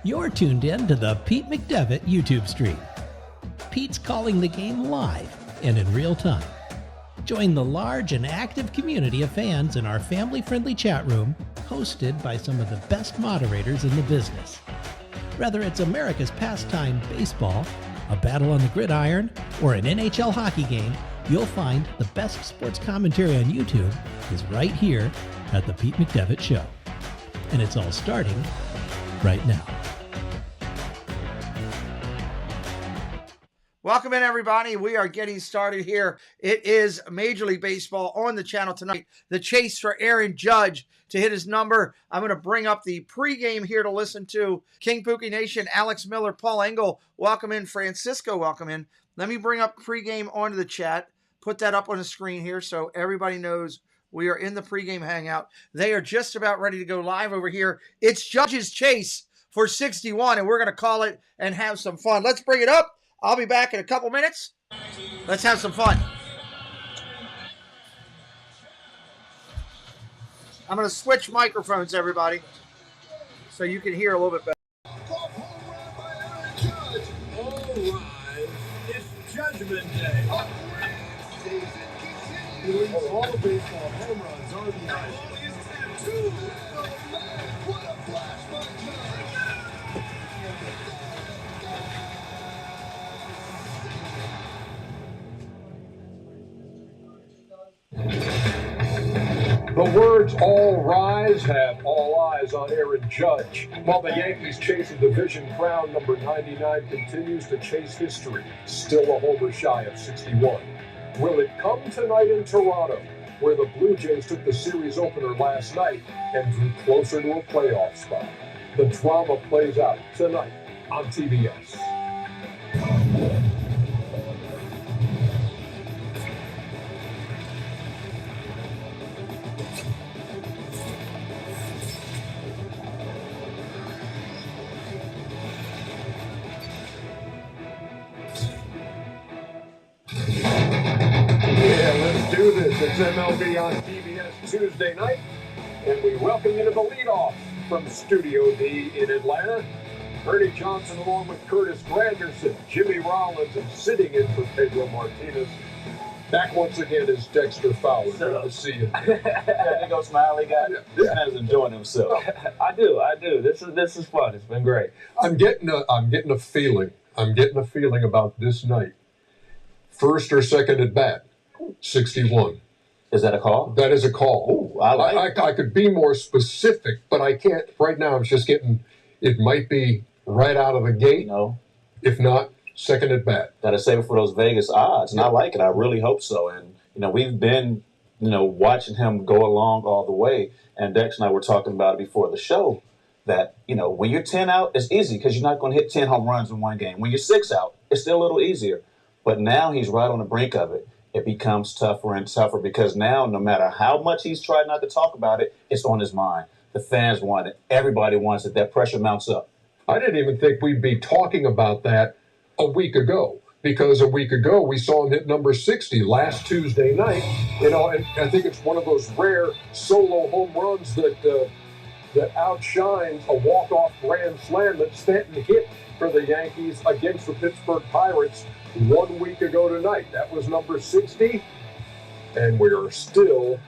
You're tuned in to the Pete McDevitt YouTube stream. Pete's calling the game live and in real time. Join the large and active community of fans in our family-friendly chat room, hosted by some of the best moderators in the business. Whether it's America's pastime baseball, a battle on the gridiron, or an NHL hockey game, you'll find the best sports commentary on YouTube is right here at the Pete McDevitt Show. And it's all starting right now. Welcome in, everybody. We are getting started here. It is Major League Baseball on the channel tonight. The chase for Aaron Judge to hit his number. I'm going to bring up the pregame here to listen to. King Pookie Nation, Alex Miller, Paul Engel, welcome in. Francisco, welcome in. Let me bring up pregame onto the chat. Put that up on the screen here so everybody knows we are in the pregame hangout. They are just about ready to go live over here. It's Judge's chase for 61, and we're going to call it and have some fun. Let's bring it up. I'll be back in a couple minutes. Let's have some fun. I'm going to switch microphones, everybody, so you can hear a little bit better. All right, it's Judgment Day. All the baseball, home runs, RBIs. What a flash by The words "all rise" have all eyes on Aaron Judge, while the Yankees chase a division crown. Number 99 continues to chase history, still a homer shy of 61. Will it come tonight in Toronto, where the Blue Jays took the series opener last night and drew closer to a playoff spot? The drama plays out tonight on TBS. Do this. It's MLB on TBS Tuesday night, and we welcome you to the leadoff from Studio D in Atlanta. Ernie Johnson along with Curtis Granderson, Jimmy Rollins, and sitting in for Pedro Martinez. Back once again is Dexter Fowler. Good to see you. There goes Smiley guy. This man's enjoying himself. I do. This is fun. It's been great. I'm getting a feeling about this night. First or second at bat. 61. Is that a call? That is a call. Ooh, I could be more specific, but I can't. Right now, I'm just getting, it might be right out of the gate. No. If not, second at bat. Got to save it for those Vegas odds, and Yeah. I like it. I really hope so. And, we've been, watching him go along all the way. And Dex and I were talking about it before the show that, when you're 10 out, it's easy because you're not going to hit 10 home runs in one game. When you're 6 out, it's still a little easier. But now he's right on the brink of it. It becomes tougher and tougher because now, no matter how much he's tried not to talk about it, it's on his mind. The fans want it. Everybody wants it. That pressure mounts up. I didn't even think we'd be talking about that a week ago, because a week ago we saw him hit number 60 last Tuesday night. And I think it's one of those rare solo home runs that outshines a walk-off grand slam that Stanton hit for the Yankees against the Pittsburgh Pirates 1 week ago tonight. That was number 60, and we are still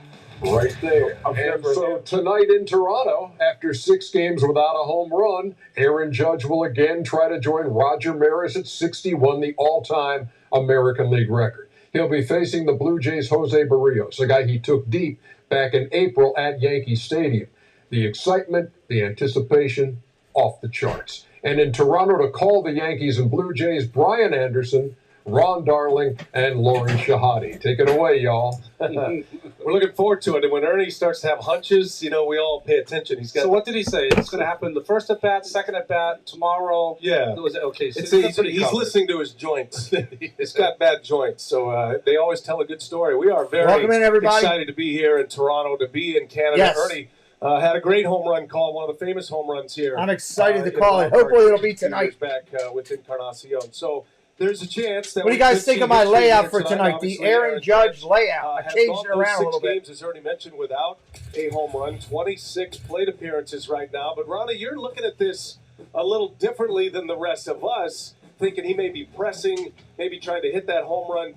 right there. And so tonight in Toronto, after 6 games without a home run, Aaron Judge will again try to join Roger Maris at 61, the all-time American League record. He'll be facing the Blue Jays' Jose Barrios, a guy he took deep back in April at Yankee Stadium. The excitement, the anticipation, off the charts. And in Toronto to call the Yankees and Blue Jays, Brian Anderson, Ron Darling, and Lauren Shahadi. Take it away, y'all. We're looking forward to it. And when Ernie starts to have hunches, we all pay attention. So what did he say? It's going to happen the first at bat, second at bat, tomorrow. Yeah. Okay. So he's listening to his joints. It's got bad joints. So they always tell a good story. We are very Welcome in, everybody. excited to be here in Toronto, to be in Canada. Yes. Ernie had a great home run call, one of the famous home runs here. I'm excited to call it. Hopefully it'll be tonight. Back with Encarnacion. So there's a chance that. What do you guys think of my layout for tonight? The Aaron Judge layout. I changed it around a little bit. Games, as already mentioned, without a home run, 26 plate appearances right now. But Ronnie, you're looking at this a little differently than the rest of us, thinking he may be pressing, maybe trying to hit that home run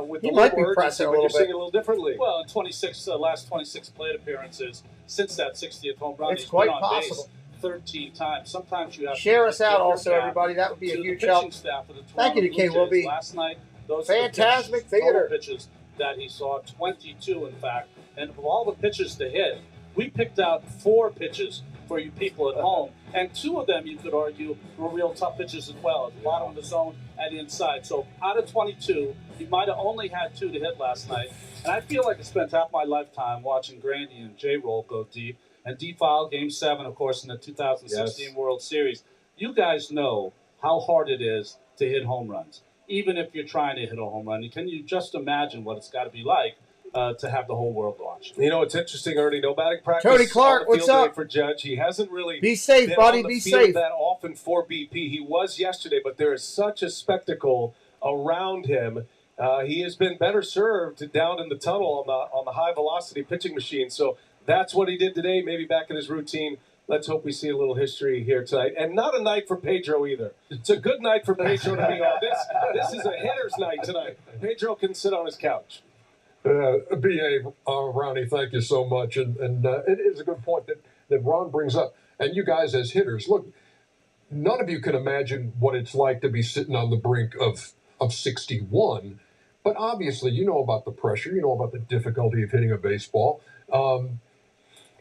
with He the might be urgency, pressing a but little you're seeing bit. it a little differently. Well, in last 26 plate appearances since that 60th home run, It's he's quite been on possible. base 13 times. Sometimes you have Share to us out tip your also, cap everybody. That would be a to the huge pitching help. staff of the Thank you to Toronto K. Blue Jays. Wilby. Last night, those are the Fantastic pitches, total theater. pitches that he saw, 22 in fact. And of all the pitches to hit, we picked out 4 pitches for you people at home. And 2 of them, you could argue, were real tough pitches as well, at the bottom of the zone and inside. So out of 22, he might have only had 2 to hit last night. And I feel like I spent half my lifetime watching Grandy and J-Roll go deep. And D-File, Game 7, of course, in the 2016 World Series. You guys know how hard it is to hit home runs, even if you're trying to hit a home run. Can you just imagine what it's got to be like to have the whole world watch? You know, it's interesting, Ernie. No batting practice. Tony Clark, on the what's field up? today for Judge. He hasn't really Be safe, been buddy. on the Be field safe. that often for BP. He was yesterday, but there is such a spectacle around him. He has been better served down in the tunnel on the high velocity pitching machine. So that's what he did today. Maybe back in his routine. Let's hope we see a little history here tonight. And not a night for Pedro either. It's a good night for Pedro to be on. This is a hitter's night tonight. Pedro can sit on his couch. B.A. Ronnie, thank you so much. And it is a good point that Ron brings up. And you guys as hitters, look, none of you can imagine what it's like to be sitting on the brink of 61. But obviously, you know about the pressure. You know about the difficulty of hitting a baseball.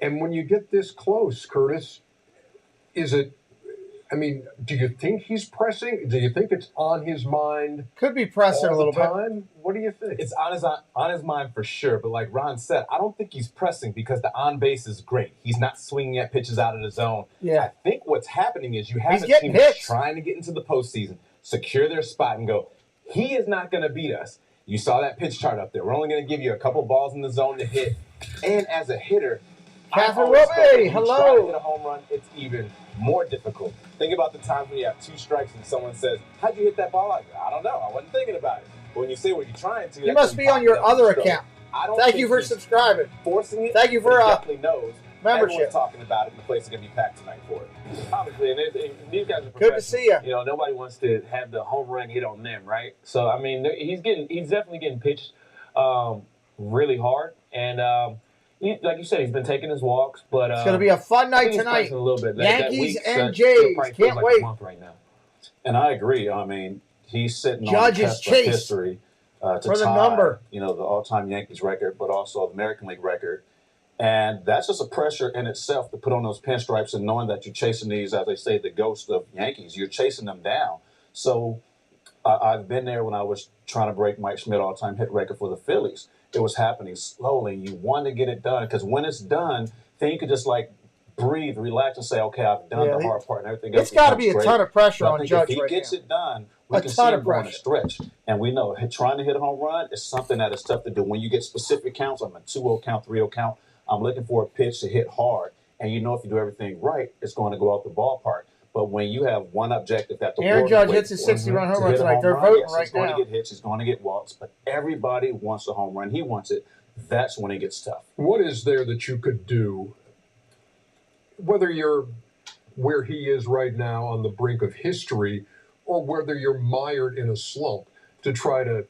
And when you get this close, Curtis, do you think he's pressing? Do you think it's on his mind? Could be pressing all a little the bit. time? What do you think? It's on his mind for sure. But like Ron said, I don't think he's pressing because the on base is great. He's not swinging at pitches out of the zone. Yeah. I think what's happening is you have a getting team that's hits. trying to get into the postseason, secure their spot, and go, he is not going to beat us. You saw that pitch chart up there. We're only going to give you a couple balls in the zone to hit. And as a hitter, Catherine I always felt Wilby, when you try to hello. hit a home run, it's even more difficult. Think about the times when you have 2 strikes and someone says, how'd you hit that ball out there? I don't know. I wasn't thinking about it. But when you say, well, you're trying to. You must be on your other account. Thank you for subscribing. Forcing it. Thank you for but he definitely knows. membership. Everyone's talking about it. And the place is going to be packed tonight for it. Obviously, and these guys are Good to see you. You know, nobody wants to have the home run hit on them, right? So, I mean, he's definitely getting pitched really hard. And like you said, he's been taking his walks. But It's going to be a fun night he's tonight. pressing a little bit. Yankees week and still Jays. probably Can't feels like wait. a month right now. And I agree. I mean, he's sitting Judge on the is cusp of chased history to for the tie, number. the all-time Yankees record, but also the American League record. And that's just a pressure in itself to put on those pinstripes and knowing that you're chasing these, as they say, the ghost of Yankees. You're chasing them down. So I've been there when I was trying to break Mike Schmidt all-time hit record for the Phillies. It was happening slowly. You want to get it done because when it's done, then you could just like breathe, relax, and say, "Okay, I've done the hard part, and everything else." It's got to be a becomes ton of pressure great. on I think Judge if he right gets now. it done, we A can see ton him of go on a pressure. stretch. And we know trying to hit a home run is something that is tough to do. When you get specific counts, I'm a 2-0 count, 3-0 count. I'm looking for a pitch to hit hard, and you know if you do everything right, it's going to go out the ballpark. But when you have one objective that the Aaron world Judge waits hits his for, 60-run to home run hit a tonight. home They're run, voting yes, right he's going now. to get hits, he's going to get walks, but everybody wants a home run. He wants it. That's when it gets tough. What is there that you could do, whether you're where he is right now on the brink of history or whether you're mired in a slump, to try to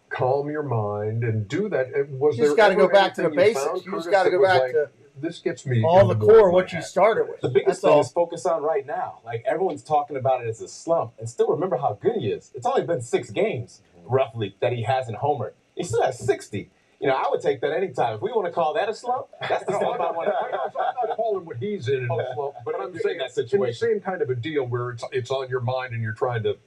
calm your mind and do that? Was You just there got to go ever back to the anything you basics. found, You just Curtis, got to that go was back like, to this gets me all in the middle core, of what my you head. started with. The biggest That's thing all. is focus on right now. Like everyone's talking about it as a slump, and still remember how good he is. It's only been 6 games, roughly, that he hasn't homered. He still has 60. You know, I would take that anytime. If we want to call that a slump, that's the slump I want to. I'm not calling what he's in a slump, but I'm You're saying in that in the situation. same kind of a deal where it's on your mind and you're trying to do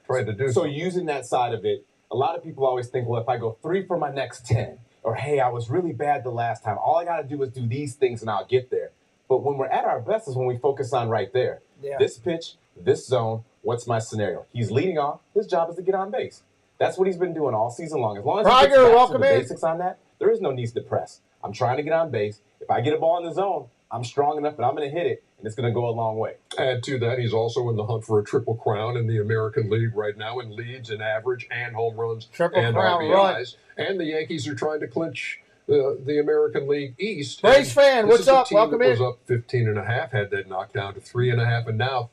So something. using that side of it, a lot of people always think, well, if I go 3 for my next 10, or hey, I was really bad the last time, all I got to do is do these things and I'll get there. But when we're at our best is when we focus on right there. Yeah. This pitch, this zone, what's my scenario? He's leading off. His job is to get on base. That's what he's been doing all season long. As long as he gets Tiger, back welcome to the in. basics on that, there is no need to press. I'm trying to get on base. If I get a ball in the zone, I'm strong enough and I'm going to hit it, and it's going to go a long way. Add to that, he's also in the hunt for a triple crown in the American League right now in leads and average and home runs Triple and crown RBIs. And the Yankees are trying to clinch the American League East. Braves fan, what's up? Welcome in. Was up 15.5, had that knocked down to 3.5, and now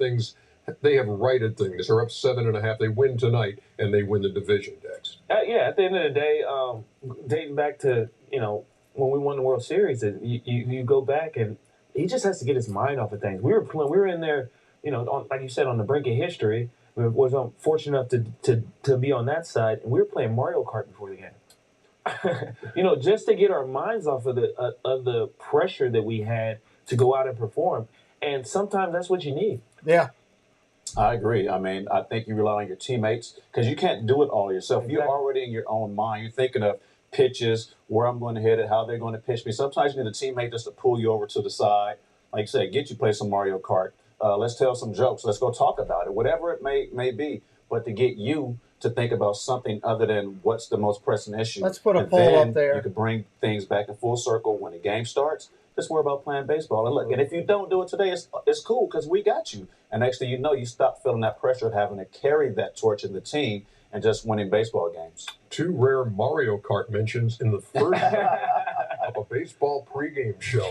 they have righted things. They're up 7.5. They win tonight, and they win the division, Dex. Yeah, at the end of the day, dating back to, when we won the World Series, you go back and he just has to get his mind off of things. We were in there, like you said, on the brink of history. We was fortunate enough to be on that side, and we were playing Mario Kart before the game. Just to get our minds off of the pressure that we had to go out and perform. And sometimes that's what you need. Yeah. I agree. I mean, I think you rely on your teammates because you can't do it all yourself. Exactly. You're already in your own mind. You're thinking of pitches, where I'm going to hit it, how they're going to pitch me. Sometimes you need a teammate just to pull you over to the side. Like you said, get you play some Mario Kart. Let's tell some jokes. Let's go talk about it, whatever it may be. But to get you to think about something other than what's the most pressing issue. Let's put a poll up there. You can bring things back in full circle when the game starts. Just worry about playing baseball. And look, and if you don't do it today, it's cool because we got you. And actually, you stop feeling that pressure of having to carry that torch in the team and just winning baseball games. 2 rare Mario Kart mentions in the first of a baseball pregame show.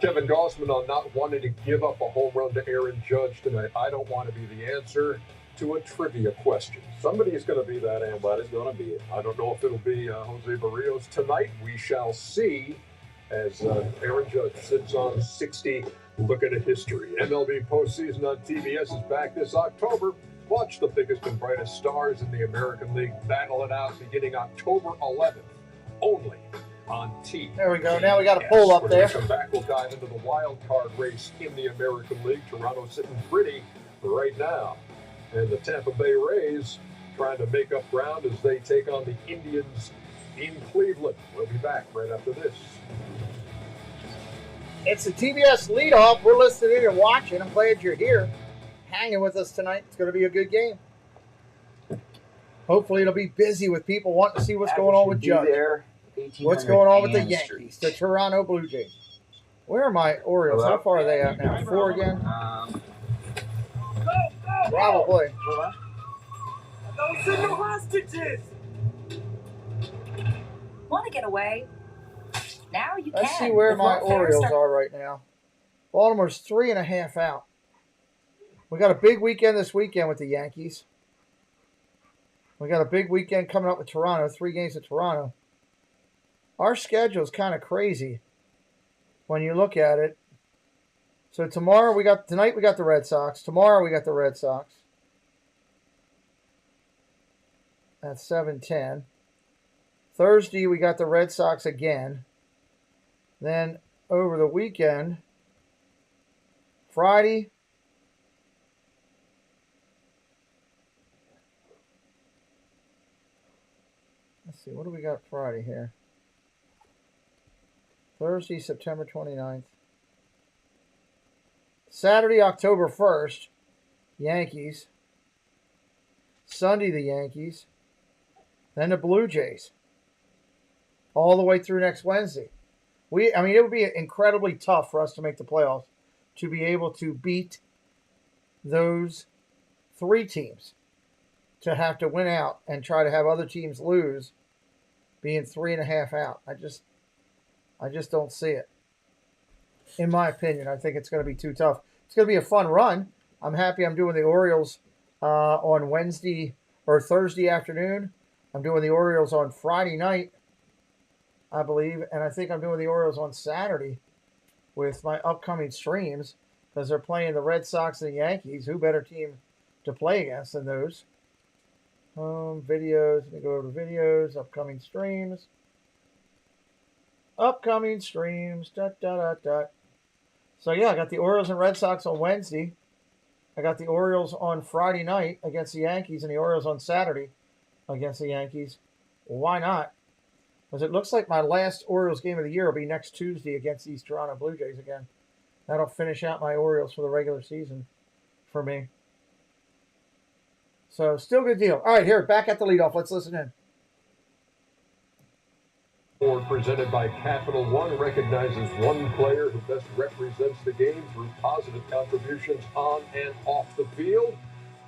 Kevin Gossman on not wanting to give up a home run to Aaron Judge tonight. I don't want to be the answer to a trivia question. Somebody is going to be that, and somebody's going to be it. I don't know if it'll be Jose Barrios tonight. We shall see as Aaron Judge sits on 60. Looking at history. MLB postseason on TBS is back this October. Watch the biggest and brightest stars in the American League battle it out beginning October 11th. Only on TBS. There we go. Now we got a poll up there. When we come back, we'll dive into the wild card race in the American League. Toronto sitting pretty right now. And the Tampa Bay Rays trying to make up ground as they take on the Indians in Cleveland. We'll be back right after this. It's the TBS leadoff. We're listening and watching. I'm glad you're here, hanging with us tonight. It's going to be a good game. Hopefully, it'll be busy with people wanting to see what's going on with Judge. What's going on with the Yankees, the Toronto Blue Jays. Where are my Orioles? How far are they out now? 4 again? Probably. Don't send no hostages. Want to get away? Now you can. Let's see where my Orioles are right now. Baltimore's 3.5 out. We got a big weekend this weekend with the Yankees. We got a big weekend coming up with Toronto. 3 games at Toronto. Our schedule is kind of crazy when you look at it. So tonight we got the Red Sox. Tomorrow we got the Red Sox. That's 7:10. Thursday we got the Red Sox again. Then over the weekend, Friday, let's see, what do we got Friday here? Thursday, September 29th. Saturday, October 1st, Yankees. Sunday, the Yankees. Then the Blue Jays. All the way through next Wednesday. It would be incredibly tough for us to make the playoffs to be able to beat those 3 teams, to have to win out and try to have other teams lose, being 3.5 out. I just don't see it. In my opinion, I think it's going to be too tough. It's going to be a fun run. I'm happy I'm doing the Orioles on Wednesday or Thursday afternoon. I'm doing the Orioles on Friday night, I believe, and I think I'm doing the Orioles on Saturday with my upcoming streams because they're playing the Red Sox and the Yankees. Who better team to play against than those? Videos. Let me go over to videos, upcoming streams. Upcoming streams. So, yeah, I got the Orioles and Red Sox on Wednesday. I got the Orioles on Friday night against the Yankees and the Orioles on Saturday against the Yankees. Why not? Because it looks like my last Orioles game of the year will be next Tuesday against these Toronto Blue Jays again. That'll finish out my Orioles for the regular season for me. So, still good deal. All right, here, back at the leadoff. Let's listen in. Award presented by Capital One recognizes one player who best represents the game through positive contributions on and off the field.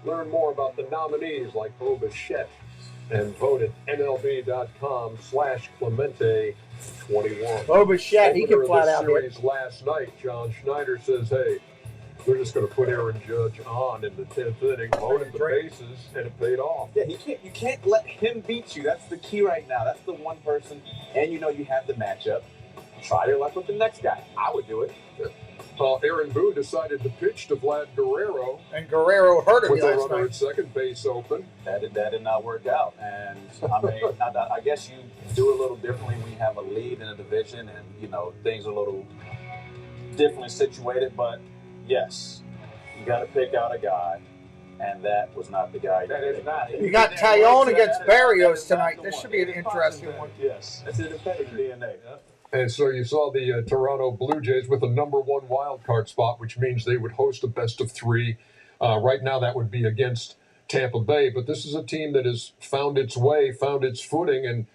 Learn more about the nominees like Bo Bichette, and vote at MLB.com/Clemente21. Bo Bichette, he can flat out hit. Series last night, John Schneider says, hey, we're just going to put Aaron Judge on in the 10th inning, loaded the bases, and it paid off. Yeah, you can't let him beat you. That's the key right now. That's the one person, and you know you have the matchup. Try your luck with the next guy. I would do it. Aaron Boone decided to pitch to Vlad Guerrero. And Guerrero hurt him with a last runner night. at second base open. That did not work out. And I mean, I guess you do it a little differently when you have a lead in a division and, you know, things are a little differently situated. But yes, you got to pick out a guy. And that was not the guy. That is not. You got Tyone against Barrios tonight. This should be an interesting one. Yes, that's in the pedigree DNA. And so you saw the Toronto Blue Jays with a number 1 wild card spot, which means they would host a best of 3. Right now that would be against Tampa Bay. But this is a team that has found its way, found its footing, and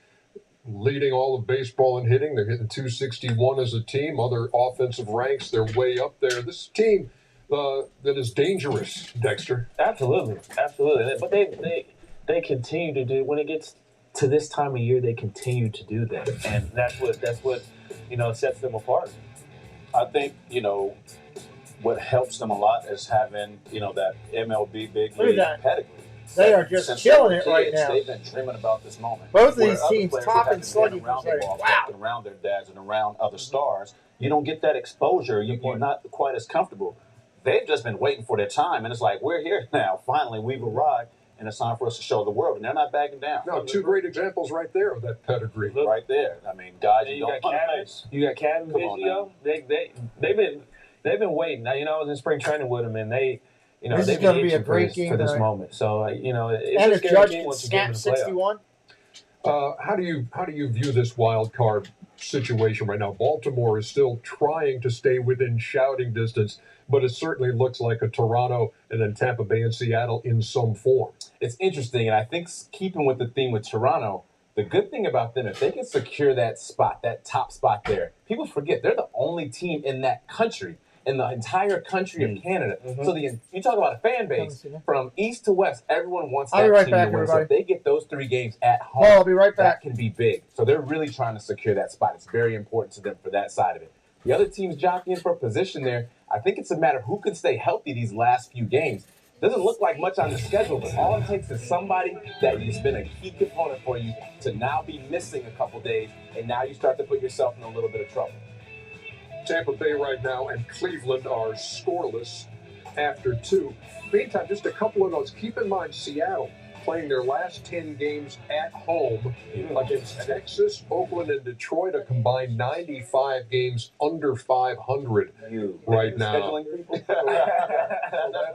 leading all of baseball in hitting. They're hitting .261 as a team. Other offensive ranks, they're way up there. This is a team that is dangerous, Dexter. Absolutely. But they continue to do, when it gets to this time of year, they continue to do that, and that's what sets them apart. I think what helps them a lot is having that MLB big league pedigree. They are just Since killing they it were right kids, now. They've been dreaming about this moment. Both of Where these other teams players top have and been slugging around percentage. the ball, Wow. around their dads and around other stars. You don't get that exposure. You're not quite as comfortable. They've just been waiting for their time, and it's like, we're here now. Finally, we've arrived, and it's time for us to show the world, and they're not backing down. No, 2 great examples right there of that pedigree. Right there. I mean, guys, And you don't want to face. You got Cat and Come on Biggio. They've been waiting. Now, I was in spring training with them, and This is they've gonna been be a itching great for game this tonight. moment. So it's And a if scary Judge game can once you get in snap the playoffs. 61, How do you view this wild card situation right now? Baltimore is still trying to stay within shouting distance, but it certainly looks like a Toronto and then Tampa Bay and Seattle in some form. It's interesting, and I think keeping with the theme with Toronto, the good thing about them, if they can secure that spot, that top spot there, people forget they're the only team in that country, in the entire country of Canada. So you talk about a fan base from east to west, everyone wants that I'll be right team back, to win. So everybody. if they get those 3 games at home, Paul, I'll be right back. that can be big. So they're really trying to secure that spot. It's very important to them for that side of it. The other teams jockeying for position there, I think it's a matter of who can stay healthy these last few games. Doesn't look like much on the schedule, but all it takes is somebody that has been a key component for you to now be missing a couple days, and now you start to put yourself in a little bit of trouble. Tampa Bay right now and Cleveland are scoreless after 2. Meantime, just a couple of notes. Keep in mind, Seattle playing their last 10 games at home against Texas, Oakland, and Detroit, a combined 95 games under 500 right now. Scheduling people.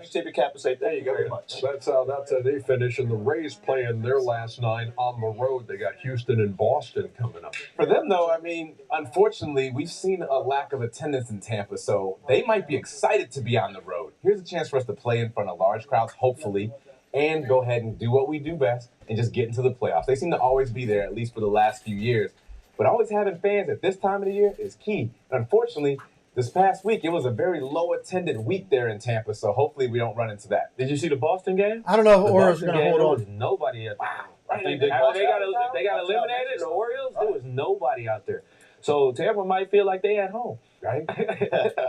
You tip your cap and say, there you go very much. That's how they finish. And the Rays playing their last 9 on the road. They got Houston and Boston coming up. For them, though, I mean, unfortunately, we've seen a lack of attendance in Tampa, so they might be excited to be on the road. Here's a chance for us to play in front of large crowds, hopefully, and go ahead and do what we do best and just get into the playoffs. They seem to always be there, at least for the last few years. But always having fans at this time of the year is key. And unfortunately, this past week, it was a very low-attended week there in Tampa, so hopefully we don't run into that. Did you see the Boston game? I don't know if The Orioles are Boston going to game, hold there on. was nobody at I think they they got eliminated, the Orioles, there was nobody out there. So Tampa might feel like they at home, right?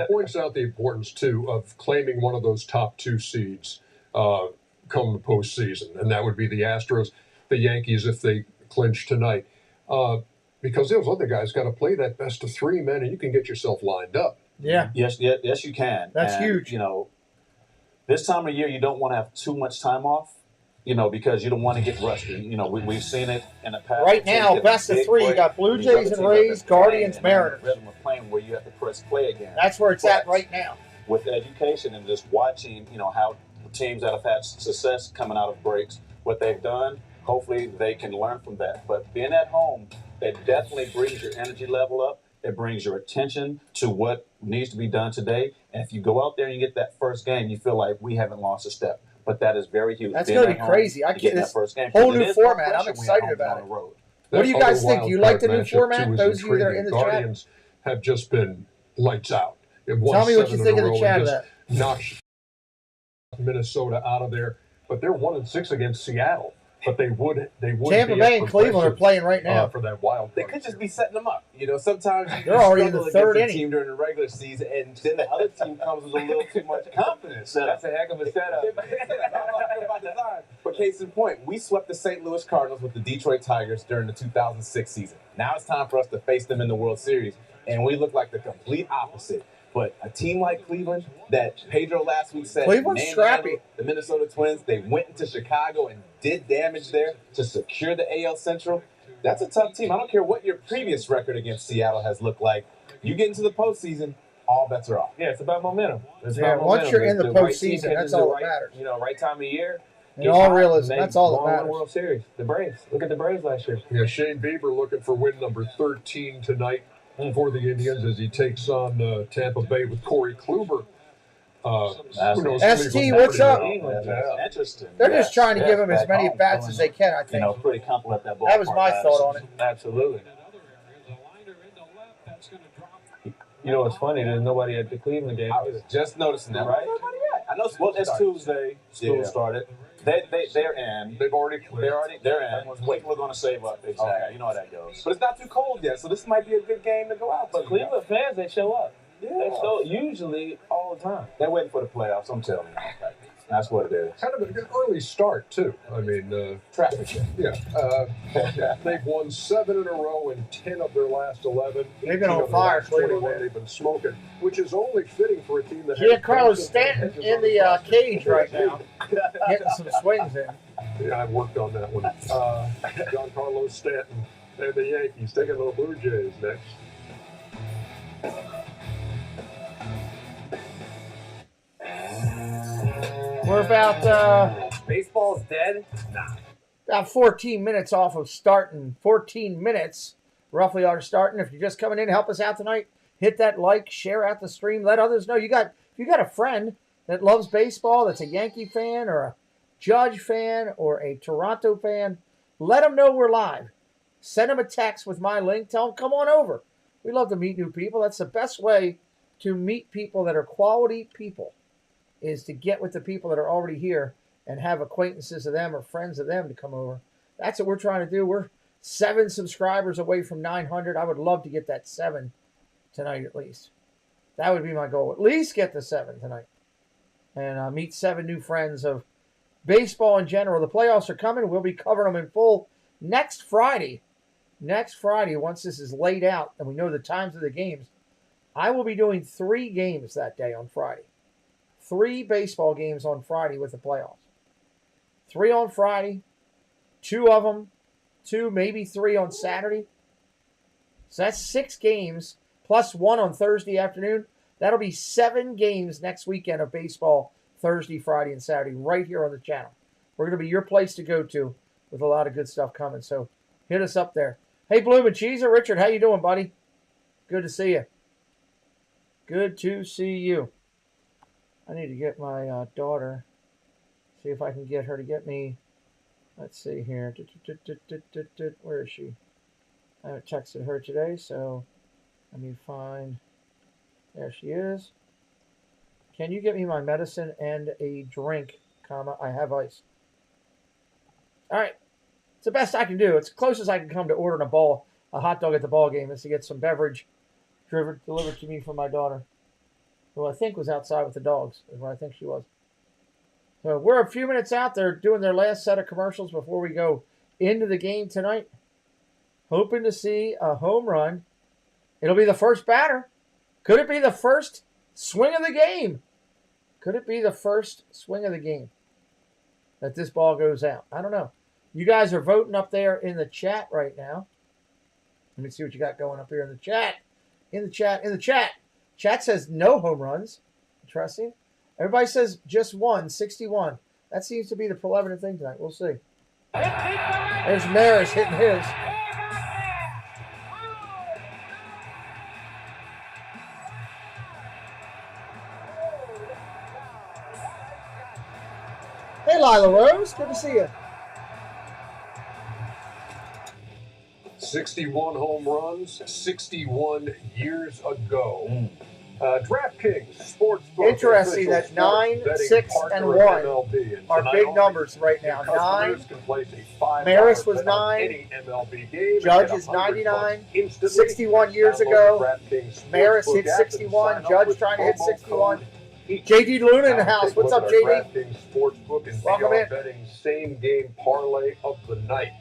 Points out the importance, too, of claiming one of those top 2 seeds come the postseason, and that would be the Astros, the Yankees, if they clinch tonight. Because those other guys got to play that best of 3, man, and you can get yourself lined up. Yeah. Yes, you can. That's And, huge. This time of year, you don't want to have too much time off, because you don't want to get rushed. We've seen it in the past. Right now, best of 3. You got Blue Jays and Rays, Guardians, Mariners. Rhythm of playing where you have to press play again. That's where it's at right now. With education and just watching, how teams that have had success coming out of breaks, what they've done, hopefully they can learn from that. But being at home, it definitely brings your energy level up. It brings your attention to what needs to be done today. And if you go out there and you get that first game, you feel like we haven't lost a step. But that is very huge. That's Being going to at be home, crazy. I to get that this first game. whole Because new it is more format. I'm pressure when you're excited home about on it. the road. What do you That guys other think? Do you like the new wild card format? matchup, too, is Those of you that are intriguing. in the chat. Guardians have just been lights out. It won Tell me what you 7 think in of a the row chat and of just that. knocked Minnesota out of there. But they're 1-6 against Seattle. but they would Tampa Bay and Cleveland are playing right now for that wild. They could just be setting them up. Sometimes they're already in the third inning. Team team during the regular season, and then the other team comes with a little too much confidence. That's a heck of a setup. But case in point, we swept the St. Louis Cardinals with the Detroit Tigers during the 2006 season. Now it's time for us to face them in the World Series, and we look like the complete opposite. But a team like Cleveland, that Pedro last week said, Cleveland's scrappy. The Minnesota Twins, they went into Chicago and did damage there to secure the AL Central. That's a tough team. I don't care what your previous record against Seattle has looked like. You get into the postseason, all bets are off. Yeah, it's about momentum. It's about momentum. Once you're in the right postseason, that's all that matters. Right time of year. In all realism, that's all that matters. World Series. The Braves. Look at the Braves last year. Yeah, Shane Bieber looking for win number 13 tonight for the Indians as he takes on Tampa Bay with Corey Kluber. ST, what's up? Interesting. They're just trying to give him as many bats as they can, I think. Pretty compliment that ball. That was my thought on it. Absolutely. You know what's funny? There's nobody at the Cleveland game. I was just noticing that, right? I know. Well, it's Tuesday. School started. They're in. They've already played. They're in. People are going to save up. Exactly. Okay. You know how that goes. But it's not too cold yet, so this might be a good game to go out. But Cleveland fans, they show up. Yeah. They show usually all the time. They're waiting for the playoffs. I'm telling you. That's what it is. Kind of an early start, too. I mean, traffic. Yeah. They've won 7 in a row in 10 of their last 11. They've been on fire. 21 they've been smoking, which is only fitting for a team that Giancarlo Stanton in the cage right now, getting some swings in. Yeah, I've worked on that one. Giancarlo Stanton and the Yankees taking on the Blue Jays next. We're about baseball's dead? Nah. About 14 minutes off of starting. 14 minutes roughly are starting. If you're just coming in, help us out tonight. Hit that like, share out the stream, let others know. If you got a friend that loves baseball, that's a Yankee fan or a Judge fan or a Toronto fan, let them know we're live. Send them a text with my link. Tell them, come on over. We love to meet new people. That's the best way to meet people that are quality people, is to get with the people that are already here and have acquaintances of them or friends of them to come over. That's what we're trying to do. We're 7 subscribers away from 900. I would love to get that 7 tonight at least. That would be my goal. At least get the 7 tonight. And meet 7 new friends of baseball in general. The playoffs are coming. We'll be covering them in full next Friday. Next Friday, once this is laid out and we know the times of the games, I will be doing 3 games that day on Friday. 3 baseball games on Friday with the playoffs. 3 on Friday, 2 of them, 2, maybe 3 on Saturday. So that's 6 games, plus 1 on Thursday afternoon. That'll be 7 games next weekend of baseball, Thursday, Friday, and Saturday, right here on the channel. We're going to be your place to go to with a lot of good stuff coming. So hit us up there. Hey, Bloom and Cheeser, Richard, how you doing, buddy? Good to see you. Good to see you. I need to get my daughter, see if I can get her to get me, let's see here, where is she? I haven't texted her today, so let me find, there she is. Can you get me my medicine and a drink, comma, I have ice. All right, it's the best I can do. It's the closest I can come to ordering a hot dog at the ball game is to get some beverage delivered to me from my daughter, who I think was outside with the dogs, is where I think she was. So we're a few minutes out. They're doing their last set of commercials before we go into the game tonight. Hoping to see a home run. It'll be the first batter. Could it be the first swing of the game? Could it be the first swing of the game that this ball goes out? I don't know. You guys are voting up there in the chat right now. Let me see what you got going up here in the chat. In the chat. Chat says no home runs. Interesting. Everybody says just 1, 61. That seems to be the prevalent thing tonight. We'll see. There's Maris hitting his. Hey, Lila Rose. Good to see you. 61 home runs, 61 years ago. DraftKings Sportsbook. Interesting that 9, 6, and 1 are big numbers right now. 9. Maris was 9. Judge is 99. 61 years ago. Maris hit 61. Judge trying to hit 61. JD Luna in the house. What's up, JD? Welcome in. Betting same game parlay of the night.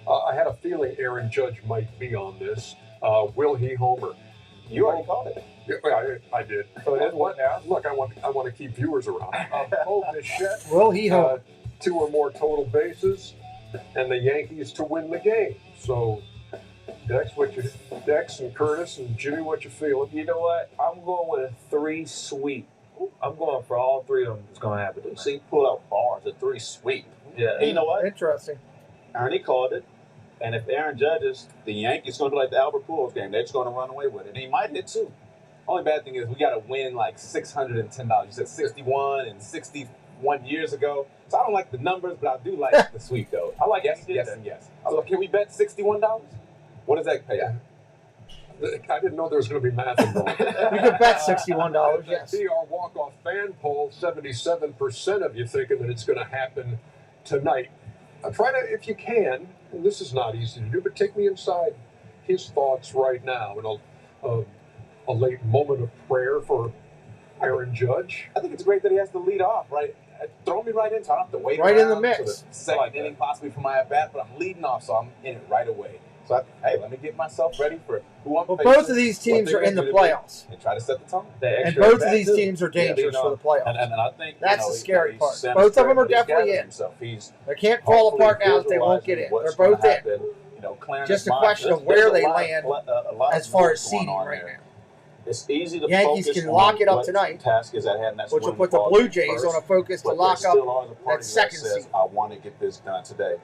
I had a feeling Aaron Judge might be on this. Will he homer? You already called it. Yeah, I did. So it is what now? Look, I want to keep viewers around. Bichette, Will he homer? 2 or more total bases, and the Yankees to win the game. So, Dex and Curtis and Jimmy, what you feeling? You know what? I'm going with a 3 sweep. I'm going for all 3 of them. It's going to happen. See, pull out bars, a 3 sweep. Yeah. And you know what? Interesting. Ernie called it. And if Aaron judges, the Yankees going to do like the Albert Pujols game. They're just going to run away with it. And he might hit 2. Only bad thing is we got to win like $610. You said 61 and 61 years ago. So I don't like the numbers, but I do like the sweep, though. I like yes, and yes. So can we bet $61? What does that pay out? I didn't know there was going to be math involved. You could bet $61, yes. See our walk-off fan poll, 77% of you thinking that it's going to happen tonight. Try to, if you can, and this is not easy to do, but take me inside his thoughts right now in a late moment of prayer for Aaron Judge. I think it's great that he has to lead off, right? Throw me right in, so I don't have to wait right in the to mix. The second inning, possibly for my at-bat, but I'm leading off, so I'm in it right away. So, hey, let me get myself ready for who I'm facing. Both of these teams are in the playoffs. And try to set the tone. And both of these teams are dangerous for the playoffs. And I think that's the scary part. Both of them are definitely in. They can't fall apart now if they won't get in. They're both in. Just a question of where they land as far as seeding right now. It's easy to Yankees can lock it up tonight, task is at hand, which will put the Blue Jays on a focus to lock up that second seed. I want to get this done today.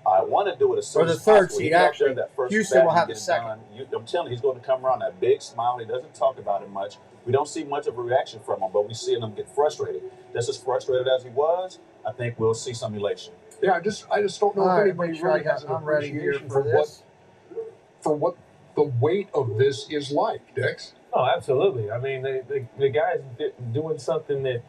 I want to do it as soon or the as third possible. seed, actually. Houston will have the second. I'm telling you, he's going to come around that big smile. He doesn't talk about it much. We don't see much of a reaction from him, but we see him get frustrated. Just as frustrated as he was, I think we'll see some elation. Yeah, I just don't know if anybody really has an appreciation for what the weight of this is like, Dex. Oh, absolutely. I mean, the guy's doing something that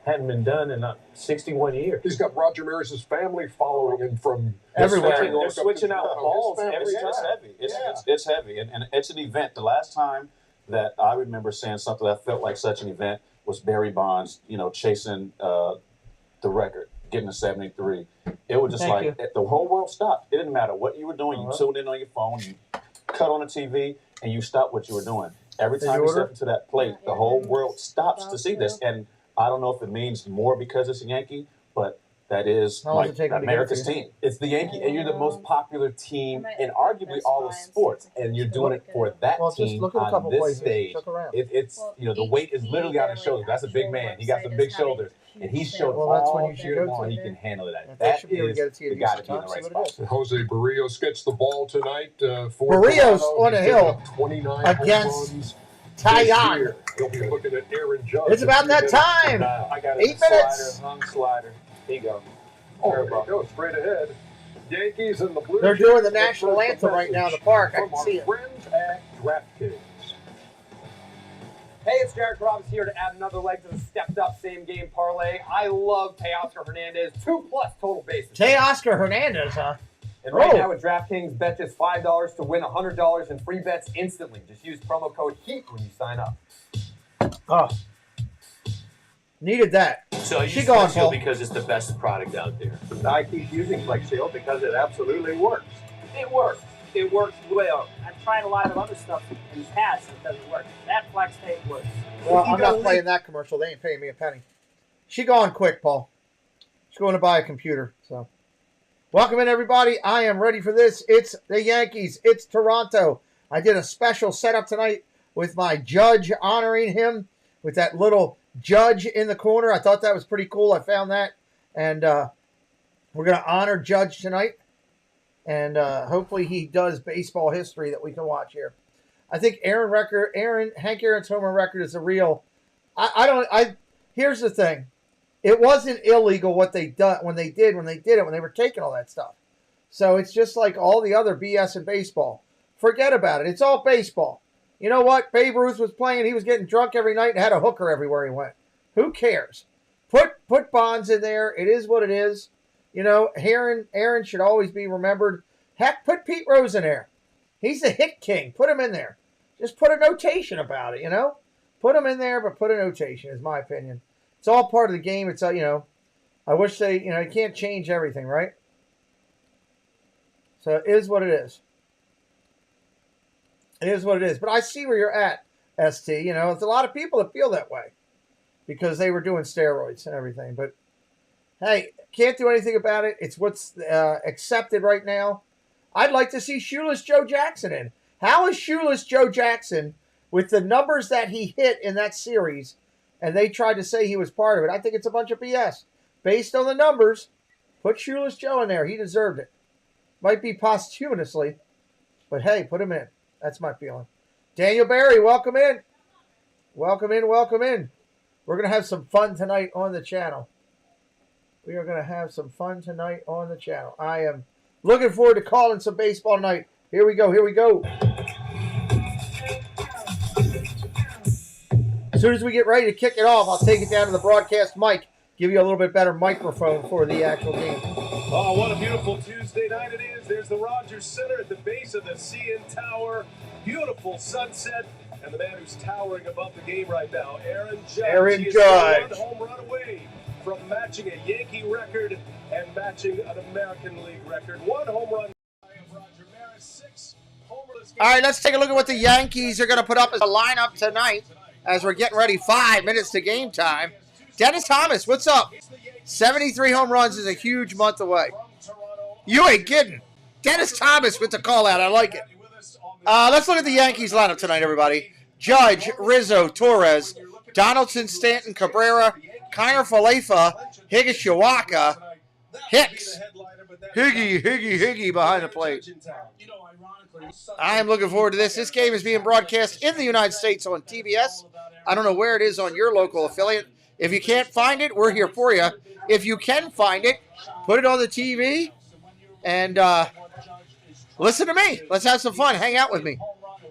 hadn't been done in 61 years. He's got Roger Maris's family following him from everywhere. They're switching out balls every time. It's heavy. And it's an event. The last time that I remember saying something that felt like such an event was Barry Bonds, chasing the record, getting a 73. It was just the whole world stopped. It didn't matter what you were doing. You tuned in on your phone, you cut on the TV, and you stopped what you were doing. Every time you step into that plate, the whole world stops to see this. And I don't know if it means more because it's a Yankee, but that is America's team. It's the Yankee, and you're the most popular team in arguably all of sports, and you're doing it for that team on this stage. It's the weight is literally on his shoulders. That's a big man. He got some big shoulders, and he showed all year long he can handle it. That is the guy to be in the right spot. Jose Barrios gets the ball tonight. Barrios on a hill 29 against Tyon. He'll be looking at Aaron Judge. It's about that time. I got 8 minutes. Hung slider. Here you go. There you go, straight ahead. Yankees and the Blue They're doing the national anthem right now in the park. I can see it. Friends at DraftKings. Hey, it's Jared Robbins here to add another leg to the stepped-up same-game parlay. I love Teoscar Hernandez, 2+ total bases. Teoscar Hernandez, huh? And right now with DraftKings, bet just $5 to win $100 in free bets instantly. Just use promo code HEAT when you sign up. Oh. Needed that. So I use Flex Shield because it's the best product out there. I keep using Flex Shield because it absolutely works. It works. It works well. I've tried a lot of other stuff in the past and it doesn't work. That Flex tape works. Well, I'm not playing that commercial. They ain't paying me a penny. She going quick, Paul. She's going to buy a computer. So, welcome in, everybody. I am ready for this. It's the Yankees. It's Toronto. I did a special setup tonight with my Judge, honoring him with that little Judge in the corner. I thought that was pretty cool. I found that. And we're going to honor Judge tonight. And hopefully he does baseball history that we can watch here. I think Hank Aaron's homer record is a real. Here's the thing. It wasn't illegal what they done when they did it, when they were taking all that stuff. So it's just like all the other BS in baseball. Forget about it. It's all baseball. You know what? Babe Ruth was playing. He was getting drunk every night and had a hooker everywhere he went. Who cares? Put Bonds in there. It is what it is. You know, Aaron should always be remembered. Heck, put Pete Rose in there. He's the hit king. Put him in there. Just put a notation about it, you know? Put him in there, but put a notation, is my opinion. It's all part of the game. It's, you know, I wish they, you know, you can't change everything, right? So it is what it is. It is what it is. But I see where you're at, ST. You know, it's a lot of people that feel that way because they were doing steroids and everything. But, hey, can't do anything about it. It's what's accepted right now. I'd like to see Shoeless Joe Jackson in. How is Shoeless Joe Jackson, with the numbers that he hit in that series, and they tried to say he was part of it? I think it's a bunch of BS. Based on the numbers, put Shoeless Joe in there. He deserved it. Might be posthumously, but hey, put him in. That's my feeling. Daniel Barry, welcome in. Welcome in, welcome in. We're going to have some fun tonight on the channel. We are going to have some fun tonight on the channel. I am looking forward to calling some baseball tonight. Here we go, here we go. As soon as we get ready to kick it off, I'll take it down to the broadcast mic, give you a little bit better microphone for the actual game. Oh, what a beautiful Tuesday night it is. There's the Rogers Center at the base of the CN Tower. Beautiful sunset. And the man who's towering above the game right now, Aaron Judge. Aaron He is Judge. 1 home run away from matching a Yankee record and matching an American League record. 1 home run. Roger Maris, 6 homerless. All right, let's take a look at what the Yankees are going to put up as a lineup tonight as we're getting ready. 5 minutes to game time. Dennis Thomas, what's up? 73 home runs is a huge month away. You ain't kidding. Dennis Thomas with the call out. I like it. Let's look at the Yankees lineup tonight, everybody. Judge, Rizzo, Torres, Donaldson, Stanton, Cabrera, Kiner Falefa, Higashioka, Hicks, Higgy behind the plate. I am looking forward to this. This game is being broadcast in the United States on TBS. I don't know where it is on your local affiliate. If you can't find it, we're here for you. If you can find it, put it on the TV and listen to me. Let's have some fun. Hang out with me.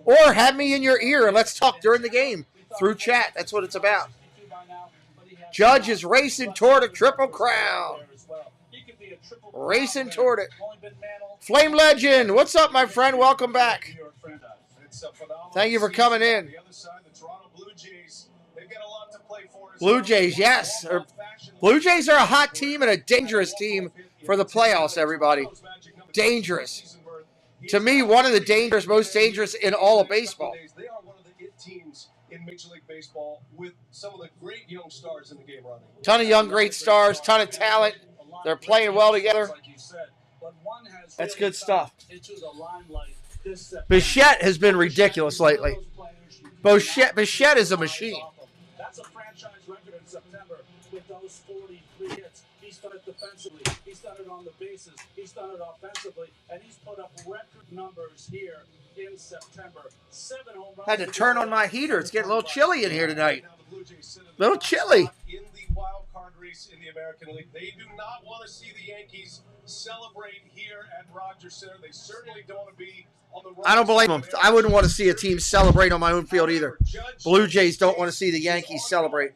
Or have me in your ear and let's talk during the game through chat. That's what it's about. Judge is racing toward a triple crown. Racing toward it. Flame Legend, what's up, my friend? Welcome back. Thank you for coming in. Blue Jays, yes. Blue Jays are a hot team and a dangerous team for the playoffs, everybody. Dangerous. To me, one of the most dangerous in all of baseball. They are one of the it teams in Major League Baseball with some of the great young stars in the game running. Ton of young, great stars, ton of talent. They're playing well together. That's good stuff. Bichette has been ridiculous lately. Bichette is a machine. That's a franchise record in September with those 43 hits. He's done it defensively. He's done it on the bases. He's done it offensively. And he's put up record numbers here in September. 7 home runs. Had to turn on my heater. It's getting a little chilly in here tonight. A little chilly. In the wild card race in the American League, they do not want to see the Yankees celebrate here at Rogers Center. They certainly don't want to be on the. I don't blame them. I wouldn't want to see a team celebrate on my own field either. Blue Jays don't want to see the Yankees celebrate.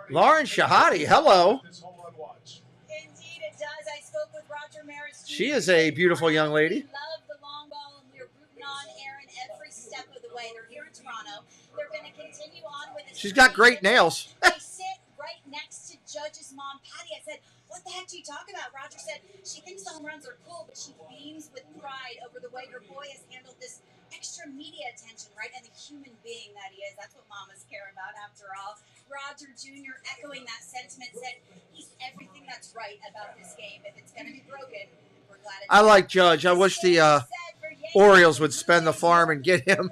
Lauren Shahadi, hello. Indeed, it does. I spoke with Roger Maris. She is a beautiful young lady. We love the long ball, and we're rooting on Aaron every step of the way. They're here in Toronto. They're going to continue on with this. She's got great nails. They sit right next to Judge's mom, Patty. I said, what the heck do you talk about? Roger said she thinks the home runs are cool, but she beams with pride over the way her boy has handled this extra media attention, right? And the human being that he is. That's what mamas care about, after all. Roger Jr., echoing that sentiment, said he's everything that's right about this game. If it's going to be broken, we're glad it's I like Judge. I wish the Orioles would spend the farm and get him.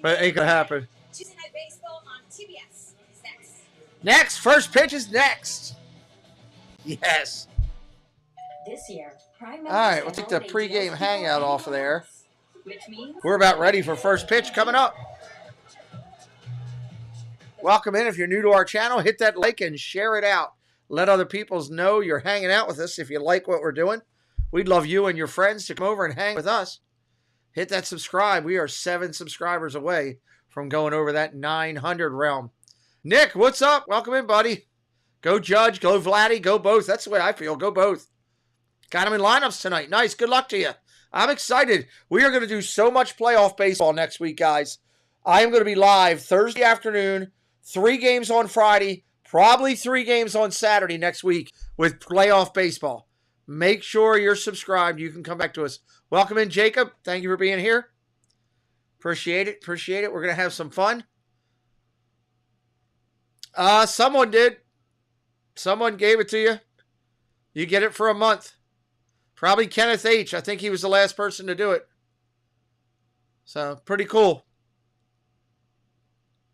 But it ain't going to happen. Tuesday Night Baseball on TBS is next. Next. First pitch is next. Yes. This year, Prime All right, we'll take the pregame hangout off of there. Which means We're about ready for first pitch coming up. Welcome in. If you're new to our channel, hit that like and share it out. Let other people know you're hanging out with us if you like what we're doing. We'd love you and your friends to come over and hang with us. Hit that subscribe. We are 7 subscribers away from going over that 900 realm. Nick, what's up? Welcome in, buddy. Go Judge, go Vladdy, go both. That's the way I feel. Go both. Got them in lineups tonight. Nice. Good luck to you. I'm excited. We are going to do so much playoff baseball next week, guys. I am going to be live Thursday afternoon, 3 games on Friday, probably 3 games on Saturday next week with playoff baseball. Make sure you're subscribed. You can come back to us. Welcome in, Jacob. Thank you for being here. Appreciate it. Appreciate it. We're going to have some fun. Someone did. Someone gave it to you. You get it for a month. Probably Kenneth H. I think he was the last person to do it. So, pretty cool.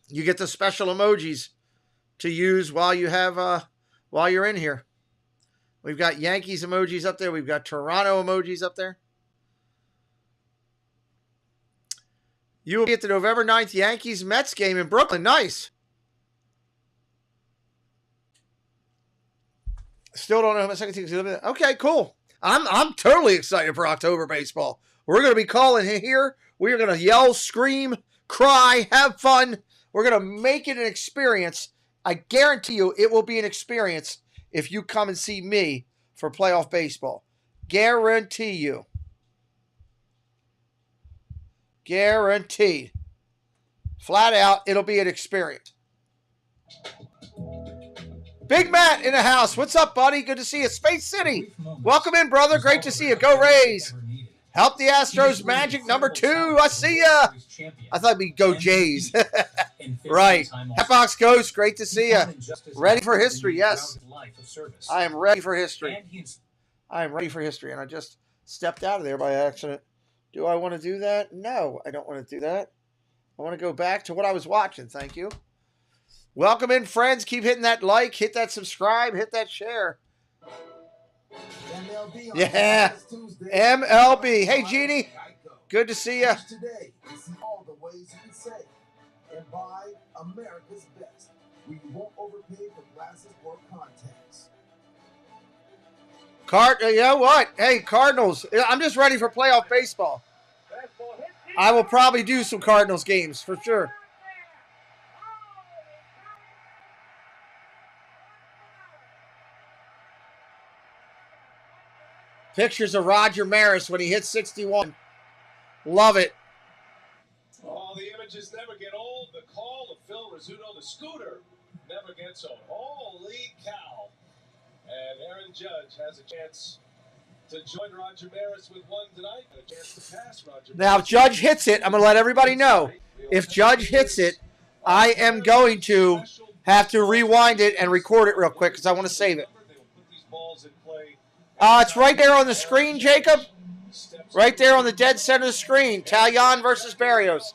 You get the special emojis to use while you have while you're in here. We've got Yankees emojis up there. We've got Toronto emojis up there. You will be at the November 9th Yankees-Mets game in Brooklyn. Nice. Still don't know how my second team's going to be. Okay, cool. I'm totally excited for October baseball. We're going to be calling here. We are going to yell, scream, cry, have fun. We're going to make it an experience. I guarantee you it will be an experience if you come and see me for playoff baseball. Guarantee you. Guaranteed. Flat out, it'll be an experience. Big Matt in the house. What's up, buddy? Good to see you. Space City. Welcome in, brother. Great to see you. Go Rays. Help the Astros Magic number 2. I see ya. I thought we'd go Jays. Right. Hatbox Ghost. Great to see you. Ready for history. Yes. I am ready for history. I am ready for history. And I just stepped out of there by accident. Do I want to do that? No, I don't want to do that. I want to go back to what I was watching. Thank you. Welcome in, friends. Keep hitting that like, hit that subscribe, hit that share. Yeah. MLB. Hey, Jeannie. Good to see you. Today, you see all the ways you can save and buy America's best, where you won't overpay for glasses or contacts. You know what? Hey, Cardinals. I'm just ready for playoff baseball. I will probably do some Cardinals games for sure. Pictures of Roger Maris when he hit 61. Love it. Oh, the images never get old. The call of Phil Rizzuto, the scooter, never gets old. Holy cow. And Aaron Judge has a chance to join Roger Maris with one tonight. And a chance to pass Roger Maris. Now, if Judge hits it, I'm going to let everybody know. If Judge hits it, I am going to have to rewind it and record it real quick because I want to save it. It's right there on the screen, Jacob. Right there on the dead center of the screen. Talon versus Barrios.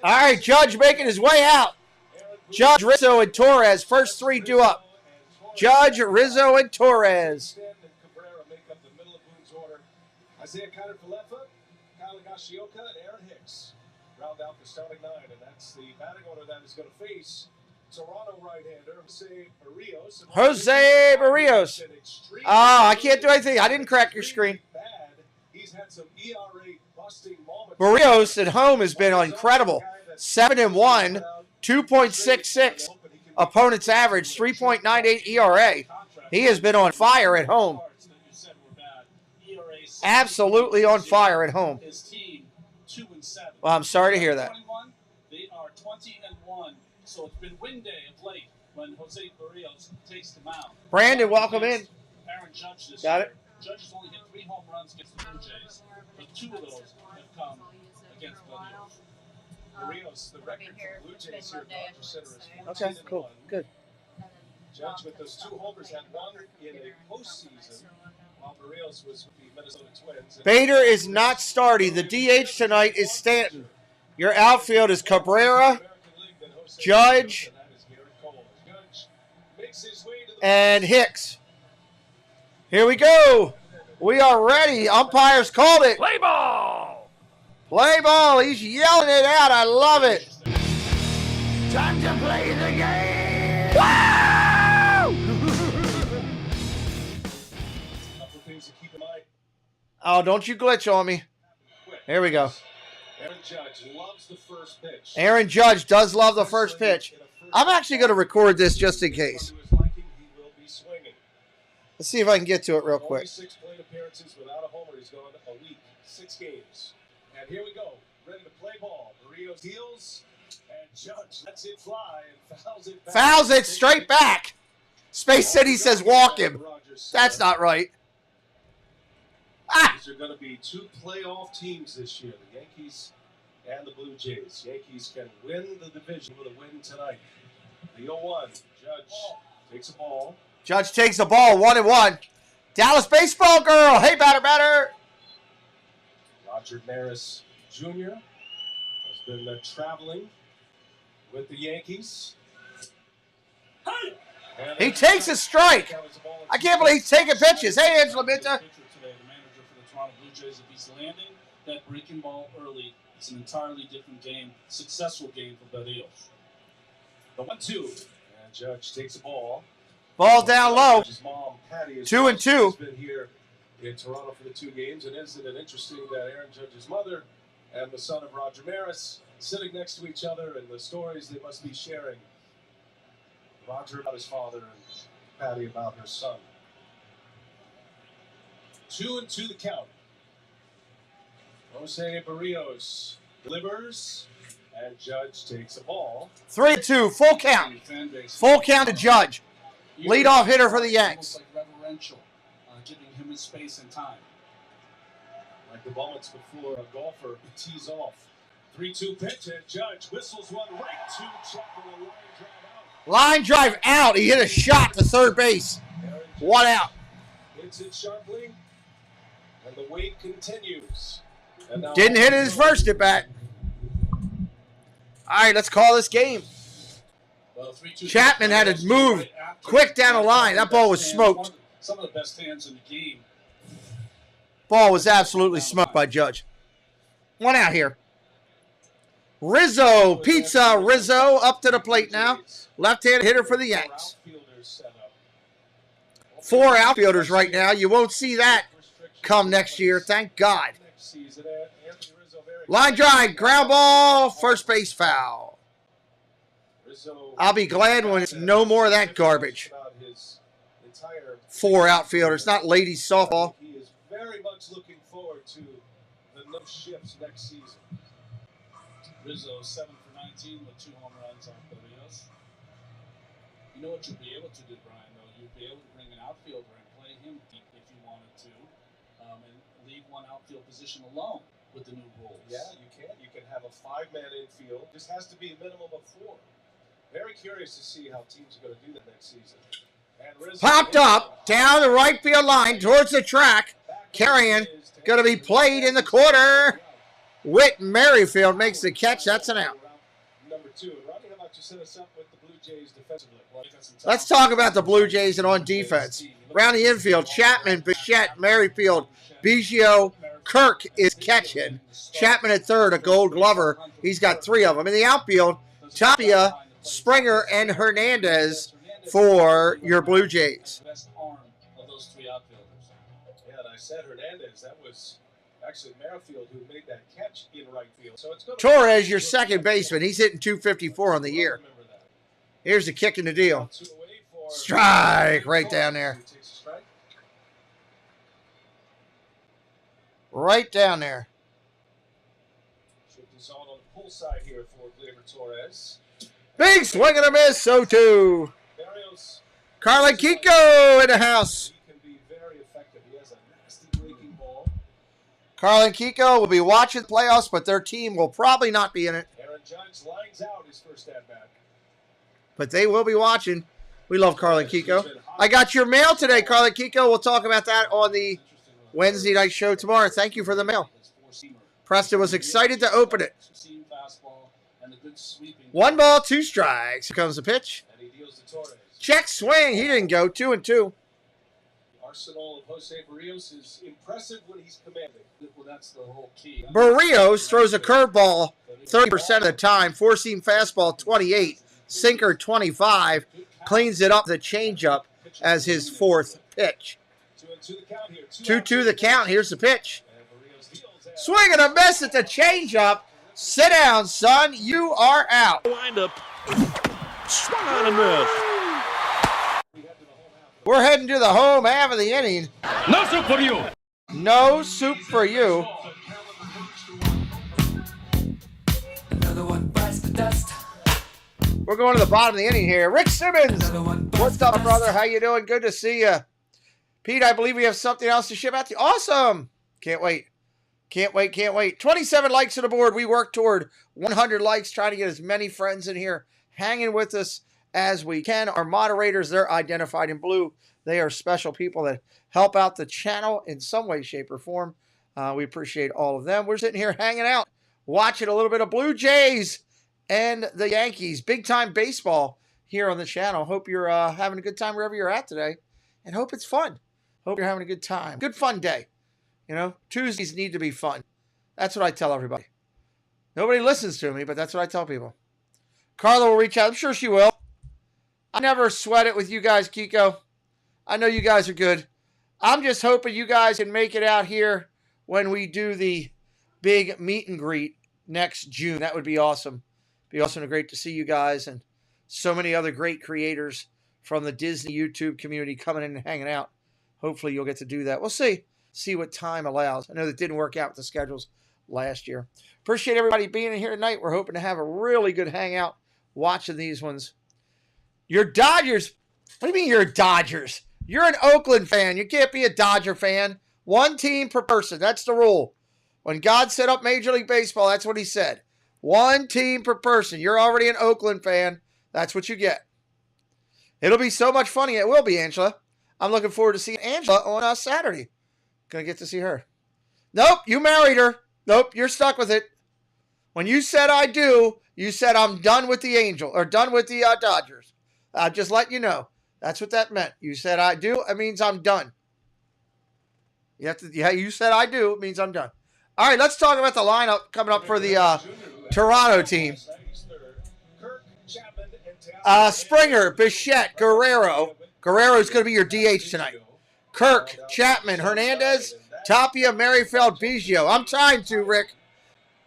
All right, Judge making his way out. Judge, Rizzo, and Torres. First 3 due up. Judge, Rizzo, and Torres. Isaiah Kiner-Falefa, Kyle Higashioka, and Aaron Hicks round out the starting 9, and that's the batting order that is going to face Toronto right-hander Jose Barrios. Jose Barrios. Oh, I can't do anything. I didn't crack your screen. He's had some ERA busting moments. Barrios at home has been incredible. 7-1, 2.66 opponent's average, 3.98 ERA. He has been on fire at home. Absolutely on fire at home. Well, I'm sorry to hear that. They are 20-1. So it's been win day of late when Jose Barrios takes the mound. Brandon, welcome in. Aaron Judge this Got year. it. Judge has only hit 3 home runs against the Blue Jays, but 2 of those have come against Barrios. Barrios, the record for Blue Jays here at Dodger Center is 14-1. Okay, cool. Good. Judge with those 2 homers had 1 in a postseason, while Barrios was with the Minnesota Twins. Bader is not starting. The DH tonight is Stanton. Your outfield is Cabrera, Judge, and Hicks. Here we go. We are ready. Umpires called it. Play ball. Play ball. He's yelling it out. I love it. Time to play the game. Wow! Oh, don't you glitch on me. Quick. Here we go. Aaron Judge loves the first pitch. Aaron Judge does love the first pitch. I'm actually going to record this just in case. Let's see if I can get to it real quick. 6 plate appearances without a homer. He's gone a week, 6 games. And here we go. Ready to play ball. Barrios deals, and Judge lets it fly and fouls it back. Fouls it straight back. Space City says walk him. That's not right. These are going to be 2 playoff teams this year, the Yankees and the Blue Jays. Yankees can win the division with a win tonight. The 0-1, Judge takes a ball. Judge takes the ball, 1-1. Dallas baseball girl. Hey, batter. Roger Maris Jr. has been traveling with the Yankees. He takes a strike. I can't believe he's taking pitches. Hey, Angela Minta. The manager for the Toronto Blue Jays, if he's landing that breaking ball early, it's an entirely different game, successful game for Barrios. The 1-2. And Judge takes a ball. Ball down low. His mom, Patty, 2-2. has been here in Toronto for the 2 games. And isn't it interesting that Aaron Judge's mother and the son of Roger Maris sitting next to each other and the stories they must be sharing. Roger about his father and Patty about her son. 2-2 the count. Jose Barrios delivers, and Judge takes a ball. 3-2, full count. Full count to Judge. Leadoff hitter for the Yanks. Like reverential, giving him his space and time. Like the moments before a golfer tees off. 3-2 pitch, and Judge whistles one right to Chapman. Line drive out. He hit a shot to third base. 1 out. Hits it sharply, and the wait continues. Didn't hit his first at bat. All right, let's call this game. Chapman had to move quick down the line. That ball was smoked. Some of the best hands in the game. Ball was absolutely smoked by Judge. 1 out here. Rizzo, Pizza Rizzo, up to the plate now. Left-handed hitter for the Yanks. 4 outfielders right now. You won't see that come next year, thank God. Line drive, ground ball, first base foul. I'll be glad when it's no more of that garbage. 4 outfielders, not ladies softball. He is very much looking forward to the no shifts next season. Rizzo 7 for 19 with 2 home runs on Barrios. You know what you'll be able to do, Brian, though? You'll be able to bring an outfielder and play him deep if you wanted to, and leave one outfield position alone with the new rules. Yeah, you can. You can have a 5-man infield. This has to be a minimum of 4. Very curious to see how teams are going to do that next season. And Rizzo Popped up, down the right field line, towards the track. Carrying, going to be played in the corner. Whit Merrifield makes the catch. That's an out. Number 2. And Ronnie, how about you set us up with the Blue Jays defensively? Let's talk about the Blue Jays and on defense. Around the infield, Chapman, Bichette, Merrifield, Biggio, Kirk is catching. Chapman at third, a Gold Glover. He's got 3 of them. In the outfield, Tapia, Springer, and Hernandez for your Blue Jays. Best arm of those 3 outfielders. Yeah, and I said Hernandez. That was actually Merrifield who made that catch in right field. So it's Torres, your second baseman. He's hitting 254 on the year. Here's the kick in the deal. Strike right down there. Right down there. Shifting zone on the pull side here for Gleyber Torres. Big swing and a miss, 0-2. Carlin Kiko in the house. He can be very effective. He has a nasty breaking ball. Carlin Kiko will be watching the playoffs, but their team will probably not be in it. Aaron Judge lines out his first at-bat. But they will be watching. We love Carlin Kiko. I got your mail today, Carlin Kiko. We'll talk about that on the Wednesday night show tomorrow. Thank you for the mail. Preston was excited to open it. 1 ball, 2 strikes. Here comes the pitch. Check swing. He didn't go. 2-2. The arsenal of Jose Barrios is impressive when he's commanding. Well, that's the whole key. Barrios throws a curveball 30% of the time. 4-seam fastball 28. Sinker 25. Cleans it up the changeup as his 4th pitch. 2-2 the count. Here's the pitch. Swing and a miss at the changeup. Sit down, son. You are out. Wind up. Swung on and missed. We're heading to the home half of the inning. No soup for you. No soup for you. Another one bites the dust. We're going to the bottom of the inning here. Rick Simmons. What's up, brother? How you doing? Good to see you. Pete, I believe we have something else to ship out to you. Awesome. Can't wait. Can't wait, can't wait. 27 likes on the board. We work toward 100 likes, trying to get as many friends in here hanging with us as we can. Our moderators, they're identified in blue. They are special people that help out the channel in some way, shape, or form. We appreciate all of them. We're sitting here hanging out, watching a little bit of Blue Jays and the Yankees. Big time baseball here on the channel. Hope you're having a good time wherever you're at today, and hope it's fun. Hope you're having a good time. Good fun day. You know, Tuesdays need to be fun. That's what I tell everybody. Nobody listens to me, but that's what I tell people. Carla will reach out. I'm sure she will. I never sweat it with you guys, Kiko. I know you guys are good. I'm just hoping you guys can make it out here when we do the big meet and greet next June. That would be awesome. Be awesome and great to see you guys and so many other great creators from the Disney YouTube community coming in and hanging out. Hopefully you'll get to do that. We'll see. See what time allows. I know that didn't work out with the schedules last year. Appreciate everybody being in here tonight. We're hoping to have a really good hangout watching these ones. Your Dodgers. What do you mean you're Dodgers? You're an Oakland fan. You can't be a Dodger fan. One team per person. That's the rule. When God set up Major League Baseball, that's what he said. One team per person. You're already an Oakland fan. That's what you get. It'll be so much funny. It will be, Angela. I'm looking forward to seeing Angela on Saturday. Gonna get to see her. Nope, you married her. Nope, you're stuck with it. When you said I do, you said I'm done with the done with the Dodgers. Just letting you know. That's what that meant. You said I do, it means I'm done. You said I do, it means I'm done. All right, let's talk about the lineup coming up for the Toronto team. Springer, Bichette, Guerrero. Guerrero's going to be your DH tonight. Kirk, Chapman, Hernandez, Tapia, Merrifield, Biggio. I'm trying to, Rick.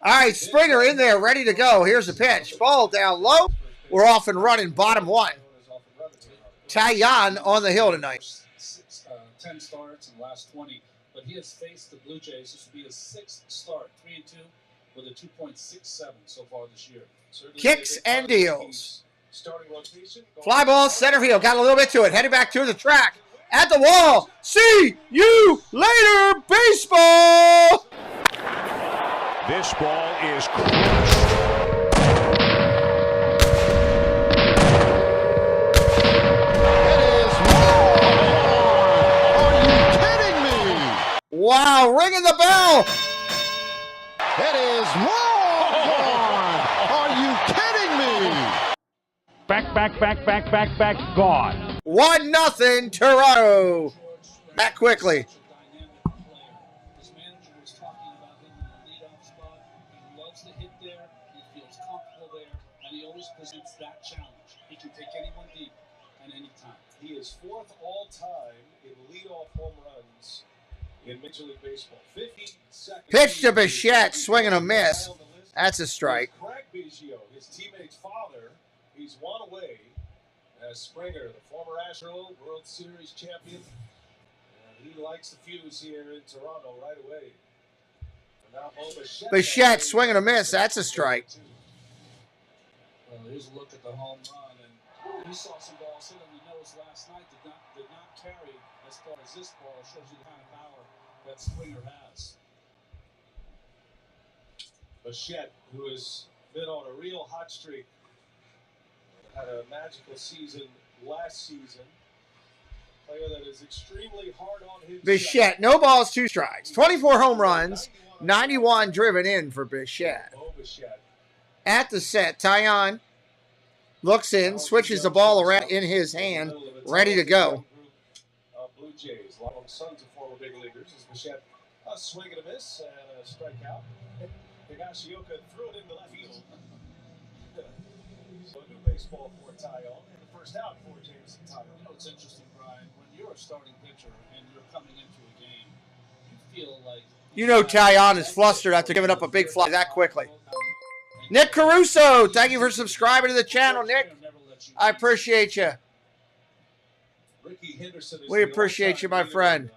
All right, Springer in there, ready to go. Here's the pitch. Ball down low. We're off and running, bottom one. Taillon on the hill tonight. 10 starts in the last 20, but he has faced the Blue Jays. This will be his 6th start, 3-2, with a 2.67 so far this year. Kicks and deals. Fly ball, center field. Got a little bit to it. Headed back to the track. At the wall. See you later, baseball. This ball is crushed. Wow, ringing the bell. It is long gone. Are you kidding me? Back, gone. 1-0 Toronto. Back quickly. His manager was talking about him in the leadoff spot. He loves to hit there. He feels comfortable there, and he always presents that challenge. He can take anyone deep at any time. He is 4th all-time in leadoff home runs in Major League Baseball. 52nd. Pitch to Bichette, swing and a miss. That's a strike. Craig Biggio, his teammate's father, he's one away as Springer, the former Astro World Series champion. He likes the fuse here in Toronto right away. Bichette, swing and a miss. That's a strike. Well, here's a look at the home run, and he saw some balls hit on the nose last night. Did not carry as far as this ball. Shows you the kind of power that Springer has. Bichette, who has been on a real hot streak, had a magical season last season. Player that is extremely hard on his Bichette, no balls, 2 strikes. 24 home runs, 91 driven in for Bichette. At the set, Taillon looks in, switches the ball around in his hand, ready to go. Blue Jays, a lot of sons of former big leaguers. As Bichette, a swing and a miss and a strikeout. Higashioka threw it into left field. So a new baseball for Taillon and the first out for Jameson Taillon. You know what's interesting, Brian? When you're a starting pitcher and you're coming into a game, you feel like You know Tyon is flustered after giving up a big fly that quickly. Nick Caruso, thank you for subscribing to the channel, Nick. I appreciate you. We appreciate you, my friend.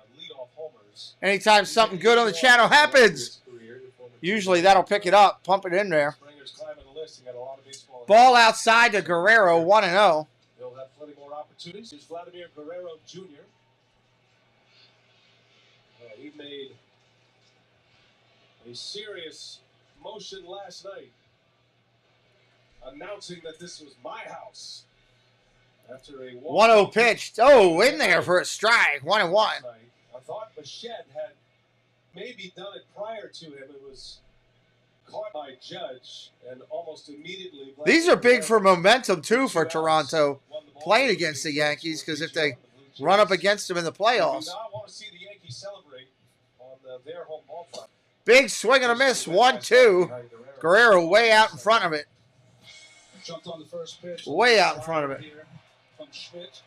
Anytime something good on the channel happens, usually that'll pick it up, pump it in there. Ball outside to Guerrero, 1-0. He'll have plenty more opportunities. Here's Vladimir Guerrero Jr. He made a serious motion last night, announcing that this was my house. After a 1-0 pitch. Oh, in there for a strike. 1-1. I thought Bichette had maybe done it prior to him. It was caught by Judge and almost immediately. These are big for momentum, too, for Toronto playing against the Yankees, because if they run up against them in the playoffs. I want to see the Yankees celebrate on their home ballpark. Big swing and a miss. 1-2. Guerrero way out in front of it. Jumped on the first pitch. Way out in front of it. From Schmidt.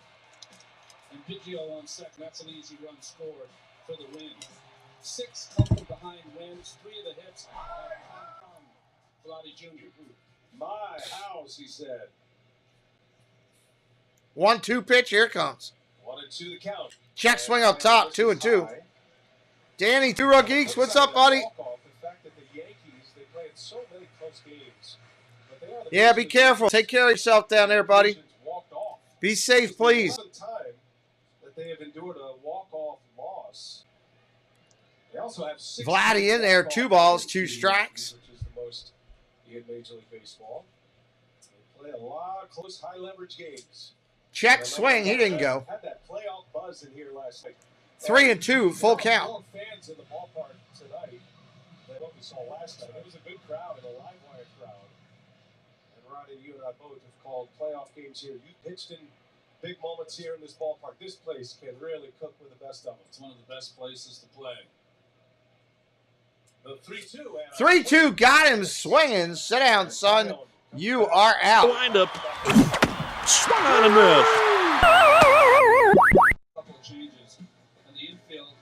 And Biggio on second. That's an easy run scored for the win. 6 coming behind wins. 3 of the hits have come from Vladdy Jr. My house, he said. 1-2 pitch. Here it comes. 1-2 the count. Check swing up top. 2-2. Danny, Two-Rug Geeks, what's up, buddy? The fact that the Yankees, they played so many close games. Yeah, be careful. Take care of yourself down there, buddy. Be safe, please. Time that they have endured a walk-off loss. They also have 6 Vladdy in there, 2 balls, 2 strikes. Which is the most in Major League Baseball. They play a lot of close, high-leverage games. Check swing, he didn't go. Had that playoff buzz in here last night. 3-2, full count. More fans in the ballpark tonight than what we saw last night. It was a good crowd and a live wire crowd. And Ronnie, you and I both have called playoff games here. You pitched in big moments here in this ballpark. This place can really cook with the best of them. It's one of the best places to play. The 3-2. 3-2, got him swinging. Sit down, son. You are out. Wind up. Swung on and missed. Couple of changes. In the infield,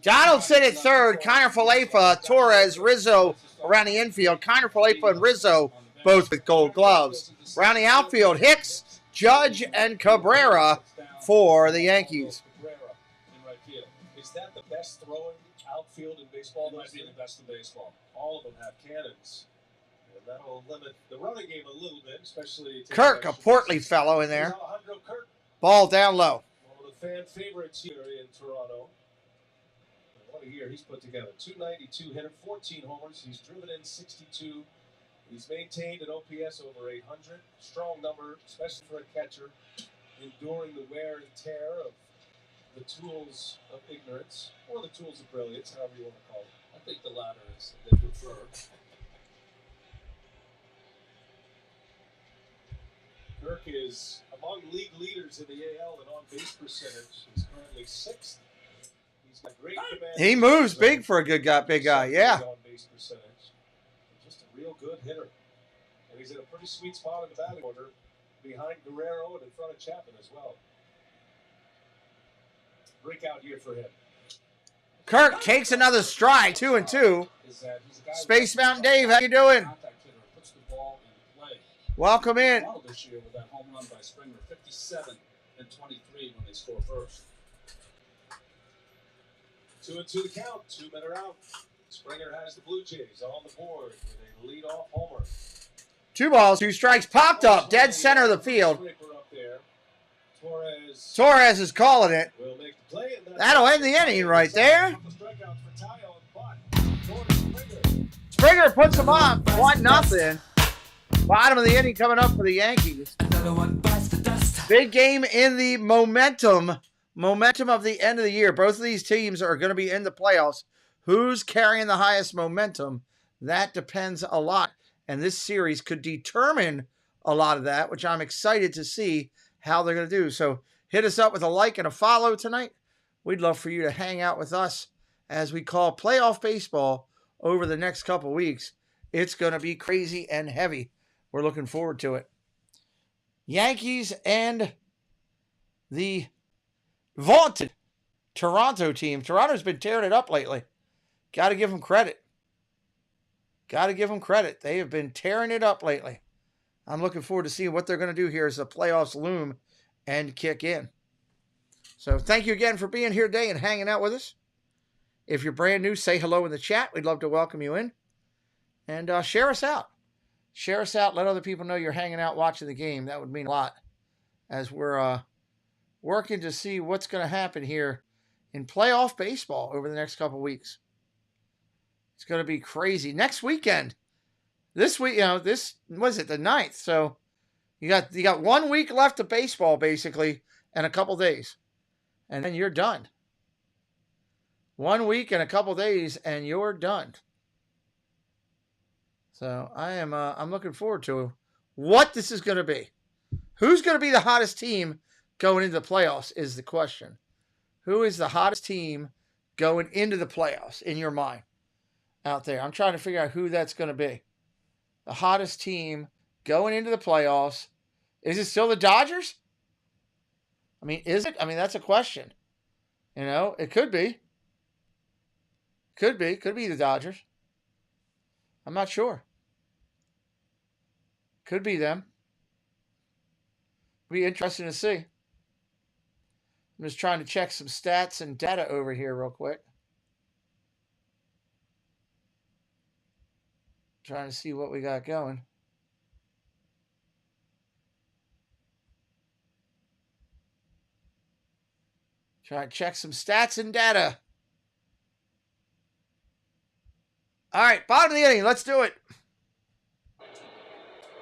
Donaldson at third. Kiner Falefa, Torres, Rizzo around the infield. Kiner Falefa and Rizzo both with gold gloves. Around the outfield, Hicks, Judge, and Cabrera for the Yankees. Is that the best throwing outfield in baseball? It might be the best in baseball. All of them have cannons. And that'll limit the running game a little bit, especially... Kirk, a portly fellow in there. Alejandro Kirk, Ball down low. one of the fan favorites here in Toronto. And what a year he's put together. 292 hitter, 14 homers. He's driven in 62. He's maintained an OPS over 800. Strong number, especially for a catcher, enduring the wear and tear of the tools of ignorance, or the tools of brilliance, however you want to call it. I think the latter is they prefer. Kirk is among league leaders in the AL in on-base percentage. He's currently 6th. He's got great command. He moves big for a good guy, big guy, yeah. On-base percentage. Just a real good hitter. And he's in a pretty sweet spot in the batting order, behind Guerrero and in front of Chapman as well. Breakout year for him. Kirk takes another strike, 2-2. Space Mountain Dave, how you doing? Puts the ball in play. Welcome in. This year with that home run by Springer, 57 and 23 when they score first. 2-2 the count. 2 men are out. Springer has the Blue Jays on the board with a leadoff homer. 2 balls, 2 strikes, popped up, dead center of the field. Torres is calling it. That'll end the inning right there. Springer puts him up, 1-0. Bottom of the inning coming up for the Yankees. Big game in the momentum of the end of the year. Both of these teams are going to be in the playoffs. Who's carrying the highest momentum? That depends a lot. And this series could determine a lot of that, which I'm excited to see how they're going to do. So hit us up with a like and a follow tonight. We'd love for you to hang out with us as we call playoff baseball over the next couple weeks. It's going to be crazy and heavy. We're looking forward to it. Yankees and the vaunted Toronto team. Toronto's been tearing it up lately. Got to give them credit. Got to give them credit. They have been tearing it up lately. I'm looking forward to seeing what they're going to do here as the playoffs loom and kick in. So thank you again for being here today and hanging out with us. If you're brand new, say hello in the chat. We'd love to welcome you in. And share us out. Share us out. Let other people know you're hanging out watching the game. That would mean a lot as we're working to see what's going to happen here in playoff baseball over the next couple weeks. It's going to be crazy. Next weekend, this week, this was it, the 9th. So you got 1 week left of baseball basically, and a couple days, and then you're done. 1 week and a couple days, and you're done. So I'm looking forward to what this is going to be. Who's going to be the hottest team going into the playoffs is the question. Who is the hottest team going into the playoffs in your mind out there? I'm trying to figure out who that's going to be. The hottest team going into the playoffs. Is it still the Dodgers? I mean, is it? I mean, that's a question. It could be. Could be the Dodgers. I'm not sure. Could be them. Be interesting to see. I'm just trying to check some stats and data over here real quick. Trying to see what we got going. Try to check some stats and data. All right, bottom of the inning. Let's do it.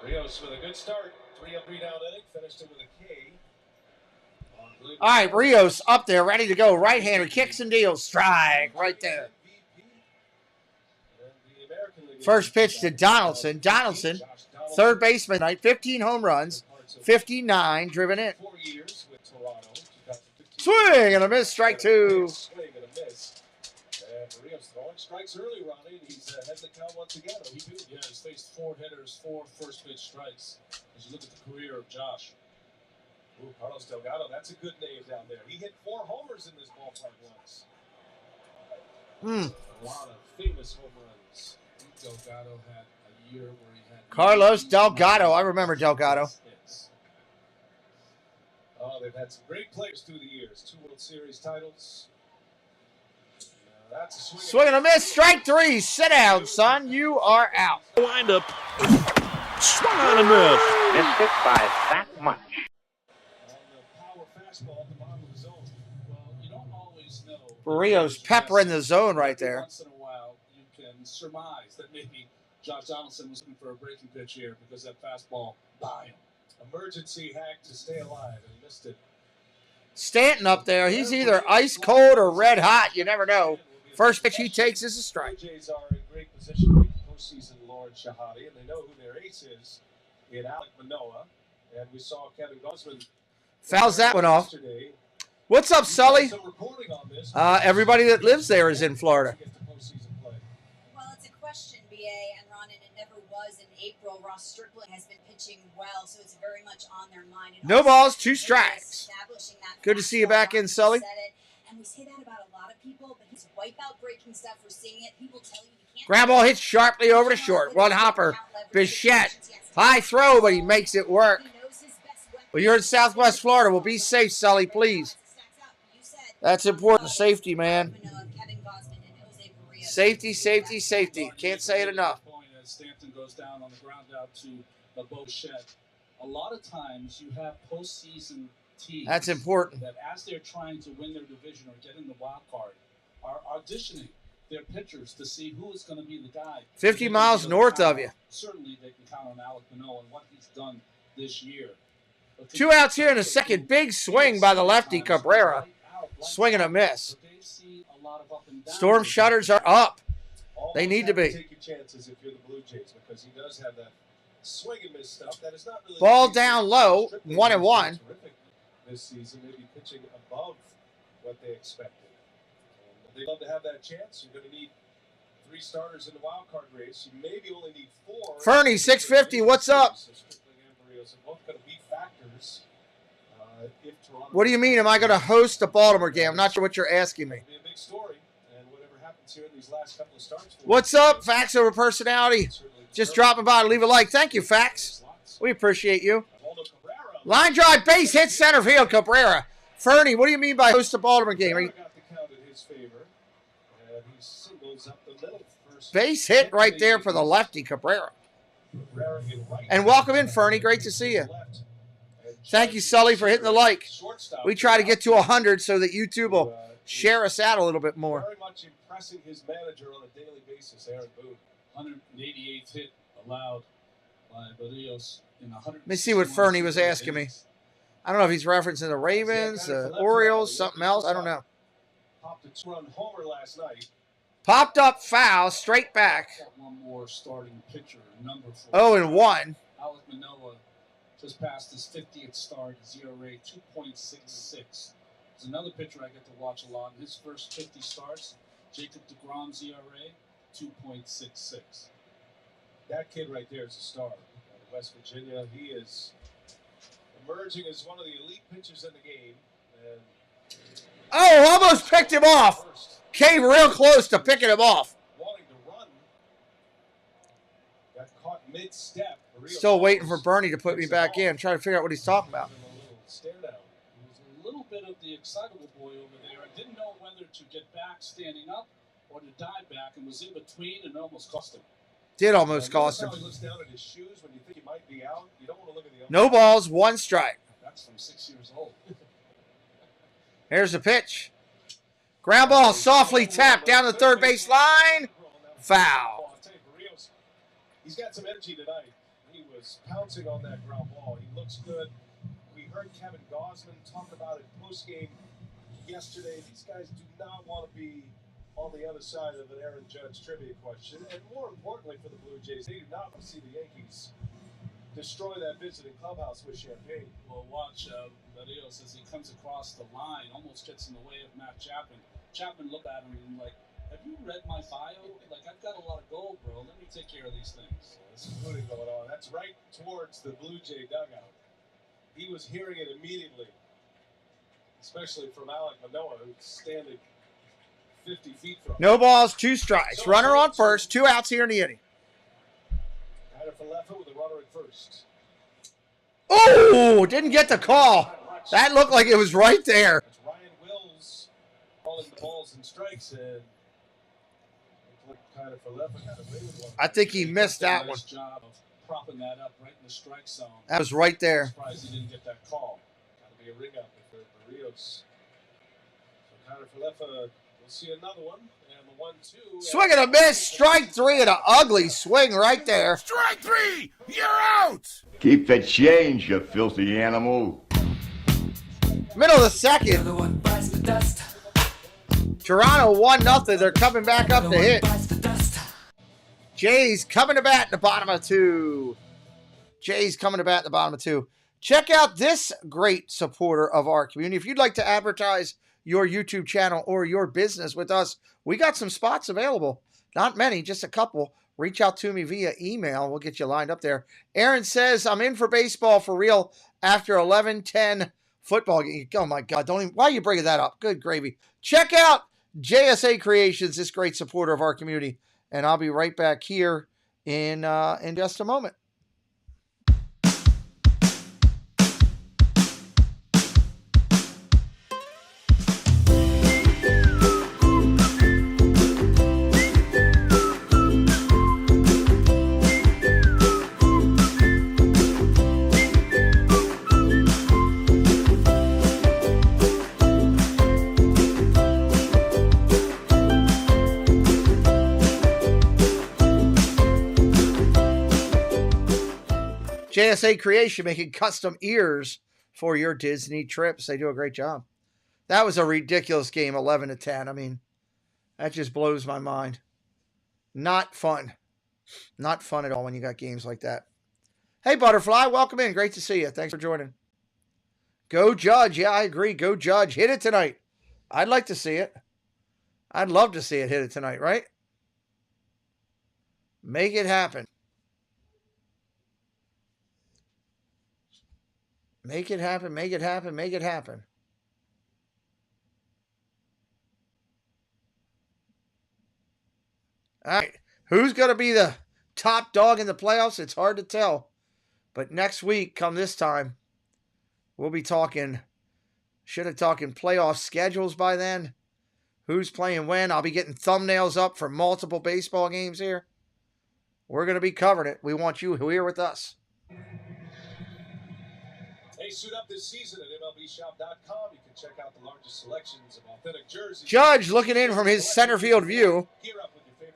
Rios with a good start. 3 up, 3 down inning. Finished it with a K. All right, Rios up there, ready to go. Right-hander, kicks and deals. Strike right there. First pitch to Donaldson. Donaldson, third baseman tonight, 15 home runs, 59 driven in. Swing and a miss, strike 2. Swing and a miss. And Rios throwing strikes early, Ronnie. He's ahead the count once again. He did. Yeah, he's faced 4 hitters, 4 first pitch strikes. As you look at the career of Josh. Ooh, Carlos Delgado, that's a good name down there. He hit 4 homers in this ballpark once. A lot of famous home runs. Delgado had a year where he had Carlos Delgado. I remember Delgado. Oh, they've had some great players through the years. 2 World Series titles. That's a swing and a miss. Strike 3. Sit down, son. You are out. Wind up. Swung on and missed. Missed it by that much. Barrios peppering the zone right there. Once in a while, you can surmise that maybe Josh Donaldson was looking for a breaking pitch here because that fastball by him. Emergency hack to stay alive, and he missed it. Stanton up there. He's either ice cold or red hot. You never know. First pitch he takes is a strike. The Jays are in great position to make the postseason, Lord Shahadi, and they know who their ace is in Alek Manoah. And we saw Kevin Gausman fouls that one off. What's up, Sully? Everybody that lives there is in Florida. Well, it's a question, B.A. and Ron, and it never was in April. Ross Strickland has been pitching well, so it's very much on their mind. No balls, 2 strikes. Good to see you back in, Sully. And we say that about a lot of people, but his wipeout breaking stuff, we're seeing it. People tell you can't. Ground ball hits sharply over to short. One hopper. Bichette. High throw, but he makes it work. Well, you're in Southwest Florida. Well, be safe, Sully, please. That's important. Safety, man. Safety, safety, safety. Can't say it enough. Stanton goes down on the ground out to Bichette. A lot of times you have postseason teams. That's important. That as they're trying to win their division or get in the wild card, are auditioning their pitchers to see who is going to be the guy. 50 miles north of you. Certainly they can count on Alek Manoah and what he's done this year. 2 outs here in the second. Big swing by the lefty Cabrera. Swing and a miss. Storm shutters are up. They need to be. Take your chances if you're the Blue Jays because he does have that swing and miss stuff that is not really. Ball down low, 1-1. This season, maybe pitching above what they expected. And they love to have that chance. You're going to need 3 starters in the wild card race. You maybe only need 4. Fernie, 650. What's up? Both going to be factors. What do you mean? Am I going to host the Baltimore game? I'm not sure what you're asking me. It'll be a big story, and whatever happens happens here in these last couple of starts. What's up, Fax Over Personality? Just dropping by to leave a like. Thank you, Fax. We appreciate you. Line drive, base hit center field, Cabrera. Fernie, what do you mean by host a Baltimore game? Base hit right there for the lefty, Cabrera. And welcome in, Fernie. Great to see you. Thank you, Sully, for hitting the like. We try to get to 100 so that YouTube will share us out a little bit more. Very much impressing his manager on a daily basis, Aaron Boone. 188th hit allowed by Barrios in 100. Let me see what Fernie was asking me. I don't know if he's referencing the Ravens, the Orioles, something else. I don't know. Popped a two-run homer last night. Popped up foul, straight back. One more starting pitcher, number 4. 0-1. Alec Manoah just passed his 50th start, his ERA 2.66. There's another pitcher I get to watch a lot. In his first 50 starts, Jacob deGrom's ERA 2.66. That kid right there is a star. Out of West Virginia, he is emerging as one of the elite pitchers in the game. And oh, almost picked him off. Came real close to picking him off. Wanting to run. Got caught mid-step. Still waiting for Bernie to put me back in. Trying to figure out what he's talking about. He was a little bit of the excitable boy over there. I didn't know whether to get back standing up or to dive back, and was in between, and almost cost him. Did almost cost him. He looks down at his shoes when you think he might be out. You don't want to look at the no balls, 1 strike. That's from 6 years old. Here's the pitch. Ground ball softly tapped down the third base line. Foul. He's got some energy tonight. He was pouncing on that ground ball. He looks good. We heard Kevin Gosman talk about it post-game yesterday. These guys do not want to be on the other side of an Aaron Judge trivia question. And more importantly for the Blue Jays, they do not want to see the Yankees destroy that visiting clubhouse with champagne. Well, watch Barrios as he comes across the line, almost gets in the way of Matt Chapman. Chapman looked at him and like, have you read my bio? Like, I've got a lot of gold, bro. Let me take care of these things. There's some booting going on. That's right towards the Blue Jay dugout. He was hearing it immediately, especially from Alec Manoah, who's standing 50 feet from him. No balls, 2 strikes. Runner on first, 2 outs here in the inning. Batter for left foot with a runner at first. Oh, didn't get the call. That looked like it was right there. That's Ryan Wills calling the balls and strikes, and kind of for left. I think he missed that one. Nice job of propping that up right in the strike zone. That was right there. Surprised he didn't get that call. Got to be a ring up for Barrios. So kind of for left. We'll see another one. And the 1-2. Swing and a miss. Strike 3 and an ugly swing right there. Strike 3! You're out! Keep the change, you filthy animal. Middle of the second. Toronto 1-0. They're coming back up to hit. Jays coming to bat in the bottom of 2. Jays coming to bat in the bottom of 2. Check out this great supporter of our community. If you'd like to advertise your YouTube channel or your business with us, we got some spots available. Not many, just a couple. Reach out to me via email. We'll get you lined up there. Aaron says, I'm in for baseball for real after 11-10 football game. Oh, my God. Why are you bringing that up? Good gravy. Check out JSA Creations, this great supporter of our community. And I'll be right back here in just a moment. JSA Creation making custom ears for your Disney trips. They do a great job. That was a ridiculous game, 11-10. I mean, that just blows my mind. Not fun. Not fun at all when you got games like that. Hey, Butterfly, welcome in. Great to see you. Thanks for joining. Go Judge. Yeah, I agree. Go Judge. Hit it tonight. I'd like to see it. I'd love to see it hit it tonight, right? Make it happen. Make it happen, make it happen, make it happen. All right. Who's going to be the top dog in the playoffs? It's hard to tell. But next week, come this time, we'll be talking, should have talking playoff schedules by then. Who's playing when? I'll be getting thumbnails up for multiple baseball games here. We're going to be covering it. We want you here with us. Hey, suit up this season at MLBshop.com. You can check out the largest selections of authentic jerseys. Judge looking in from his center field view.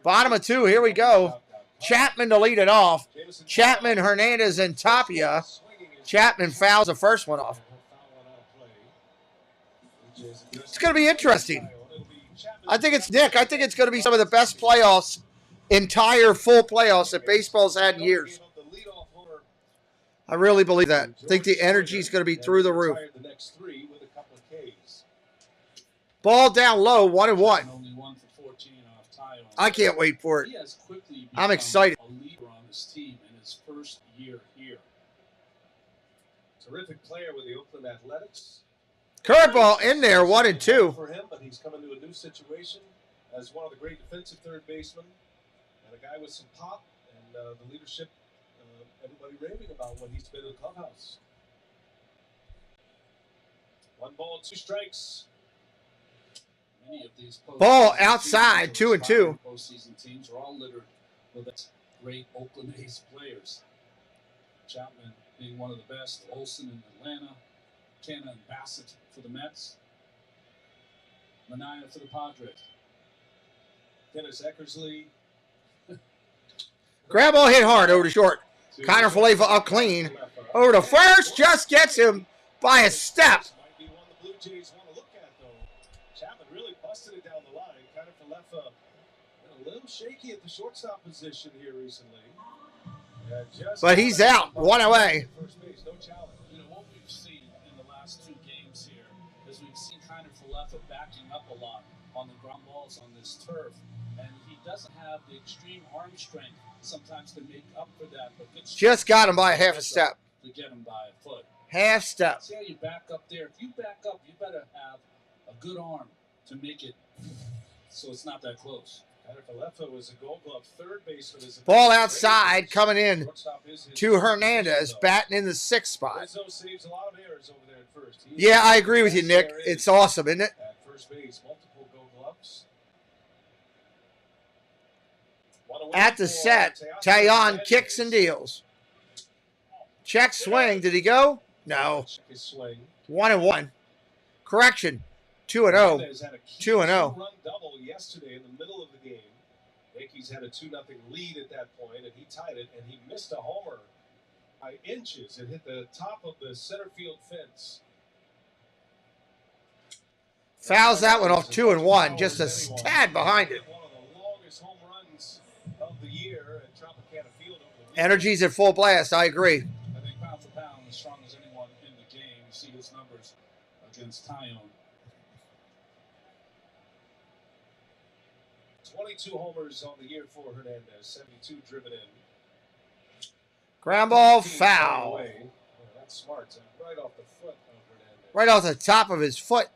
Bottom of 2, here we go. Chapman to lead it off. Chapman, Hernandez, and Tapia. Chapman fouls the first one off. It's going to be interesting. I think it's Nick. I think it's going to be some of the best playoffs, entire full playoffs that baseball's had in years. I really believe that. I think the energy is going to be through the roof. Ball down low, 1-1. I can't wait for it. I'm excited. A leader on this team in his first year here. Terrific player with the Oakland Athletics. Curveball in there, 1-2. For him, but he's coming to a new situation as one of the great defensive third basemen and a guy with some pop and the leadership. Everybody raving about what he's been in the clubhouse. 1 ball, 2 strikes. Many of these ball outside, 2-2. Postseason teams are all littered with great Oakland A's players. Chapman being one of the best. Olsen in Atlanta. Canna and Bassett for the Mets. Manaea for the Padres. Dennis Eckersley. Grab ball hit hard over to short. Connor Falefa up clean. Over to first, just gets him by a step. Might be one the Blue Jays want to look at, though. Chapman really busted it down the line. Connor Falefa a little shaky at the shortstop position here recently. But he's out, 1 away. First base, no challenge. You know, what we've seen in the last 2 games here is we've seen Connor Falefa backing up a lot on the ground balls on this turf. And he doesn't have the extreme arm strength sometimes to make up for that. But just got him by a half a step. To get him by a foot. Half step. See how you back up there? If you back up, you better have a good arm to make it so it's not that close. Connor Falefa was a Gold Glove third baseman. Ball outside, coming in to Hernandez, batting in the 6th spot. Rizzo saves a lot of errors over there at first. Yeah, I agree with you, Nick. It's awesome, isn't it? At first base, multiple Gold Gloves. At the set, Taillon kicks and deals. Check swing. Did he go? No. 1-1. Correction. 2-0. 2-0. Run double yesterday in the middle of the game. Yankees had a 2-0 lead at that point, and he tied it, and he missed a homer by inches. It hit the top of the center field fence. Fouls that one off 2-1, just a tad behind it. One of the longest home runs of the year at Tropicana Field over the weekend. Energy's at full blast. I agree. I think pound for pound, as strong as anyone in the game. You see his numbers against Taillon. 22 homers on the year for Hernandez, 72 driven in. Ground ball, foul. Yeah, that's smart. Right off the foot of Hernandez. Right off the top of his foot.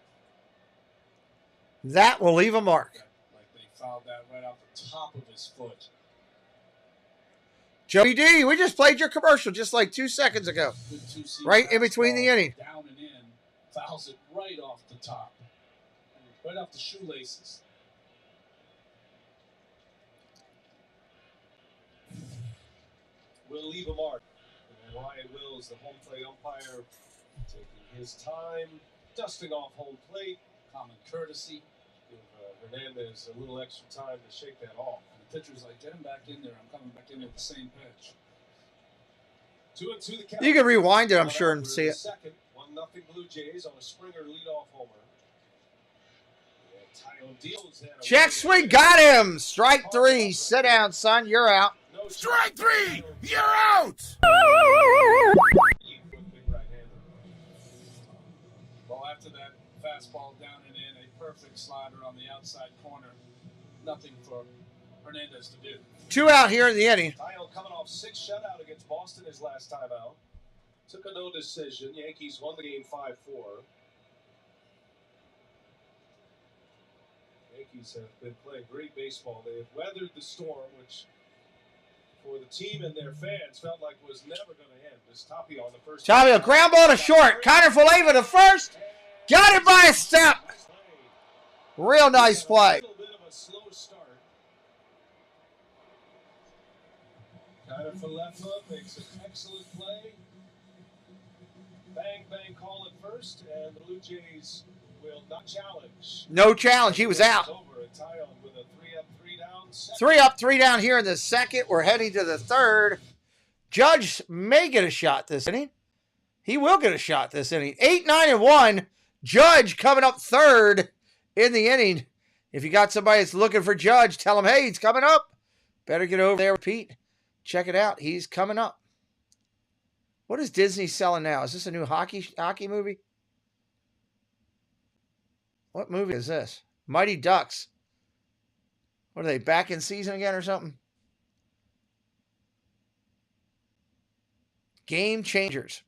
That will leave a mark. Like they fouled that right off the top of his foot. Joey D, we just played your commercial just like 2 seconds ago. Right in between the inning. Down and in. Fouls it right off the top. Right off the shoelaces. Will leave a mark. And Ryan Wills, the home plate umpire, taking his time, dusting off home plate. Common courtesy. Give Hernandez a little extra time to shake that off. And the pitcher's like, get him back in there. I'm coming back in with the same pitch. 2-2 the count. You can rewind it, I'm sure, and see it. Second, 1-0 Blue Jays on a Springer leadoff homer. Taillon deals that. Check swing, got him. Strike 3. Sit down, son. You're out. Strike 3! You're out! Well, after that fastball down and in, a perfect slider on the outside corner. Nothing for Hernandez to do. 2 out here in the inning. Taillon coming off 6 shutout against Boston his last time out. Took a no decision. Yankees won the game 5-4. Yankees have been playing great baseball. They have weathered the storm, which for the team and their fans felt like was never going to end. This Tapia on the first. Tapia, ground ball to short. Connor Faleva to first. Got it by a step. Real nice play. A little bit of a slow start. Connor Faleva makes an excellent play. Bang, bang, call at first, and the Blue Jays will not challenge. No challenge. He was out. Over a tie on with a 3-up, 3-down. 3 up, 3 down here in the second. We're heading to the third. Judge may get a shot this inning. He will get a shot this inning. 8, 9, and 1. Judge coming up third in the inning. If you got somebody that's looking for Judge, tell him, hey, he's coming up. Better get over there with Pete. Check it out. He's coming up. What is Disney selling now? Is this a new hockey movie? What movie is this? Mighty Ducks. What are they, back in season again or something? Game Changers.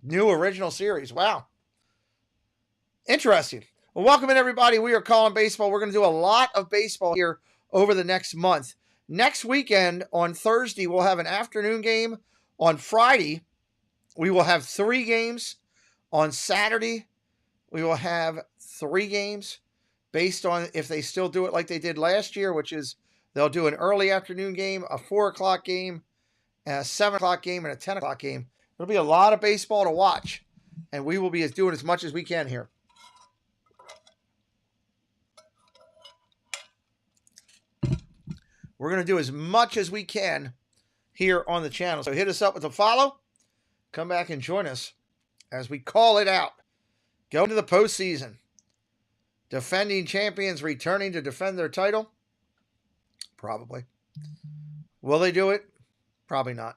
New original series. Wow. Interesting. Well, welcome in, everybody. We are calling baseball. We're going to do a lot of baseball here over the next month. Next weekend on Thursday, we'll have an afternoon game. On Friday, we will have 3 games. On Saturday, we will have 3 games based on if they still do it like they did last year, which is they'll do an early afternoon game, a 4 o'clock game, a 7 o'clock game, and a 10 o'clock game. There'll be a lot of baseball to watch, and we will be doing as much as we can here. We're going to do as much as we can here on the channel. So hit us up with a follow. Come back and join us as we call it out. Go into the postseason. Defending champions returning to defend their title? Probably. Will they do it? Probably not.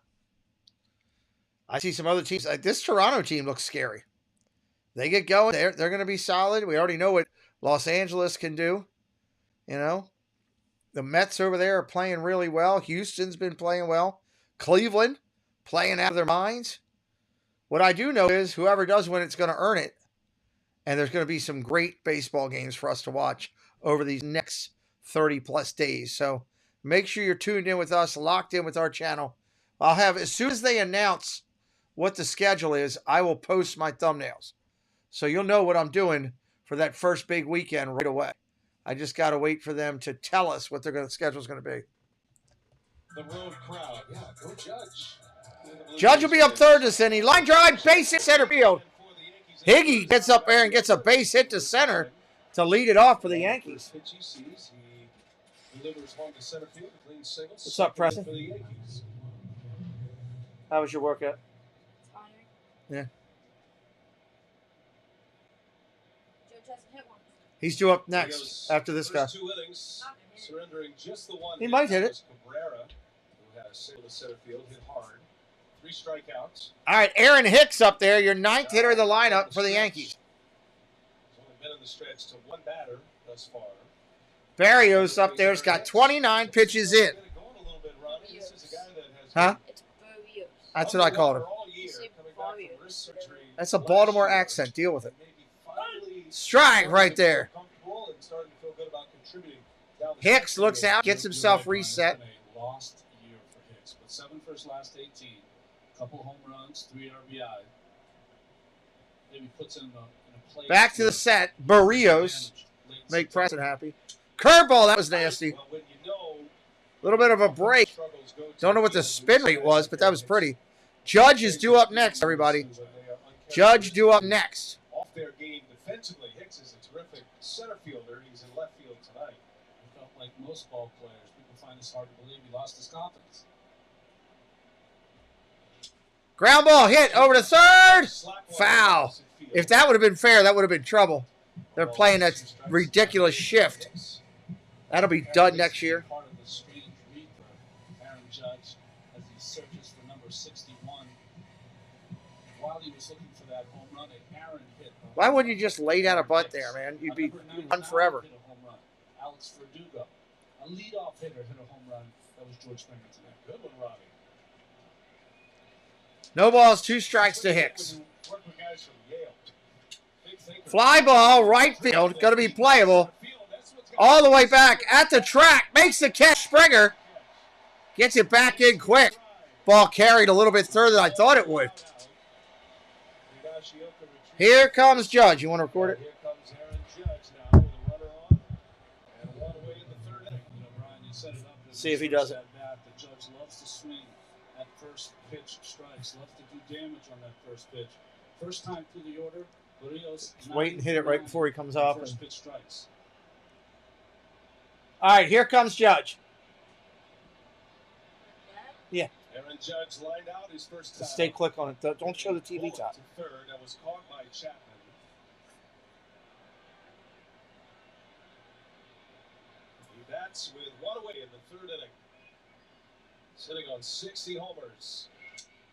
I see some other teams. Like this Toronto team looks scary. They get going. They're going to be solid. We already know what Los Angeles can do. You know. The Mets over there are playing really well. Houston's been playing well. Cleveland playing out of their minds. What I do know is whoever does win it's going to earn it. And there's going to be some great baseball games for us to watch over these next 30-plus days. So make sure you're tuned in with us, locked in with our channel. I'll have, as soon as they announce what the schedule is, I will post my thumbnails. So you'll know what I'm doing for that first big weekend right away. I just got to wait for them to tell us what their schedule is going to be. The road crowd. Yeah, go Judge. Judge will be up third this inning. Line drive, base hit center field. Higgy gets up there and gets a base hit to center to lead it off for the Yankees. What's up, Preston? How was your workout? Yeah. He's due up next after this guy. He might hit it. Three strikeouts. All right, Aaron Hicks up there, your 9th hitter of the lineup for the Yankees. He's only been in the stretch to 1 batter thus far. Barrios up there's got 29 pitches in. Huh? That's what I called him. That's a Baltimore accent. Deal with it. Strike right there. Hicks looks out, gets himself reset. Lost year for Hicks, but 7 for his last 18. Couple home runs, 3 RBI. Maybe puts in a place. Back to the set. Barrios. Make Preston happy. Curveball, that was nasty. A little bit of a break. Don't know what the spin rate was, but that was pretty. Judge is due up next, everybody. Judge due up next. Off their game defensively, Hicks is a terrific center fielder. He's in left field tonight. He felt like most ball players. People find this hard to believe. He lost his confidence. Ground ball hit over to third. Foul. If that would have been fair, that would have been trouble. They're playing that ridiculous shift. That'll be done next year. Aaron Judge as he searches for number 61. While he was looking for that home run, Aaron hit. Why wouldn't you just lay down a butt there, man? You'd run forever. Alex Verdugo, a leadoff hitter, hit a home run. That was George Springer tonight. Good one, Robbie. No balls, 2 strikes to Hicks. Fly ball, right field, going to be playable. All the way back at the track. Makes the catch. Springer gets it back in quick. Ball carried a little bit further than I thought it would. Here comes Judge. You want to record it? Here comes Aaron Judge now with a runner on and one away in the third inning. You know, Brian, you set it up. See if he does it. The Judge loves to swing at first pitch strikes. Loves to do damage on that first pitch. First time through the order, Barrios. Wait and hit it right before he comes up. First pitch strikes. All right, here comes Judge. Yeah. Aaron Judge lined out his first time. Stay quick on it. Don't show the TV top. To third, that was caught by Chapman. He bats with one away in the third inning. Sitting on 60 homers.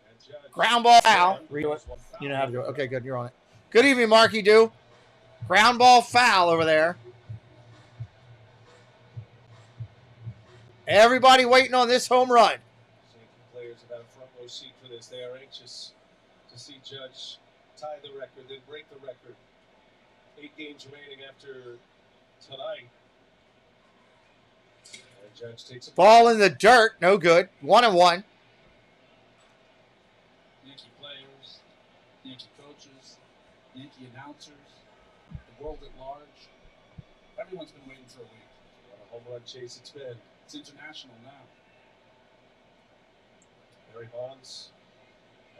And Judge Ground ball foul. Redo it. You know how to do it. Okay, good. You're on it. Good evening, Marky Do. Ground ball foul over there. Everybody waiting on this home run. Yankee players have had a front row seat for this. They are anxious to see Judge tie the record, then break the record. 8 games remaining after tonight. And Judge takes a ball in the dirt. No good. 1-1. Yankee players, Yankee coaches, Yankee announcers, the world at large. Everyone's been waiting for a week. What a home run chase it's been. It's international now. Barry Bonds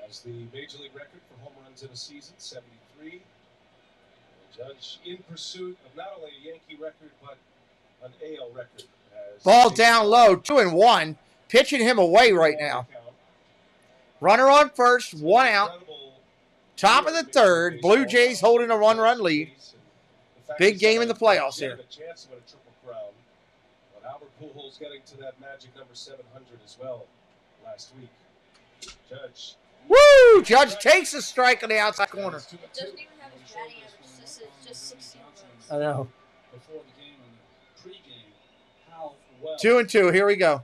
has the Major League record for home runs in a season, 73. And Judge in pursuit of not only a Yankee record, but an AL record. Ball down low, 2-1. Pitching him away right now. Runner on first, 1 out. Top of the third. Blue Jays holding a 1-run lead. Big game in the playoffs here. Albert Pujols getting to that magic number 700 as well last week. Judge. Woo! Judge takes a strike on the outside corner. Doesn't even have his batting average. This is just 16 runs. I know. Before the game and the pregame, how well 2-2. Here we go.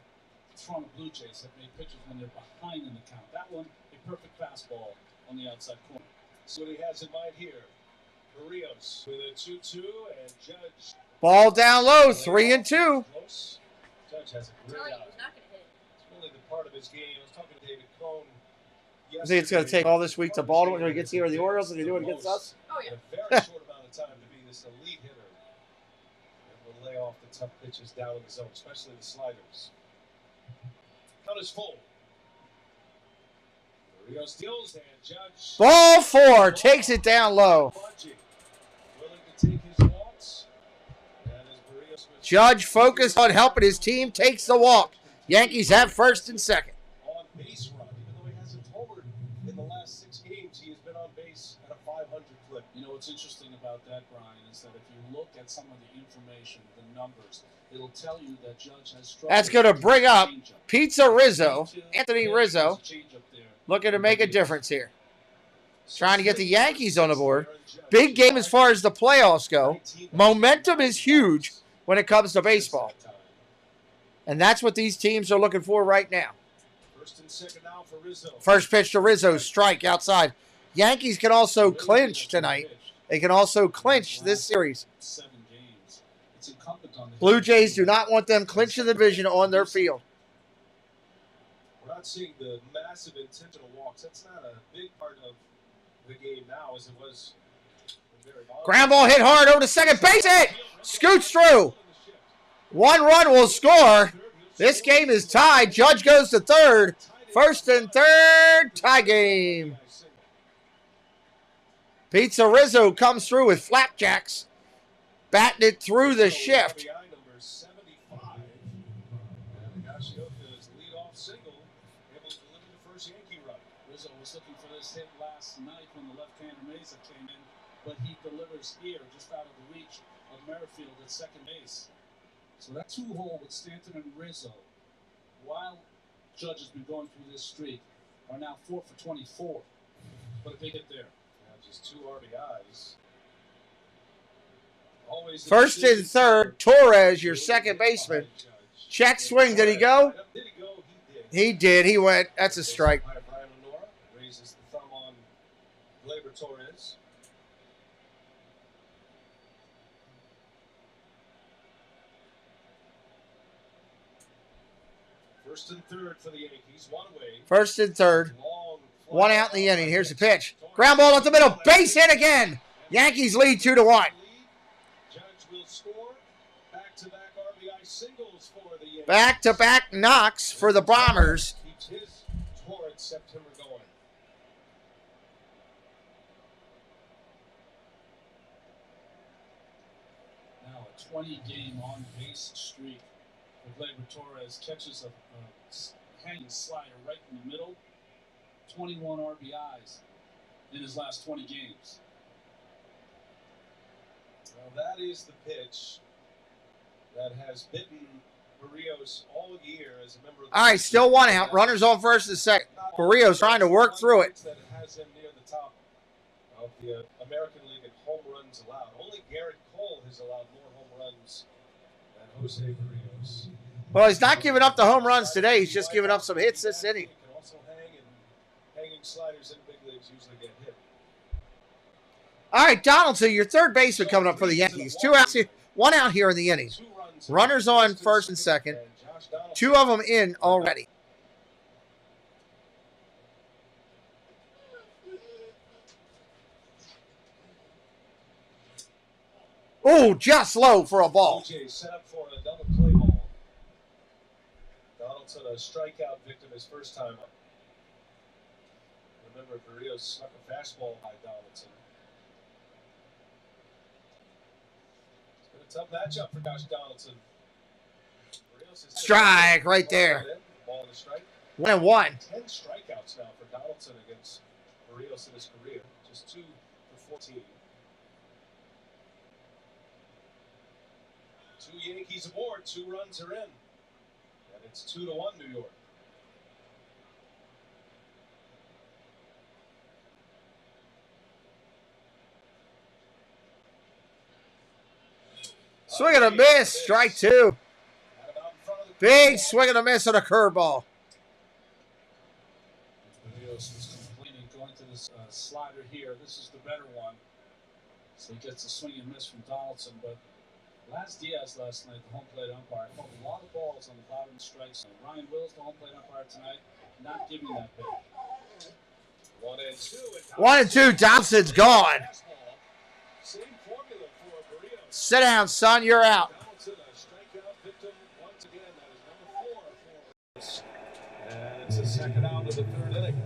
the Toronto Blue Jays have made pitches when they're behind in the count. That one, a perfect fastball on the outside corner. So what he has in mind here. Barrios with a 2-2 and Judge. Ball down low, 3-2. Close. Judge has a great eye. It's really the part of his game. I was talking to David Cohn. I think it's going to take all this week to Baltimore when he gets here with the Orioles and they do it against us. Oh, yeah. In a very short amount of time to be this elite hitter. And will lay off the tough pitches down in the zone, especially the sliders. Count is full. Barrios deals and Judge. Ball 4, takes it down low. Willing to take his walks. Judge focused on helping his team, takes the walk. Yankees have first and second. On base run, even though he hasn't homered in the last 6 games, he has been on base at a 500 clip. You know what's interesting about that, Brian, is that if you look at some of the information, the numbers, it'll tell you that Judge has struggled. That's going to bring up Pizza Rizzo, Anthony Rizzo, looking to make a difference here. Trying to get the Yankees on the board. Big game as far as the playoffs go. Momentum is huge when it comes to baseball. And that's what these teams are looking for right now. First and second now for Rizzo. First pitch to Rizzo, strike outside. Yankees can also clinch tonight. They can also clinch this series. 7 games. It's incumbent on the Blue Jays do not want them clinching the division on their field. We're not seeing the massive intentional walks. That's not a big part of the game now as it was. Ground ball hit hard over to second base. Hit! Scoots through. 1 run will score. This game is tied. Judge goes to third. First and third, tie game. Pizza Rizzo comes through with flapjacks. Batting it through the shift. Rizzo was looking for this hit last night when the left-hander Mesa came in, but he delivers here just out of the reach of Merrifield at second base. So that 2-hole with Stanton and Rizzo, while Judge has been going through this streak, are now 4 for 24. But a big hit there. Yeah, just 2 RBIs. Always First and third, Torres, your second baseman. Check swing. Did he go? Did he go? He did. He went. That's a strike. Brian Lenora raises the thumb on Gleyber Torres. First and third for the Yankees. One away. First and third. One out in the inning. Here's the pitch. Ground ball up the middle. Base hit again. Yankees lead 2-1. Judge will score. Back-to-back RBI singles for the Yankees. Back-to-back knocks for the Bombers. Keeps his torrid September going. Now a 20-game on-base streak for Gleyber Torres. Catches a hanging slider right in the middle. 21 RBIs in his last 20 games. Well, that is the pitch that has bitten Barrios all year as a member of the All right, still one out. Runners on first and second. Barrios trying to work through it. That has him near the top of the American League in home runs allowed. Only Garrett Cole has allowed more home runs than Jose Barrios. Well, he's not giving up the home runs today. He's just giving up some hits this inning. Can also hang, and hanging sliders in big leagues usually get hit. All right, Donaldson, your third baseman coming up for the Yankees. 2 outs, 1 out here in the inning. Runners on first and second. 2 of them in already. Oh, just low for a ball. OJ set up for a double play ball. Donaldson, a strikeout victim his first time up. Remember, Barrios snuck a fastball by Donaldson. It's been a tough matchup for Josh Donaldson. Strike right there. Ball and a strike. 1-1. 10 strikeouts now for Donaldson against Barrios in his career. Just 2 for 14. 2 Yankees aboard, 2 runs are in. And it's 2-1 New York. Swing and a miss. Strike 2. Big swing and a miss on a curveball. Barrios was complaining going to this slider here. This is the better one. So he gets a swing and miss from Donaldson. But Diaz last night, the home plate umpire, called a lot of balls on the bottom strike zone. Ryan Wills, the home plate umpire tonight, not giving that pitch. 1-2. Dobson's gone. Same formula for Barrios. Sit down, son. You're out. Donaldson, a strikeout victim once again. That is number 4 for. And it's a second out of the third inning.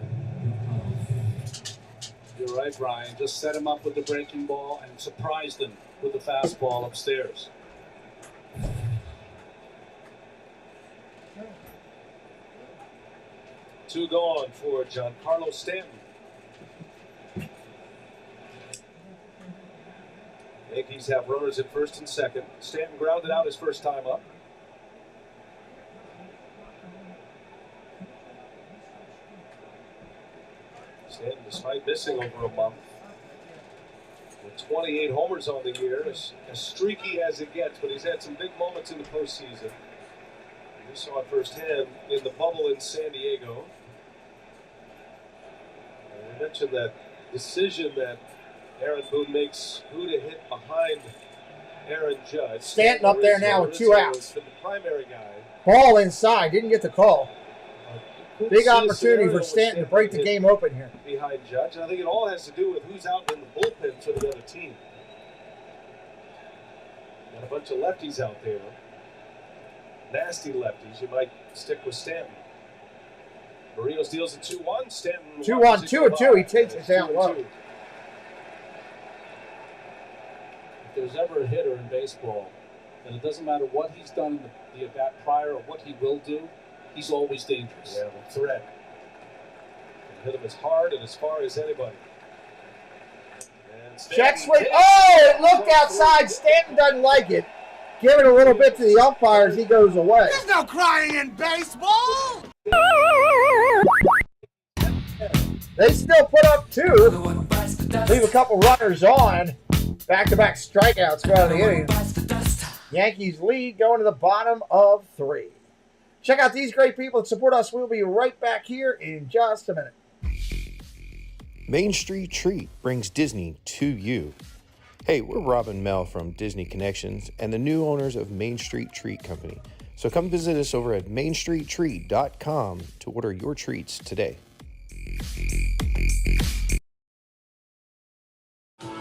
You're right, Brian. Just set him up with the breaking ball and surprised him with the fastball upstairs. Two gone for Giancarlo Stanton. Yankees have runners at first and second. Stanton grounded out his first time up. Stanton, despite missing over a month, with 28 homers on the year, as streaky as it gets, but he's had some big moments in the postseason. We saw it firsthand in the bubble in San Diego. And I mentioned that decision that Aaron Boone makes, who to hit behind Aaron Judge. Stanton up there now with 2 outs. The primary guy. Ball inside. Didn't get the call. Big opportunity for Stanton to break the game open here. Behind Judge. And I think it all has to do with who's out in the bullpen for the other team. Got a bunch of lefties out there. Nasty lefties. You might stick with Stanton. Barrios deals a 2-1. Stanton 2-1, 2-2. He takes it down low. If there's ever a hitter in baseball, and it doesn't matter what he's done in the at-bat prior or what he will do, he's always dangerous. Yeah, the threat. Hit him as hard and as far as anybody. Check swing. Oh, it looked outside. Stanton doesn't like it. Give it a little bit to the umpires. He goes away. There's no crying in baseball. They still put up 2. Leave a couple runners on. Back-to-back strikeouts throughout the inning. Yankees lead going to the bottom of 3. Check out these great people that support us. We'll be right back here in just a minute. Main Street Treat brings Disney to you. Hey, we're Rob and Mel from Disney Connections and the new owners of Main Street Treat Company. So come visit us over at mainstreettreat.com to order your treats today.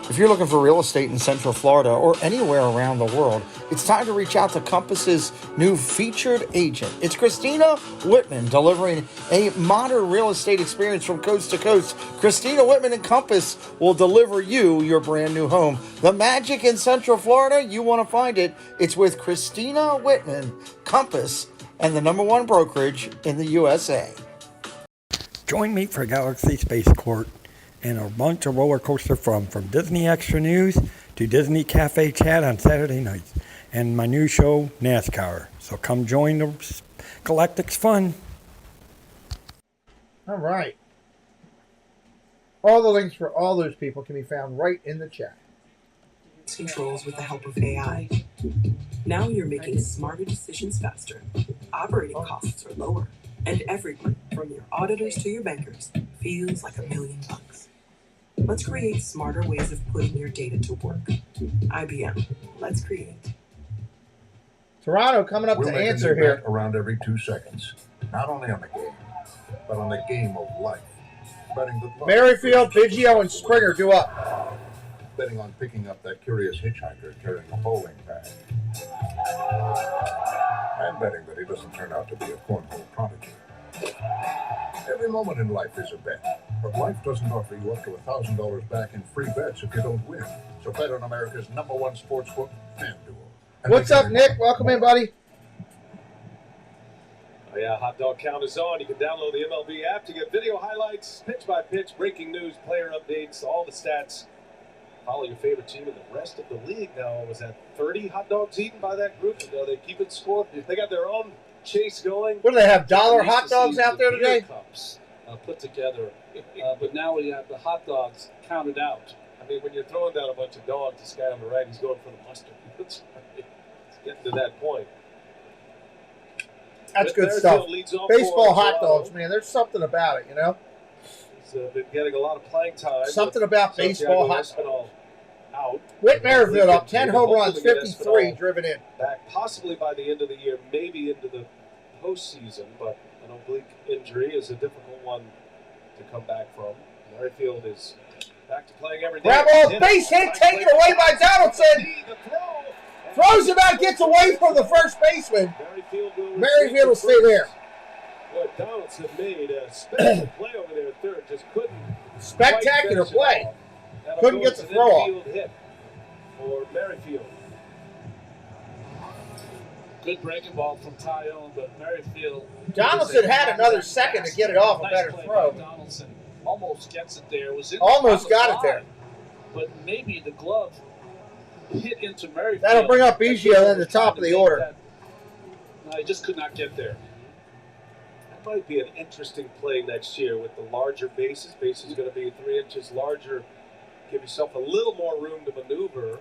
If you're looking for real estate in Central Florida or anywhere around the world, it's time to reach out to Compass's new featured agent. It's Christina Whitman, delivering a modern real estate experience from coast to coast. Christina Whitman and Compass will deliver you your brand new home. The magic in Central Florida, you want to find it. It's with Christina Whitman, Compass, and the #1 brokerage in the USA. Join me for Galaxy Spaceport and a bunch of roller coaster fun, from Disney Extra News to Disney Cafe Chat on Saturday nights, and my new show, NASCAR. So come join the Galactic's fun. All right. All the links for all those people can be found right in the chat. Controls with the help of AI. Now you're making smarter decisions faster. Operating costs are lower, and everyone, from your auditors to your bankers, feels like $1 million. Let's create smarter ways of putting your data to work. IBM, let's create. Toronto coming up We'll to make answer a new here. bet around every 2 seconds. Not only on the game, but on the game of life. Betting good luck. Merrifield, Biggio, and Springer do up. Betting on picking up that curious hitchhiker carrying a bowling bag. And betting that he doesn't turn out to be a cornhole prodigy. Every moment in life is a bet. But life doesn't offer you up to $1,000 back in free bets if you don't win. So bet on America's #1 sportsbook, FanDuel. What's up, Nick? Welcome in, buddy. Oh, yeah, Hot Dog Count is on. You can download the MLB app to get video highlights, pitch-by-pitch, breaking news, player updates, all the stats. Follow your favorite team and the rest of the league. Now, was that 30 hot dogs eaten by that group? They keep it score. They got their own chase going. What do they have, dollar hot dogs out there today? Cups put together, but now we have the hot dogs counted out. I mean, when you're throwing down a bunch of dogs, this guy on the right, he's going for the mustard. It's getting to that point. That's good stuff. Baseball hot dogs, man. There's something about it, you know? He's been getting a lot of playing time. Something about baseball hot dogs. Out. Whit Merrifield up 10 home runs, 53 driven in. Back possibly by the end of the year, maybe into the postseason, but an oblique injury is a difficult one to come back from. Merrifield is back to playing every day. Grab ball, base hit, taken away by Donaldson. Throws him out, gets away from the first baseman. Merrifield will stay there. Boy, Donaldson made a special play over there at third. Just couldn't. Spectacular play. Couldn't get the throw off. Hit for Merrifield. Good breaking ball from Tyone, but Merrifield. Donaldson had another second to get it off a better throw. Donaldson almost gets it there. Almost got it there. But maybe the glove hit into Merrifield. That'll bring up Biggio at the top of the order. No, he just could not get there. That might be an interesting play next year with the larger bases. Base is going to be 3 inches larger. Give yourself a little more room to maneuver.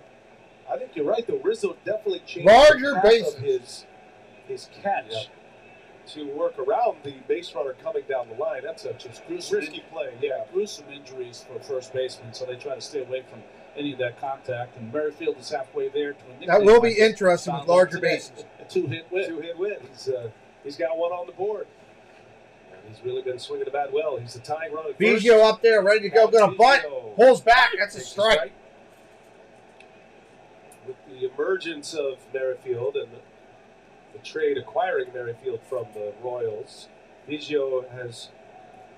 I think you're right, though. Rizzo definitely changed larger the path of his catch to work around the base runner coming down the line. That's a just risky play. Yeah, gruesome injuries for first baseman, so they try to stay away from any of that contact. And Merrifield is halfway there to a that will be interesting with larger bases. A two-hit win. He's got one on the board. He's really been swinging the bat well. He's the tying run at Biggio first. up there, ready to go. Going to bunt. Pulls back. That's a strike. With the emergence of Merrifield and the trade acquiring Merrifield from the Royals, Biggio has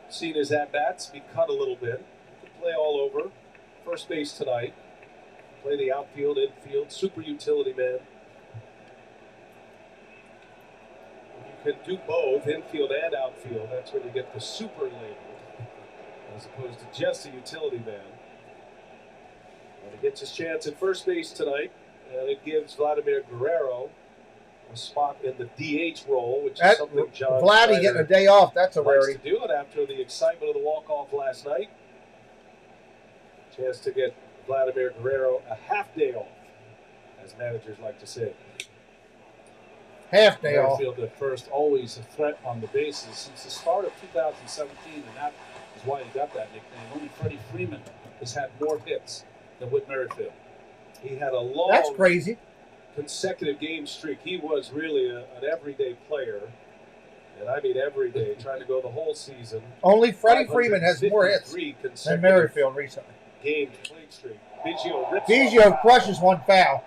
seen his at-bats be cut a little bit. He can play all over. First base tonight. Play the outfield, infield, super utility man. You can do both, infield and outfield. That's when you get the super label, as opposed to just a utility man. And he gets his chance at first base tonight, and it gives Vladimir Guerrero a spot in the DH role, which is something John Vladdy getting a day off. That's a rarity. To do it after the excitement of the walk-off last night. Chance to get Vladimir Guerrero a half day off, as managers like to say. Half day off. Merrifield at first, always a threat on the bases since the start of 2017, and that is why he got that nickname. Only Freddie Freeman has had more hits than Whit Merrifield. He had a long That's crazy. consecutive game streak. He was really an everyday player. And I mean every day, trying to go the whole season. Only Freddie Freeman has more hits than Merrifield recently. Game playing streak. Biggio crushes one foul.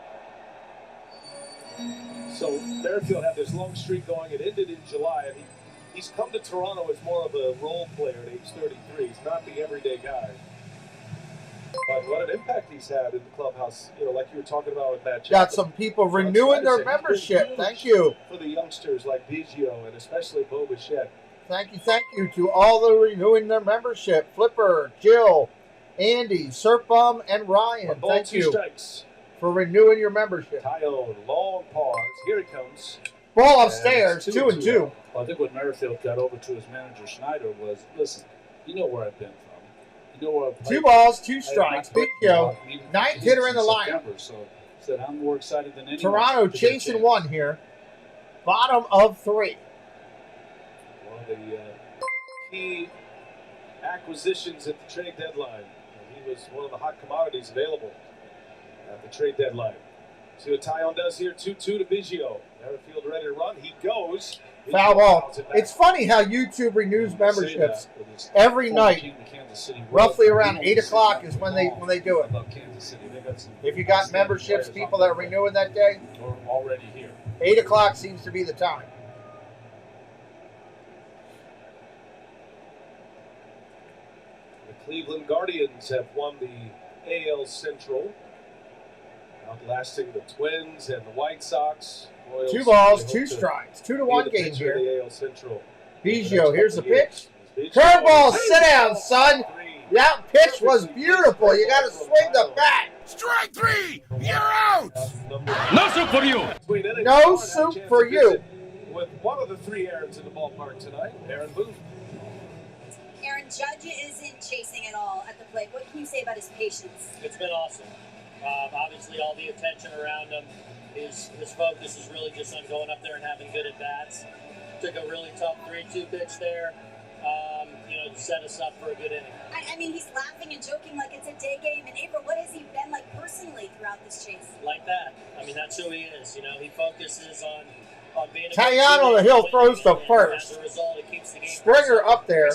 So Merrifield had this long streak going. It ended in July, and he's come to Toronto as more of a role player at age 33. He's not the everyday guy. But what an impact he's had in the clubhouse. You know, like you were talking about with Matt. Got some people renewing their membership. Thank you. For the youngsters like Biggio and especially Bo Bichette. Thank you to all the renewing their membership. Flipper, Jill, Andy, Serpum, and Ryan. Thank you for renewing your membership. Tyone, long pause. Here he comes. Ball upstairs, 2-2. Well, I think what Merrifield got over to his manager Schneider was, listen, you know where I've been from. You know where I've played. 2 balls, 2 strikes. Biggio, 9th hitter in the lineup. So said I'm more excited than anyone. Toronto chasing 1 here. Bottom of 3. One of the key acquisitions at the trade deadline. He was one of the hot commodities available at the trade deadline. See what Tyone does here, 2-2 to Biggio. Merrifield ready to run. He goes. Foul ball. It's funny how YouTube renews memberships every night. Roughly around 8 o'clock is when they do it. If you got memberships, people that are renewing that day, already here. 8 o'clock seems to be the time. The Cleveland Guardians have won the AL Central, outlasting the Twins and the White Sox. Royals 2 balls, 2 strikes. 2-1 game here. The AL Central. Biggio, here's the pitch. Curveball, sit down, son. That pitch was beautiful. You got to swing the bat. Strike 3, you're out. No soup for you. No soup for you. With one of the 3 Aarons in the ballpark tonight, Aaron Boone. Aaron, Judge isn't chasing at all at the plate. What can you say about his patience? It's been awesome. Obviously, all the attention around him. His focus is really just on going up there and having good at-bats. Took a really tough 3-2 pitch there, to set us up for a good inning. I mean, he's laughing and joking like it's a day game. And April, what has he been like personally throughout this chase? Like that. I mean, that's who he is. He focuses on being a Taillon on the hill throws to first. As a result, it keeps the game Springer up there.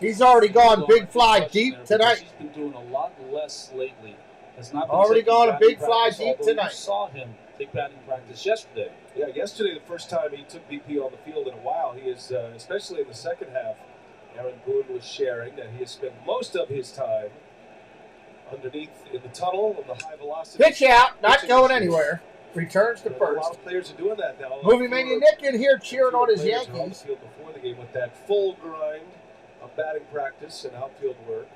He's already gone big fly deep tonight. He's been doing a lot less lately. Has not been already gone a big fly deep tonight. You saw him take batting practice yesterday. Yeah, yesterday, the first time he took BP on the field in a while. He is, especially in the second half, Aaron Boone was sharing that he has spent most of his time underneath in the tunnel of the high velocity. Pitch out, not going anywhere. Returns to first. A lot of players are doing that now. Movie Mania Nick in here cheering on his Yankees. On the field before the game with that full grind of batting practice and outfield work.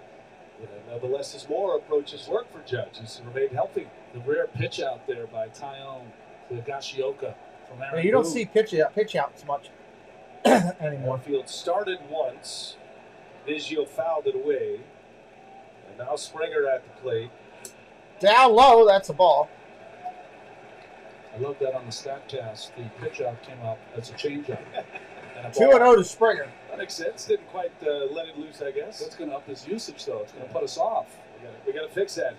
Nevertheless, as more approaches work for Judge. He's remained healthy. The rare pitch out there by Tyone to Gashioka from Aaron You don't see pitch outs much anymore. Field started once. Biggio fouled it away. And now Springer at the plate. Down low, that's a ball. I love that on the StatCast. The pitch out came out as a changeup. 2-0 to Springer. That makes sense. Didn't quite let it loose, I guess. That's going to up his usage, though. It's going to put us off. We got to fix that.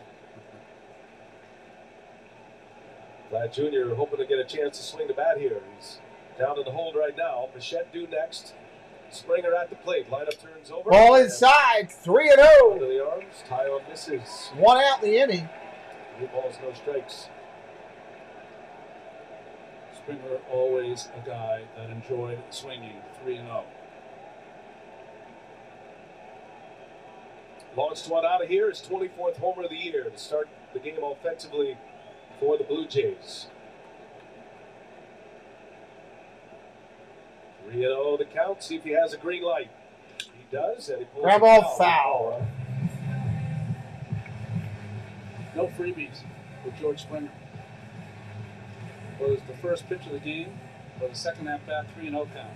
Vlad Jr. hoping to get a chance to swing the bat here. He's down in the hold right now. Bichette due next. Springer at the plate. Lineup turns over. Ball inside. 3-0. Under the arms. Tyone misses. 1 out in the inning. 3 balls, no strikes. Springer always a guy that enjoyed swinging. 3-0. Launched one out of here. His 24th homer of the year to start the game offensively for the Blue Jays. 3-0 the count. See if he has a green light. He does, and he pulls grab all foul. No freebies with George Springer. Well, it was the first pitch of the game, but the second at bat, 3-0 count.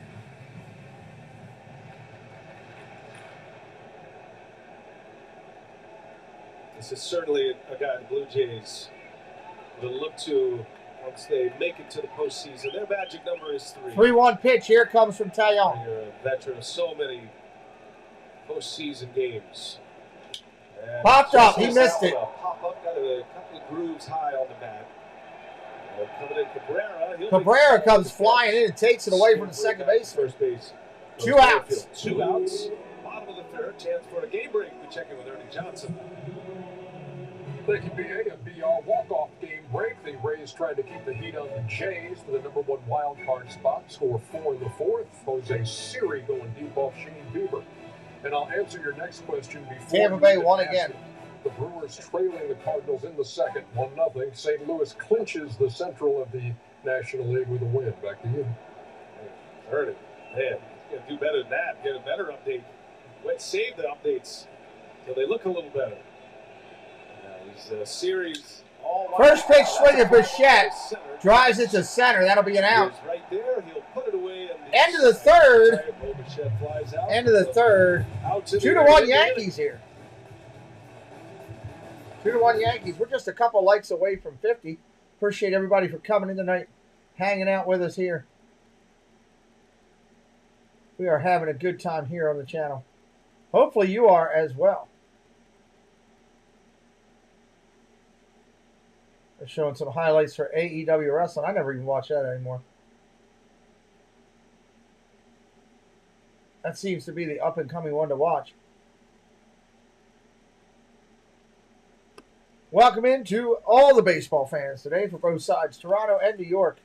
This is certainly a guy the Blue Jays will look to once they make it to the postseason. Their magic number is 3. 3-1 pitch here comes from Taillon. You're a veteran of so many postseason games. And popped up, he missed it. Pop up, got a couple of grooves high on the bat. Coming in Cabrera. Cabrera comes flying in and takes it away from the second baseman. First base. 2 outs. 2 outs. Bottom of the third. Chance for a game break. We check in with Ernie Johnson. Thank you, BA. A BR walk-off game break. The Rays trying to keep the heat on the Jays for the #1 wild card spot. Score 4 in the fourth. Jose Siri going deep off Shane Bieber. And I'll answer your next question before Tampa Bay won again. The Brewers trailing the Cardinals in the second, 1-0. St. Louis clinches the Central of the National League with a win. Back to you. Heard it. Man, he's got to do better than that. Get a better update. Let's save the updates so they look a little better. These series all first pitch swing of Bichette. Drives it to center. That'll be an out. Right there. He'll put it away. End of the third. Flies out. End of the third. 2-1 Yankees here. 2-1 Yankees. We're just a couple likes away from 50. Appreciate everybody for coming in tonight, hanging out with us here. We are having a good time here on the channel. Hopefully you are as well. They're showing some highlights for AEW Wrestling. I never even watch that anymore. That seems to be the up-and-coming one to watch. Welcome into all the baseball fans today for both sides, Toronto and New York.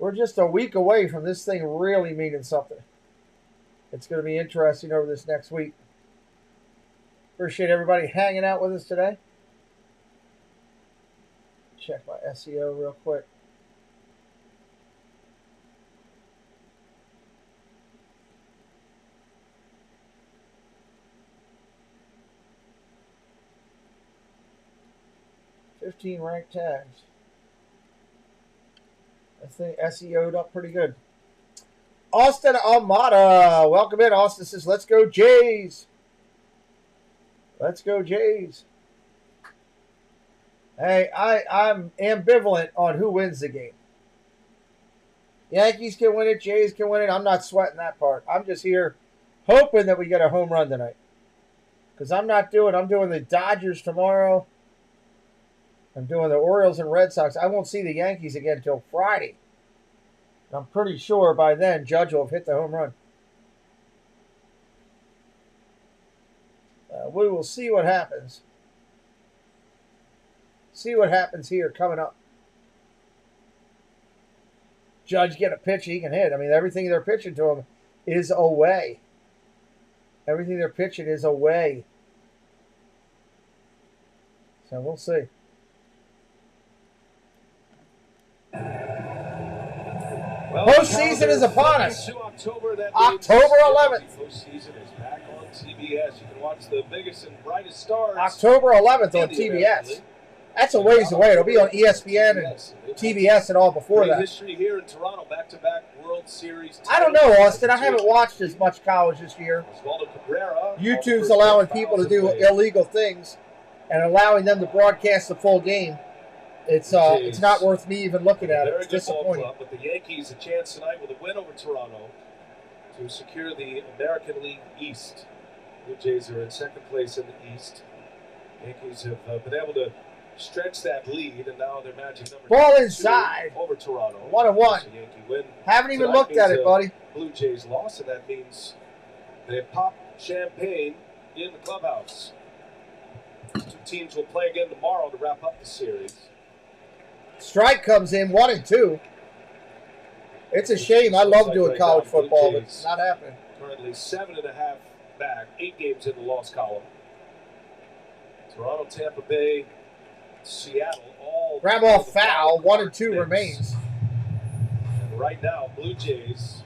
We're just a week away from this thing really meaning something. It's going to be interesting over this next week. Appreciate everybody hanging out with us today. Check my SEO real quick. $15 ranked tags. I think SEO'd up pretty good. Austin Almada. Welcome in. Austin says, let's go Jays. Let's go Jays. Hey, I'm ambivalent on who wins the game. Yankees can win it. Jays can win it. I'm not sweating that part. I'm just here hoping that we get a home run tonight. Because I'm doing the Dodgers tomorrow. I'm doing the Orioles and Red Sox. I won't see the Yankees again until Friday. I'm pretty sure by then Judge will have hit the home run. We will see what happens. See what happens here coming up. Judge get a pitch he can hit. I mean, everything they're pitching to him is away. Everything they're pitching is away. So we'll see. Well, postseason is upon us. October 11th. Postseason is back on TBS. You can watch the biggest and brightest stars. October 11th on TBS. That's a ways away. It'll be on ESPN and TBS and all before that. History here in Toronto, back-to-back World Series. I don't know, Austin. I haven't watched as much college this year. YouTube's allowing people to do illegal things and allowing them to broadcast the full game. It's not worth me even looking at it. It's disappointing. But the Yankees a chance tonight with a win over Toronto to secure the American League East. The Jays are in second place in the East. Yankees have been able to stretch that lead, and now they're matching number ball inside over Toronto. 1-1. Yankee win. Haven't even looked at it, buddy. Blue Jays loss, and that means they pop champagne in the clubhouse. Two teams will play again tomorrow to wrap up the series. Strike comes in 1-2. It's a shame. I love doing college football, but it's not happening. Currently 7.5 back, 8 games in the loss column. Toronto, Tampa Bay, Seattle, all grab off foul. 1-2 remains. And right now, Blue Jays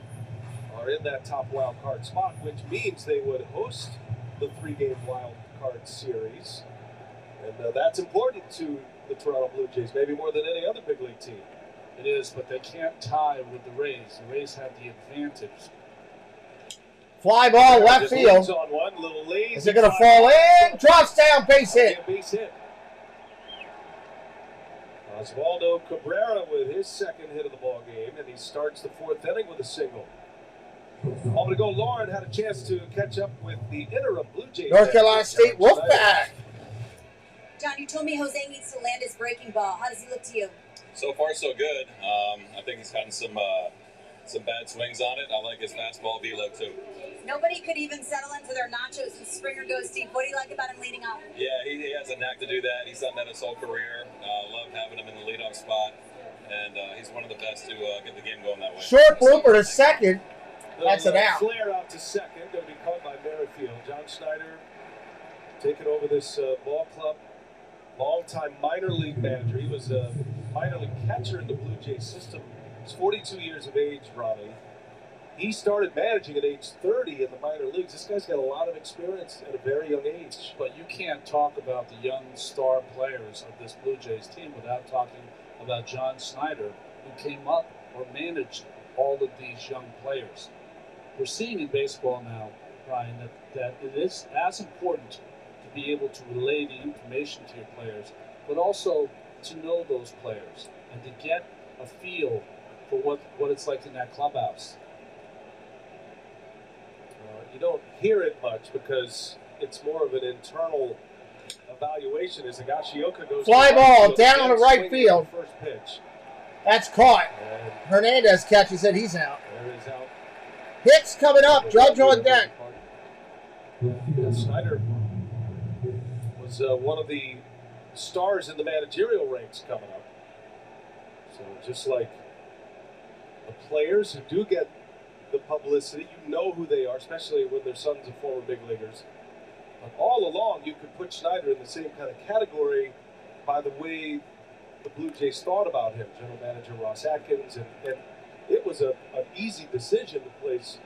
are in that top wild card spot, which means they would host the 3-game wild card series, and that's important to the Toronto Blue Jays, maybe more than any other big league team. It is, but they can't tie with the Rays. The Rays have the advantage. Fly ball left field. On one, is it going to fall in? Drops down, base hit. Base hit. Osvaldo Cabrera with his second hit of the ball game, and he starts the 4th inning with a single. Over to go, Lauren had a chance to catch up with the interim Blue Jays. North Carolina State Wolfpack. John, you told me Jose needs to land his breaking ball. How does he look to you? So far, so good. I think he's gotten some bad swings on it. I like his fastball velo too. Nobody could even settle into their nachos when Springer goes deep. What do you like about him leading off? Yeah, he has a knack to do that. He's done that his whole career. Love having him in the leadoff spot, and he's one of the best to get the game going that way. Short blooper to second. That's an out. Flare out to second. Going to be caught by Merrifield. John Schneider taking over this ball club. Longtime minor league manager. He was a minor league catcher in the Blue Jays system. He's 42 years of age, Ronnie. He started managing at age 30 in the minor leagues. This guy's got a lot of experience at a very young age. But you can't talk about the young star players of this Blue Jays team without talking about John Schneider, who came up or managed all of these young players. We're seeing in baseball now, Brian, that it is as important to be able to relay the information to your players, but also to know those players and to get a feel for what it's like in that clubhouse. You don't hear it much because it's more of an internal evaluation as Higashioka goes. Fly ball down on the right field. First pitch. That's caught. Hernandez catches it. He's out. There is out. Hicks coming up. Judge on deck. Snyder was one of the stars in the managerial ranks coming up. So just like the players who do get the publicity, you know who they are, especially when their sons are former big leaguers. But all along, you could put Schneider in the same kind of category by the way the Blue Jays thought about him. General Manager Ross Atkins, and it was an easy decision to place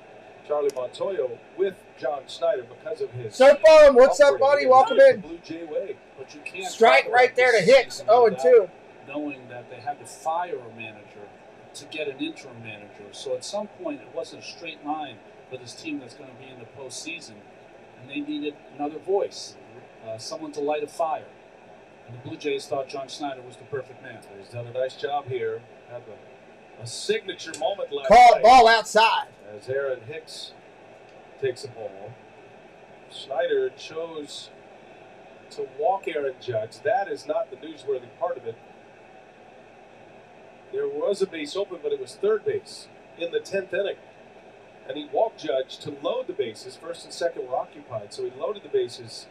Charlie Montoyo with John Schneider because of his. Surf Farm, what's up, buddy? Welcome in. Blue Jay way. But you can't strike right there to Hicks. 0-2. Knowing that they had to fire a manager to get an interim manager. So at some point, it wasn't a straight line for this team that's going to be in the postseason. And they needed another voice, someone to light a fire. And the Blue Jays thought John Schneider was the perfect man. He's done a nice job here. Had a signature moment last Called night. ball outside. As Aaron Hicks takes a ball. Schneider chose to walk Aaron Judge. That is not the newsworthy part of it. There was a base open, but it was third base in the 10th inning. And he walked Judge to load the bases. First and second were occupied, so he loaded the bases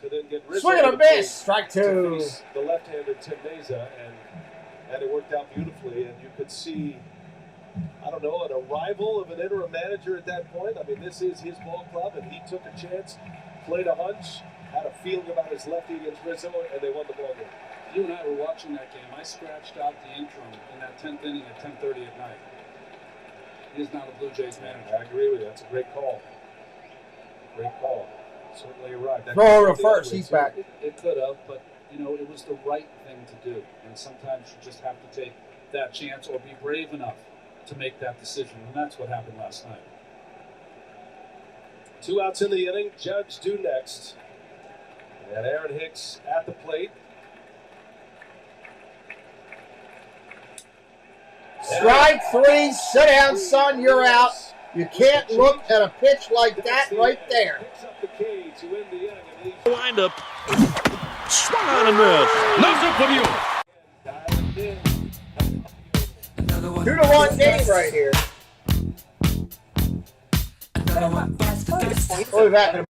to then get Rizzo. Swing and a miss. Strike two. The left-handed Tim Meza, and it worked out beautifully. And you could see, I don't know, an arrival of an interim manager at that point. I mean, this is his ball club, and he took a chance, played a hunch, had a feeling about his lefty against Rizzo, and they won the ball game. You and I were watching that game. I scratched out the interim in that 10th inning at 10:30 at night. He is now the Blue Jays manager. I agree with you. That's a great call. Great call. Certainly you're right. Throw over first. He's back. It could have, but, you know, it was the right thing to do. And sometimes you just have to take that chance or be brave enough to make that decision. And that's what happened last night. 2 outs in the inning. Judge due next. And Aaron Hicks at the plate. Strike three. Sit down, son. You're out. You can't look at a pitch like that right there. Picks up the K to end the inning. Wind up. Swung on and missed. 2-1 game right here. We'll be back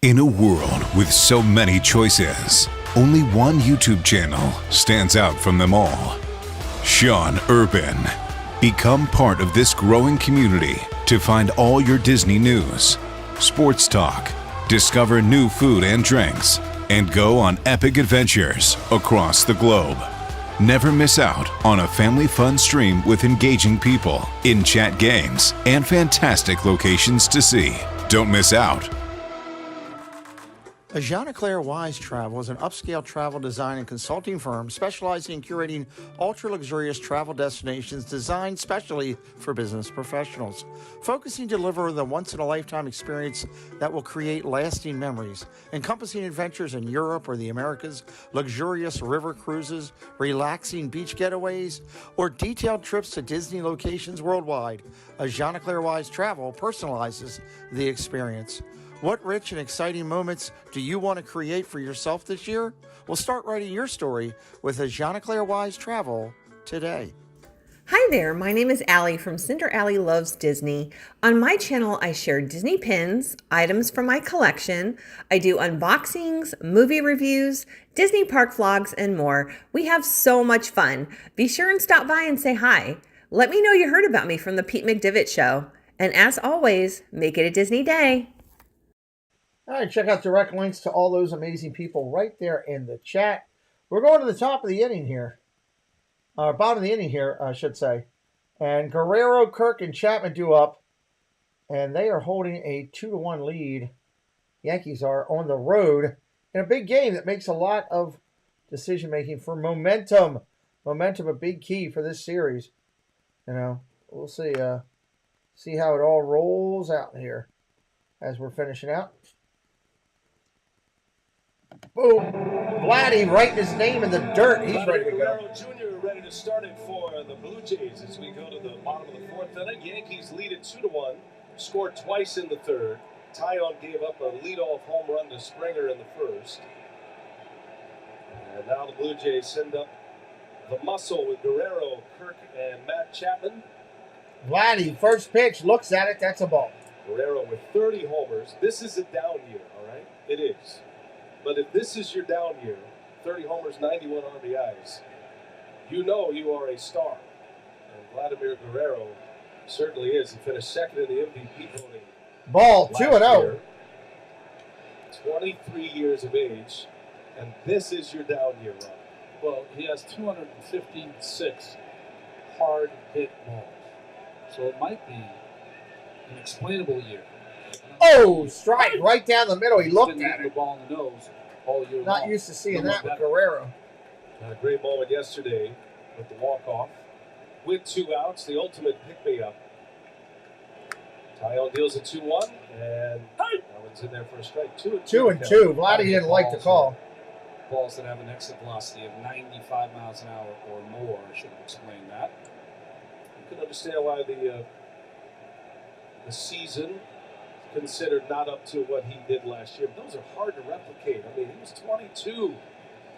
in a world with so many choices, only one YouTube channel stands out from them all. Sean Urban. Become part of this growing community to find all your Disney news, sports talk, discover new food and drinks, and go on epic adventures across the globe. Never miss out on a family fun stream with engaging people, in-chat games, and fantastic locations to see. Don't miss out. Jean Claire Wise Travel is an upscale travel design and consulting firm specializing in curating ultra-luxurious travel destinations designed specially for business professionals, focusing to deliver the once-in-a-lifetime experience that will create lasting memories, encompassing adventures in Europe or the Americas, luxurious river cruises, relaxing beach getaways, or detailed trips to Disney locations worldwide. Jean Claire Wise Travel personalizes the experience. What rich and exciting moments do you want to create for yourself this year? Well, start writing your story with a Jean Claire Wise Travel today. Hi there, my name is Allie from Cinder Allie Loves Disney. On my channel, I share Disney pins, items from my collection. I do unboxings, movie reviews, Disney park vlogs, and more. We have so much fun. Be sure and stop by and say hi. Let me know you heard about me from the Pete McDivitt Show. And as always, make it a Disney day. All right, check out direct links to all those amazing people right there in the chat. We're going to the top of the inning here. Bottom of the inning here, I should say. And Guerrero, Kirk, and Chapman do up. And they are holding a 2-1 lead. Yankees are on the road in a big game that makes a lot of decision-making for momentum. Momentum, a big key for this series. You know, we'll see how it all rolls out here as we're finishing out. Boom. Vladdy writing his name in the dirt. He's ready to go. Guerrero Jr. ready to start it for the Blue Jays as we go to the bottom of the fourth inning. Yankees lead it 2-1. Scored twice in the third. Tyon gave up a leadoff home run to Springer in the first. And now the Blue Jays send up the muscle with Guerrero, Kirk, and Matt Chapman. Vladdy, first pitch, looks at it. That's a ball. Guerrero with 30 homers. This is a down year, all right? It is. But if this is your down year, 30 homers, 91 RBIs, you know you are a star. And Vladimir Guerrero certainly is. He finished second in the MVP voting. Ball, 2-0. 23 years of age, and this is your down year, Rob. Well, he has 256 hard hit balls. So it might be an explainable year. Oh, strike right down the middle. He looked at the it. ball in the nose all year Not long. used to seeing that with Guerrero. A great moment yesterday with the walk-off. With 2 outs, the ultimate pick-me-up. Tyon deals a 2-1, and that one's in there for a strike. 2-2. 2-2. Vladdy didn't like the call. Balls that have an exit velocity of 95 miles an hour or more. I should have explained that. You can understand why the season considered not up to what he did last year. But those are hard to replicate. I mean, he was 22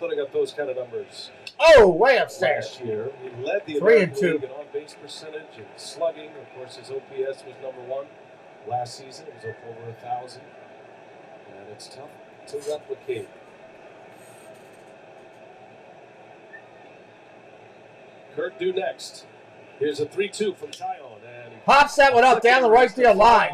putting up those kind of numbers. Oh, way upstairs. Last year, he led the 3 and American 2 League in on-base percentage and slugging. Of course, his OPS was #1 last season. It was up over 1,000. And it's tough to replicate. Kirk due next. Here's a 3-2 from Tyon. And he pops that one up down the right field line.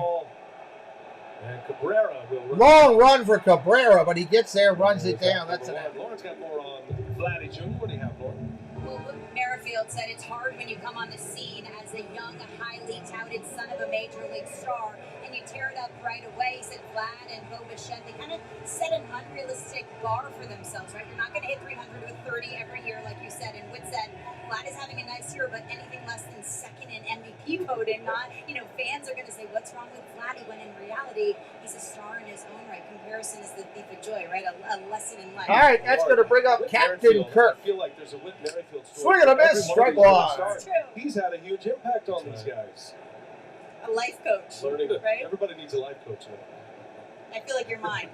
And Cabrera will long run for Cabrera, but he gets there, runs it down. That's an out. Lauren's got more on Vladdy Jr. What do you have, Lauren? Well, Merrifield said it's hard when you come on the scene as a young, highly touted son of a major league star and you tear it up right away. He said Vlad and Bo Bichette, they kind of set an unrealistic bar for themselves, right? You're not going to hit 300 with 30 every year, like you said. And Witt said Vlad is having a nice year, but anything less than second in MVP voting, not, fans are going to say, what's wrong with Vladdy? When in reality, he's a star in his own right. Comparison is the thief of joy, right? A lesson in life. All right, that's going to bring up Captain Kirk. I feel like there's a Whit Merrifield story. Swing and a miss, strike one. He's had a huge impact on these guys. A life coach, Learning, right? Everybody needs a life coach. I feel like you're mine.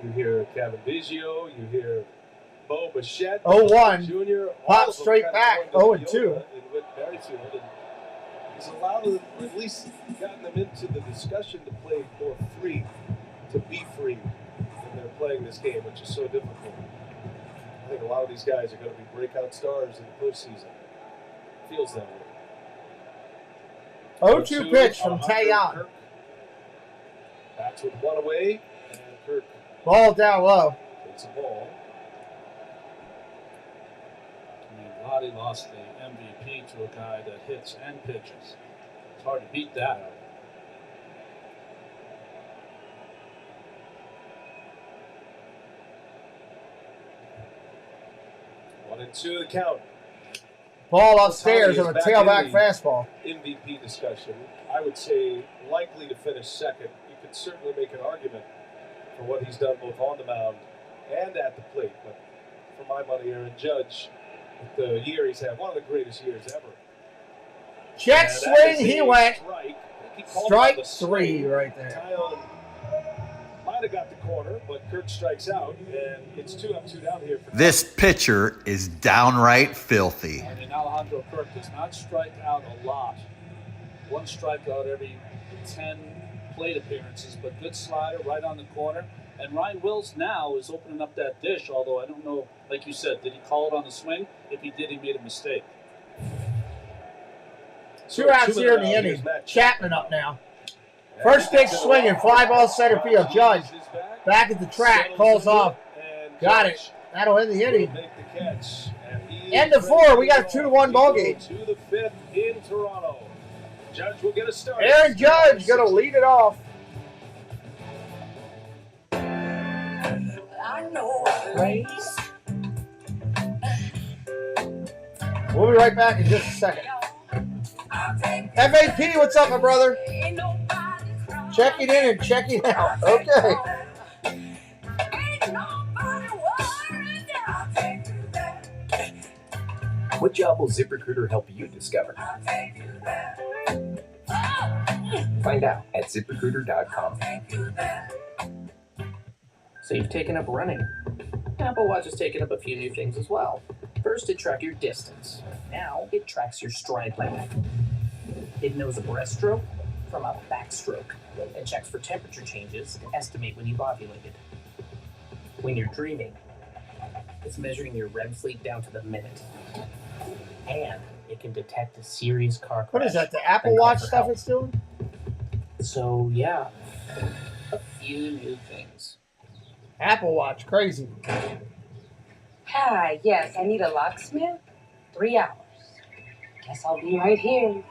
You hear Kevin Biggio, you hear Bo Bichette, 0-1. Jr. Pop straight back, 0-2. With Merrifield, and he's allowed them, or at least gotten them into the discussion to play more free, to be free when they're playing this game, which is so difficult. I think a lot of these guys are going to be breakout stars in the postseason. Feels that way. 0-2 pitch from Tyon. Bats with one away, and Kirk. Ball down low. Takes a ball. I mean, Vladdy lost the MVP to a guy that hits and pitches. It's hard to beat that. One and 2 the count. Ball upstairs on a tailback fastball. MVP discussion. I would say likely to finish second. You could certainly make an argument for what he's done both on the mound and at the plate. But for my money, Aaron Judge, with the year he's had, one of the greatest years ever. Check swing, he went. Strike 3 right there. Tyon might have got the corner, but Kirk strikes out, and it's 2 up, 2 down here. This pitcher is downright filthy. I mean, Alejandro Kirk does not strike out a lot. 1 strikeout every 10 plate appearances, but good slider right on the corner. And Ryan Wills now is opening up that dish, although I don't know, like you said, did he call it on the swing? If he did, he made a mistake. 2 outs here in the inning. Chapman up now. First pitch swinging, fly ball center field. Judge back at the track, calls off. Got it. That'll end the inning. End of 4. We got a 2-1 ball game. To the 5th in Toronto. Judge will get a start. Aaron Judge going to lead it off. I know a place. We'll be right back in just a second. FAP, what's up, my brother? Checking in and checking out. Okay. What job will ZipRecruiter help you discover? Find out at ZipRecruiter.com. So you've taken up running. Apple Watch has taken up a few new things as well. First, it tracked your distance. Now, it tracks your stride length. It knows a breaststroke from a backstroke and checks for temperature changes to estimate when you've ovulated. When you're dreaming, it's measuring your REM sleep down to the minute. And it can detect a serious car crash. What is that, the Apple Watch stuff it's doing? So, yeah, a few new things. Apple Watch, crazy. Hi, yes, I need a locksmith. 3 hours. Guess I'll be right here.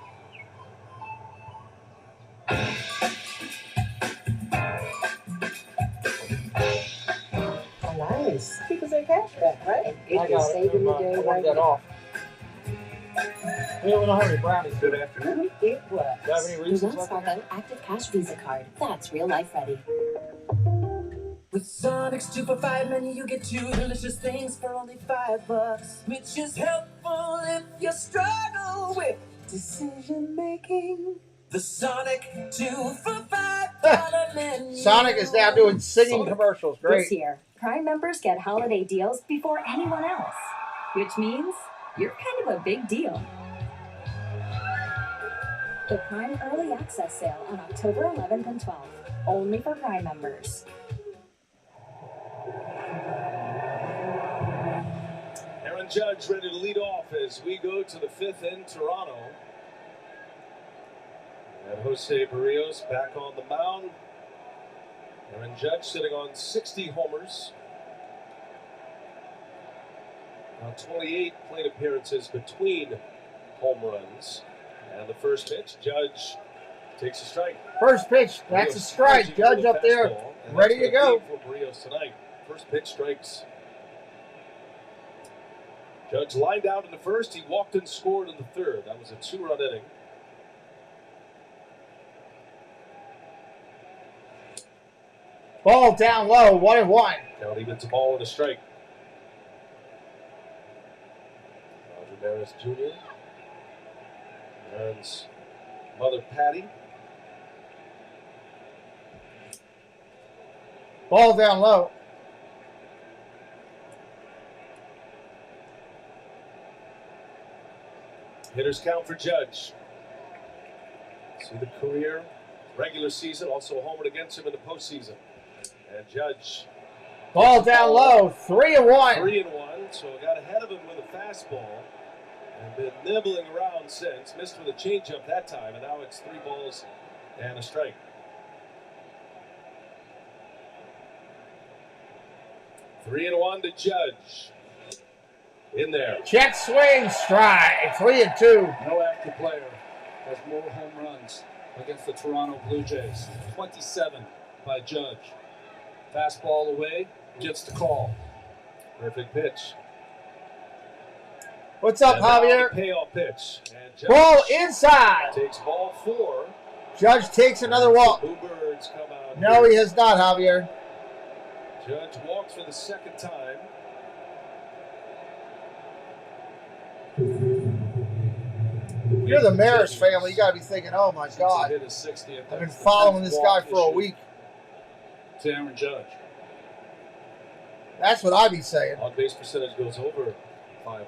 Nice. Because they cashback, right? I got it. I want that off. We don't have any brownies. Good afternoon. It works. Do you have any reasons? Sparkle Active Cash Visa Card. That's real life ready. With Sonic's 2 for $5 menu, you get 2 delicious things for only $5, which is helpful if you struggle with decision making. The Sonic 2 for $5 menu. Sonic is now doing singing commercials. Great. This year, Prime members get holiday deals before anyone else, which means you're kind of a big deal. The Prime Early Access Sale on October 11th and 12th, only for Prime members. Aaron Judge ready to lead off as we go to the 5th in Toronto. And Jose Barrios back on the mound. Aaron Judge sitting on 60 homers. Now 28 plate appearances between home runs. And the first pitch, Judge takes a strike. First pitch, that's a strike. Judge up there, ready to go. For Barrios tonight. First pitch strikes. Judge lined out in the first. He walked and scored in the third. That was a 2-run inning. Ball down low, 1-1. Count even to ball and a strike. Roger Maris Jr. Aaron's mother, Patty. Ball down low. Hitters count for Judge. See the career, regular season, also homered against him in the postseason. And Judge. Ball down low, 3-1. 3-1, so got ahead of him with a fastball. And been nibbling around since. Missed with a changeup that time, and now it's 3 balls and a strike. Three and 1 to Judge. In there. Check swing, strike, 3-2. No active player has more home runs against the Toronto Blue Jays. 27 by Judge. Fastball away, gets the call. Perfect pitch. What's up, and Javier? Payoff pitch. And Judge ball inside. Takes ball 4. Judge takes another walk. Two birds come out. No, he has not, Javier. Judge walks for the second time. You're the Maris family. You got to be thinking, oh, my God. I've been following this guy for a week. To Aaron Judge. That's what I'd be saying. On-base percentage goes over 500.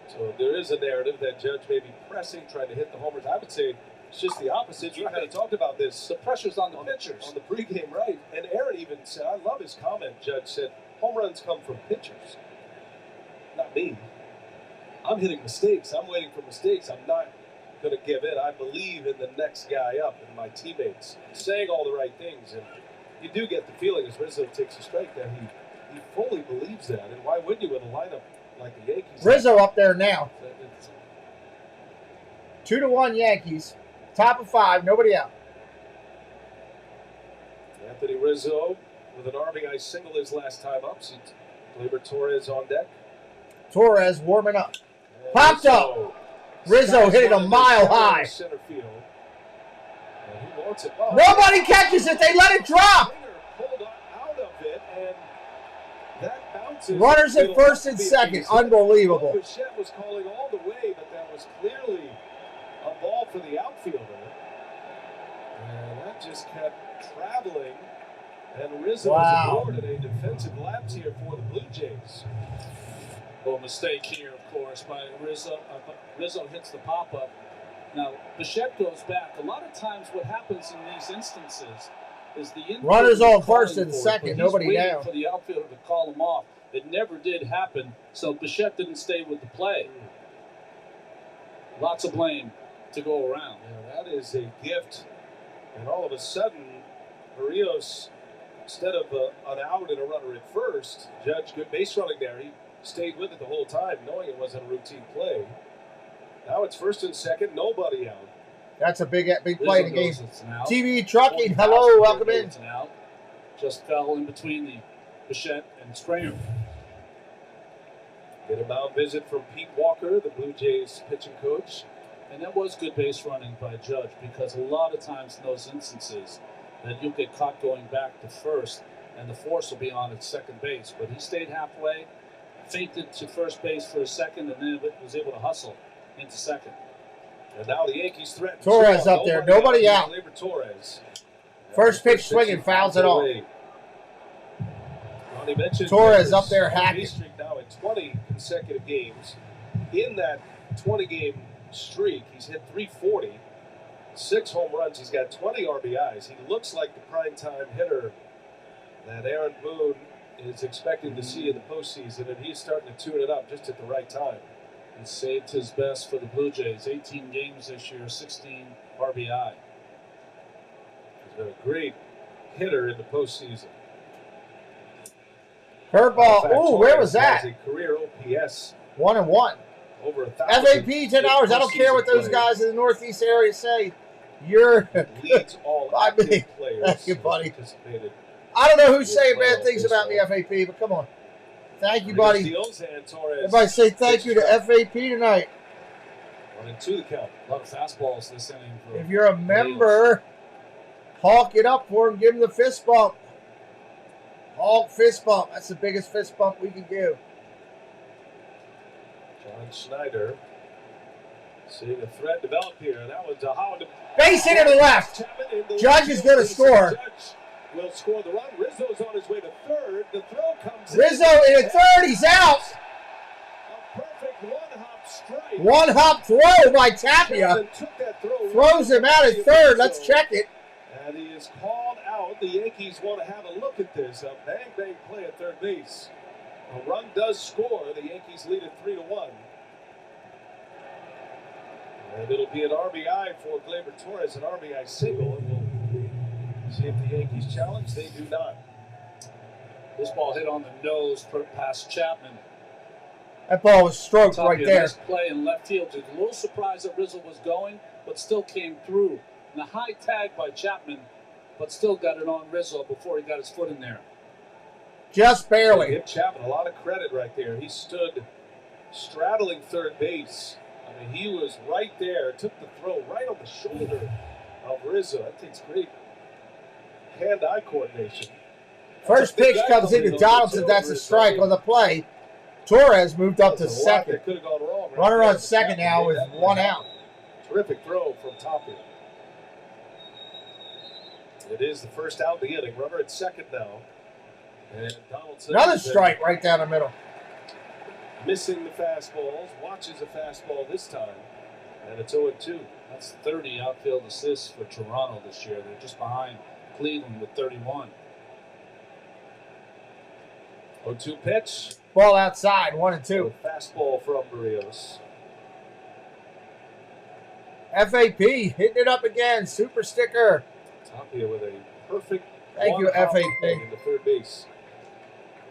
So there is a narrative that Judge may be pressing, trying to hit the homers. I would say it's just the opposite. You kind of talked about this. The pressure's on the pitchers. On the pregame, right. And Aaron even said, I love his comment, Judge said, home runs come from pitchers. Not me. I'm hitting mistakes. I'm waiting for mistakes. I'm not going to give in. I believe in the next guy up and my teammates saying all the right things. And you do get the feeling as Rizzo takes a strike that he fully believes that. And why wouldn't you with a lineup like the Yankees? Rizzo up there now. 2-1 Yankees. Top of 5, nobody out. Anthony Rizzo with an RBI single his last time up. Gleyber Torres on deck. Torres warming up. Popped up. Rizzo hit it a mile high. Center field. And he wants it. Oh, nobody catches it. They let it drop. Pulled out of it, and that bounces. Runners at first and second. Unbelievable. Bichette was calling all the way, but that was clearly a ball for the outfielder. And that just kept traveling. And Rizzo is aboard a defensive lapse here for the Blue Jays. Well, mistake here, of course, by Rizzo. Rizzo hits the pop-up. Now, Bichette goes back. A lot of times what happens in these instances is the runners on first and second, nobody down. For the outfielder to call him off. It never did happen, so Bichette didn't stay with the play. Lots of blame to go around. Yeah, that is a gift. And all of a sudden, Barrios, instead of an out and a runner at first, Judge, good base running there. He stayed with it the whole time, knowing it wasn't a routine play. Now it's first and second, nobody out. That's a big play in the game. TV Trucking, hello, welcome in. Just fell in between the Bichette and Springer. Get a mound visit from Pete Walker, the Blue Jays pitching coach. And that was good base running by Judge, because a lot of times in those instances that you'll get caught going back to first and the force will be on at second base. But he stayed halfway, feinted to first base for a second, and then was able to hustle into second. And now the Yankees threaten. Torres up there, nobody out. Torres. First pitch swinging, fouls it off. Torres up there hacking. Streak now at 20 consecutive games. In that 20-game streak, he's hit 340, 6 home runs. He's got 20 RBIs. He looks like the primetime hitter that Aaron Boone is expected to see in the postseason, and he's starting to tune it up just at the right time. He saved his best for the Blue Jays. 18 games this year, 16 RBI. He's been a great hitter in the postseason. Curveball. Ooh, where was that? A career OPS 1-1. Over 1,000. FAP 10 hours. I don't care what those guys in the Northeast area say. You're leads all active players. Thank you, buddy. I don't know who's saying bad things about me, FAP, but come on. Thank you, buddy. Everybody say thank you to FAP tonight. 1-2 the count. A lot of fastballs this inning. If you're a member, hawk it up for him. Give him the fist bump. Hawk fist bump. That's the biggest fist bump we can give. John Schneider seeing a threat develop here. That one's a Howard. Base hit to the left. Judge is going to score. Will score the run. Rizzo's on his way to third. The throw comes Rizzo in at third. He's out. A perfect one-hop strike. One-hop throw by Tapia. Throws him out at third. Let's check it. And he is called out. The Yankees want to have a look at this. A bang-bang play at third base. A run does score. The Yankees lead it 3-1. And it'll be an RBI for Gleyber Torres, an RBI single. And we'll see if the Yankees challenge. They do not. This ball hit on the nose past Chapman. That ball was stroked right there. Nice play in left field. Just a little surprised that Rizzo was going, but still came through. And a high tag by Chapman, but still got it on Rizzo before he got his foot in there. Just barely. Give Chapman a lot of credit right there. He stood straddling third base. I mean, he was right there, took the throw right on the shoulder of Rizzo. That takes great hand-eye coordination. First pitch comes into Donaldson. That's a strike on the play. Torres moved up to second. Could have gone wrong. Runner on second now with one out. Terrific throw from Tapia. It is the first out of the inning. Runner at second now. And Donaldson. Another strike right down the middle. Missing the fastballs. Watches a fastball this time. And it's 0-2. That's 30 outfield assists for Toronto this year. They're just behind Cleveland with 31. 0-2 pitch. Ball outside, 1-2. Fastball from Barrios. FAP hitting it up again. Super sticker. Tapia with a perfect. Thank you, FAP. In the third base.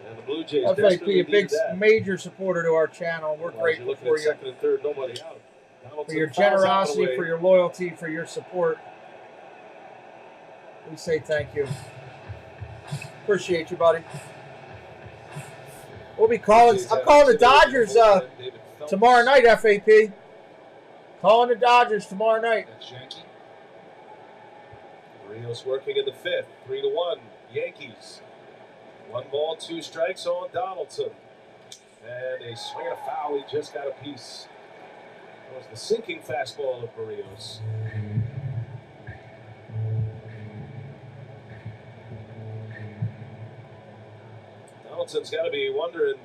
And the Blue Jays. FAP, a big major supporter to our channel. We're grateful for you. Second and third, nobody out. For your generosity, for your loyalty, for your support. We say thank you. Appreciate you, buddy. We'll be calling. I'm calling the Dodgers tomorrow night, FAP. Calling the Dodgers tomorrow night. That's Yankee. Rios working in the fifth. 3-1. Yankees. 1 ball, 2 strikes on Donaldson. And a swing and a foul. He just got a piece. That was the sinking fastball of Barrios. Donaldson's got to be wondering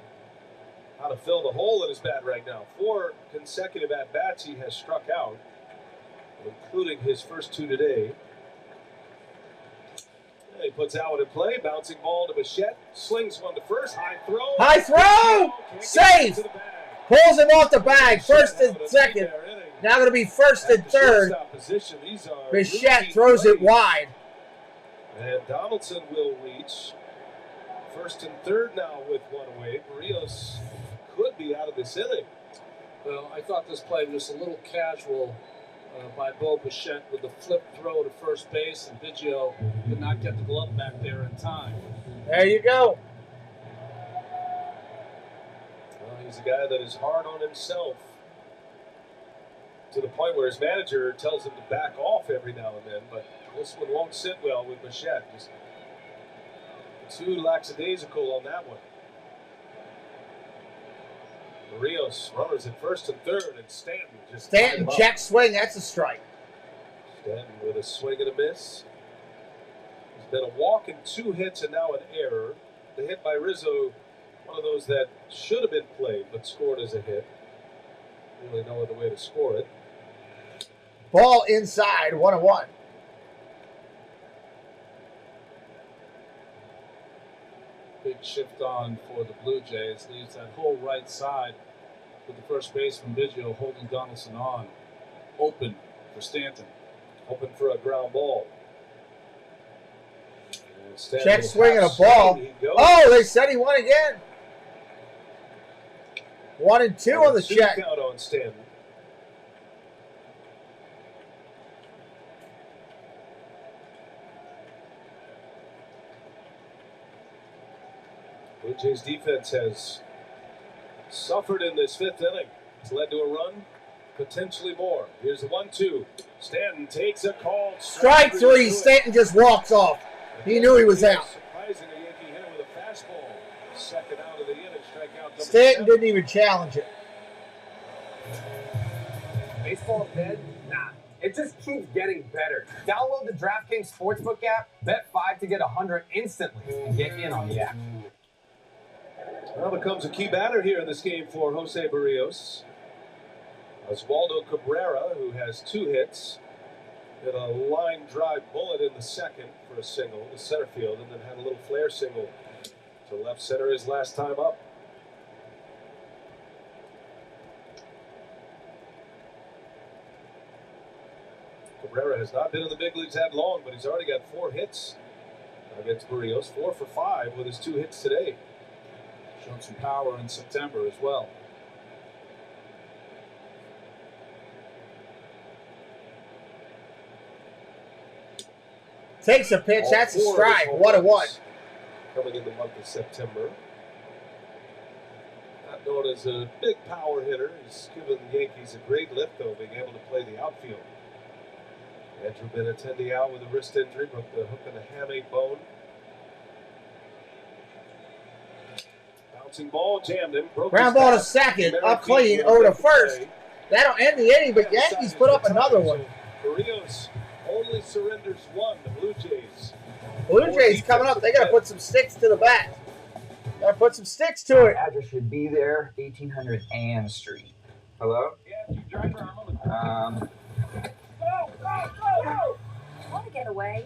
how to fill the hole in his bat right now. 4 consecutive at-bats he has struck out, including his first 2 today. And he puts Allen in play, bouncing ball to Bichette, slings one to first, high throw. High throw! Safe! Pulls him off the bag, first and second. Now going to be first and third. Bichette throws it wide. And Donaldson will reach first and third now with 1 away. Barrios could be out of this inning. Well, I thought this play was a little casual by Bo Bichette with the flip throw to first base, and Biggio did not get the glove back there in time. There you go. Well, he's a guy that is hard on himself to the point where his manager tells him to back off every now and then, but this one won't sit well with Bichette. Just too lackadaisical on that one. Rios, runners at first and third, and Stanton check swing, that's a strike. Stanton with a swing and a miss. There's been a walk and 2 hits and now an error. The hit by Rizzo, one of those that should have been played but scored as a hit. Really no other way to score it. Ball inside, 1-1. Big shift on for the Blue Jays. Leaves that whole right side with the first baseman Biggio holding Donaldson on. Open for Stanton. Open for a ground ball. Check swing and a ball. Oh, they said he won again. 1-2 on the check. Count on Stanton. Blue Jays defense has suffered in this 5th inning. It's led to a run, potentially more. Here's the 1-2. Stanton takes a call. Strike 3. Stanton just walks off. He knew he was out. Surprisingly, Yankee hit him with a fastball. Second out of the inning, strikeout. Stanton didn't even challenge it. Baseball dead? Nah. It just keeps getting better. Download the DraftKings Sportsbook app, bet 5 to get 100 instantly, and get in on the action. Well, becomes a key batter here in this game for Jose Barrios. Oswaldo Cabrera, who has 2 hits, hit a line drive bullet in the second for a single to center field, and then had a little flare single to left center his last time up. Cabrera has not been in the big leagues that long, but he's already got 4 hits against Barrios. 4 for 5 with his 2 hits today. Showed some power in September as well. Takes a pitch. That's a strike. 1-1. Coming in the month of September. Not known as a big power hitter. He's given the Yankees a great lift, though, being able to play the outfield. Andrew Benintendi out with a wrist injury, broke the hook in the hamate bone. Bouncing ball, jammed him. Ground ball to second, up clean, over to first. That'll end the inning, but Yankees put up another one. Barrios only surrenders 1. The Blue Jays. Blue Jays coming up. They got to put some sticks to the bat. Gotta put some sticks to it. Address should be there, 1800 Ann Street. Hello? Yeah, you drive for a moment. Want to get away?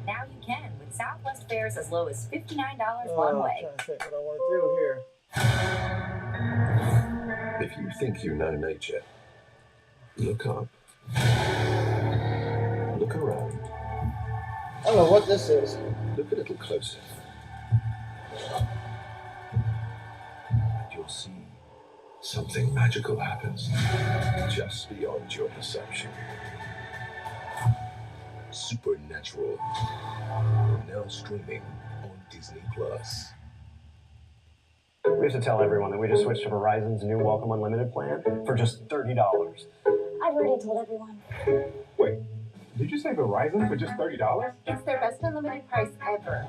Now you can with Southwest fares as low as $59 one way. I'm trying to think what I want to do here. If you think you're not an night jet, look up. Look around. I don't know what this is. Look a little closer. And you'll see something magical happens just beyond your perception. Supernatural. Now streaming on Disney Plus. We have to tell everyone that we just switched to Verizon's new Welcome Unlimited plan for just $30. I've already told everyone. Wait, did you say Verizon for just $30? It's their best unlimited price ever.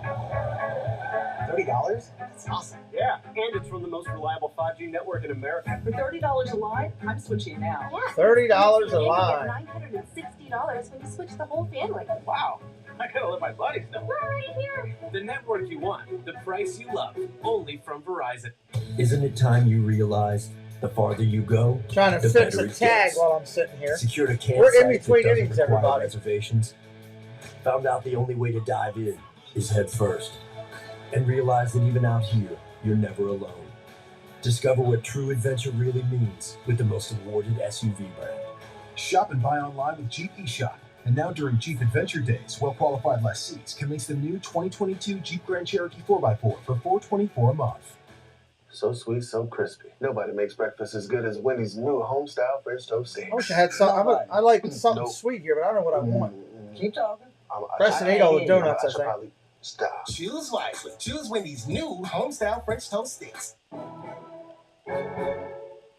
$30? That's awesome. Yeah, and it's from the most reliable 5G network in America. For $30 a line, I'm switching now. Yeah. $30 a line. $960 when you switch the whole family. Wow. I gotta let my buddies know. We're already here. The network you want, the price you love, only from Verizon. Isn't it time you realized the farther you go, Trying to the fix better a it tag gets? while I'm sitting here. Secured a campsite We're in that between doesn't innings, require everybody. reservations. Found out the only way to dive in is head first. And realize that even out here, you're never alone. Discover what true adventure really means with the most awarded SUV brand. Shop and buy online with Jeep eShop. And now during Jeep Adventure Days, well-qualified lessees can lease the new 2022 Jeep Grand Cherokee 4x4 for $424 a month. So sweet, so crispy. Nobody makes breakfast as good as Wendy's new home-style French toast sticks. I wish I had some. I like something sweet here, but I don't know what I want. Keep talking. Preston ate all the donuts, I think. Probably stop. Choose wisely. Choose Wendy's new home-style French toast sticks.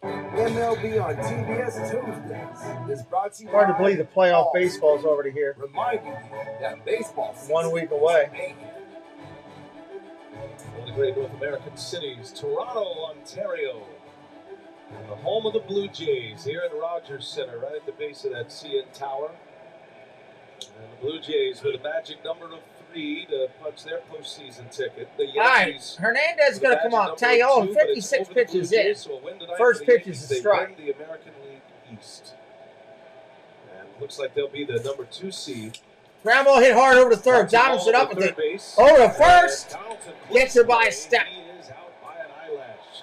MLB on TBS Tuesdays is brought to you Hard to by believe the playoff All. baseball's already here. Reminding you that baseball season 1 week away. One of the great North American cities, Toronto, Ontario. And the home of the Blue Jays here at Rogers Center, right at the base of that CN Tower. And the Blue Jays with a magic number of 3 to punch their postseason ticket. The Yankees. All right, Hernandez is going to come off. Taillon, 56 pitches in. First pitch is a strike. The American League East. And looks like they'll be the number 2 seed. Ground ball hit hard over the third. Donaldson up with it. Over the first. Gets it by a step. He is out by an eyelash.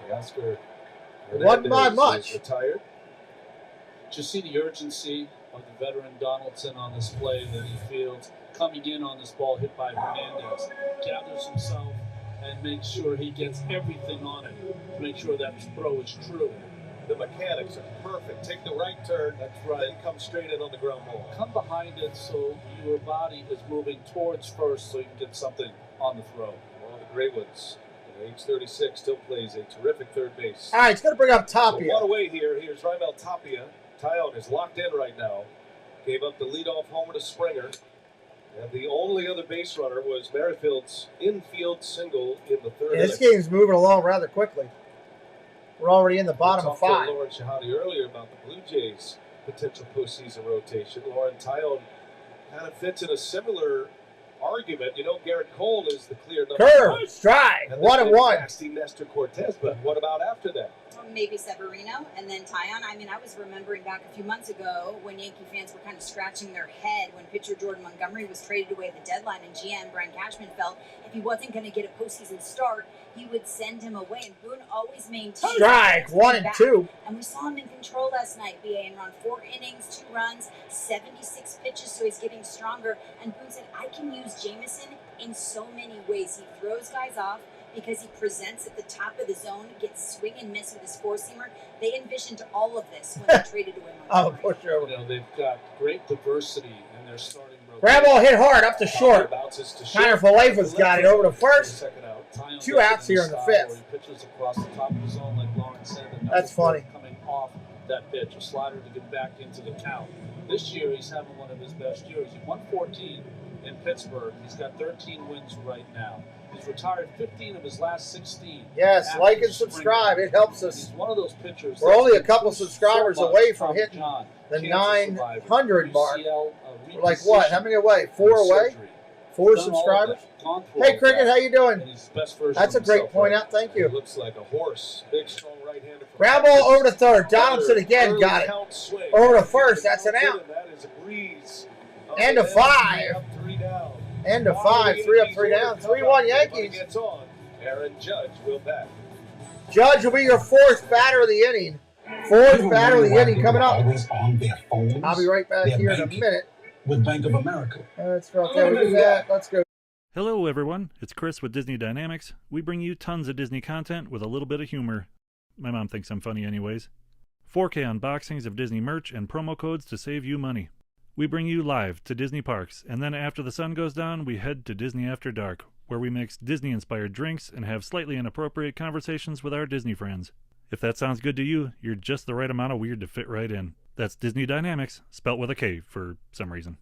The Oscar Wasn't by much. Retired. Just see the urgency of the veteran Donaldson on this play that he fields, coming in on this ball hit by Hernandez, gathers himself and makes sure he gets everything on it to make sure that throw is true. The mechanics are perfect. Take the right turn. That's right. And come straight in on the ground ball. Come behind it so your body is moving towards first so you can get something on the throw. One of the great ones. At age 36, still plays a terrific third base. All right, it's going to bring up Tapia. One away here. Here's Raimel Tapia. Taillon is locked in right now. Gave up the leadoff homer to Springer. And the only other base runner was Merrifield's infield single in the third inning. This game's moving along rather quickly. We're already in the bottom of 5. We talked to Lauren Shahadi earlier about the Blue Jays' potential postseason rotation. Lauren, Taillon kind of fits in a similar argument. You know, Garrett Cole is the clear number 1. Curve, strike, 1-1. Nasty Nestor Cortez, but what about after that? Maybe Severino, and then Taillon. I mean, I was remembering back a few months ago when Yankee fans were kind of scratching their head when pitcher Jordan Montgomery was traded away at the deadline, and GM Brian Cashman felt if he wasn't going to get a postseason start, he would send him away. And Boone always maintained strike 1 and 2. And we saw him in control last night. BA and run 4 innings, 2 runs, 76 pitches, so he's getting stronger. And Boone said, I can use Jameson in so many ways. He throws guys off because he presents at the top of the zone, gets swing and miss with his 4-seamer. They envisioned all of this when they traded away Montgomery. Oh, push over. You know, they've got great diversity in their starting rotation. Ground ball hit hard up to short. Connor Falefa's got it over to first. 2 outs here in the 5th. He pitches across the top of the zone like Lawrence said. That's funny. Coming off that pitch, a slider to get back into the count. This year, he's having one of his best years. He won 14 in Pittsburgh. He's got 13 wins right now. He's retired 15 of his last 16. Yes, like and subscribe. It helps us. He's one of those pitchers. We're only a couple subscribers away from hitting the 900 mark. We're like what? How many away? 4 away? 4 subscribers. Hey, Cricket, how you doing? That's a great point out. Thank you. Looks like a horse. Big, strong right-hander. Ground ball over to third. Donaldson again got it. Over to first. That's an out. End of 5. End of 5. 3 up, 3 down. 3-1 Yankees. Aaron Judge will bat. Judge will be your 4th batter of the inning. 4th batter of the inning coming up. I'll be right back here in a minute. With Bank of America. Let's go. Okay, we do that. Let's go. Hello, everyone. It's Chris with Disney Dynamics. We bring you tons of Disney content with a little bit of humor. My mom thinks I'm funny anyways. 4K unboxings of Disney merch and promo codes to save you money. We bring you live to Disney parks, and then after the sun goes down, we head to Disney After Dark, where we mix Disney-inspired drinks and have slightly inappropriate conversations with our Disney friends. If that sounds good to you, you're just the right amount of weird to fit right in. That's Disney Dynamics, spelt with a K for some reason.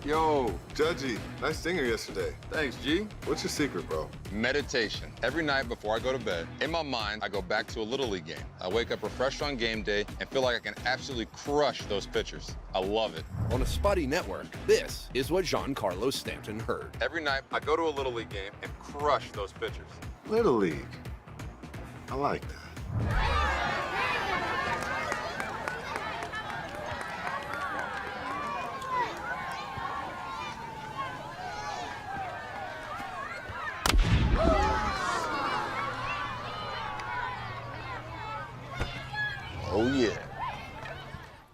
Yo, Judgy, nice singer yesterday. Thanks, G. What's your secret, bro? Meditation. Every night before I go to bed, in my mind, I go back to a Little League game. I wake up refreshed on game day and feel like I can absolutely crush those pitchers. I love it. On a spotty network, this is what Giancarlo Stanton heard. Every night, I go to a Little League game and crush those pitchers. Little League. I like that. Oh, yeah.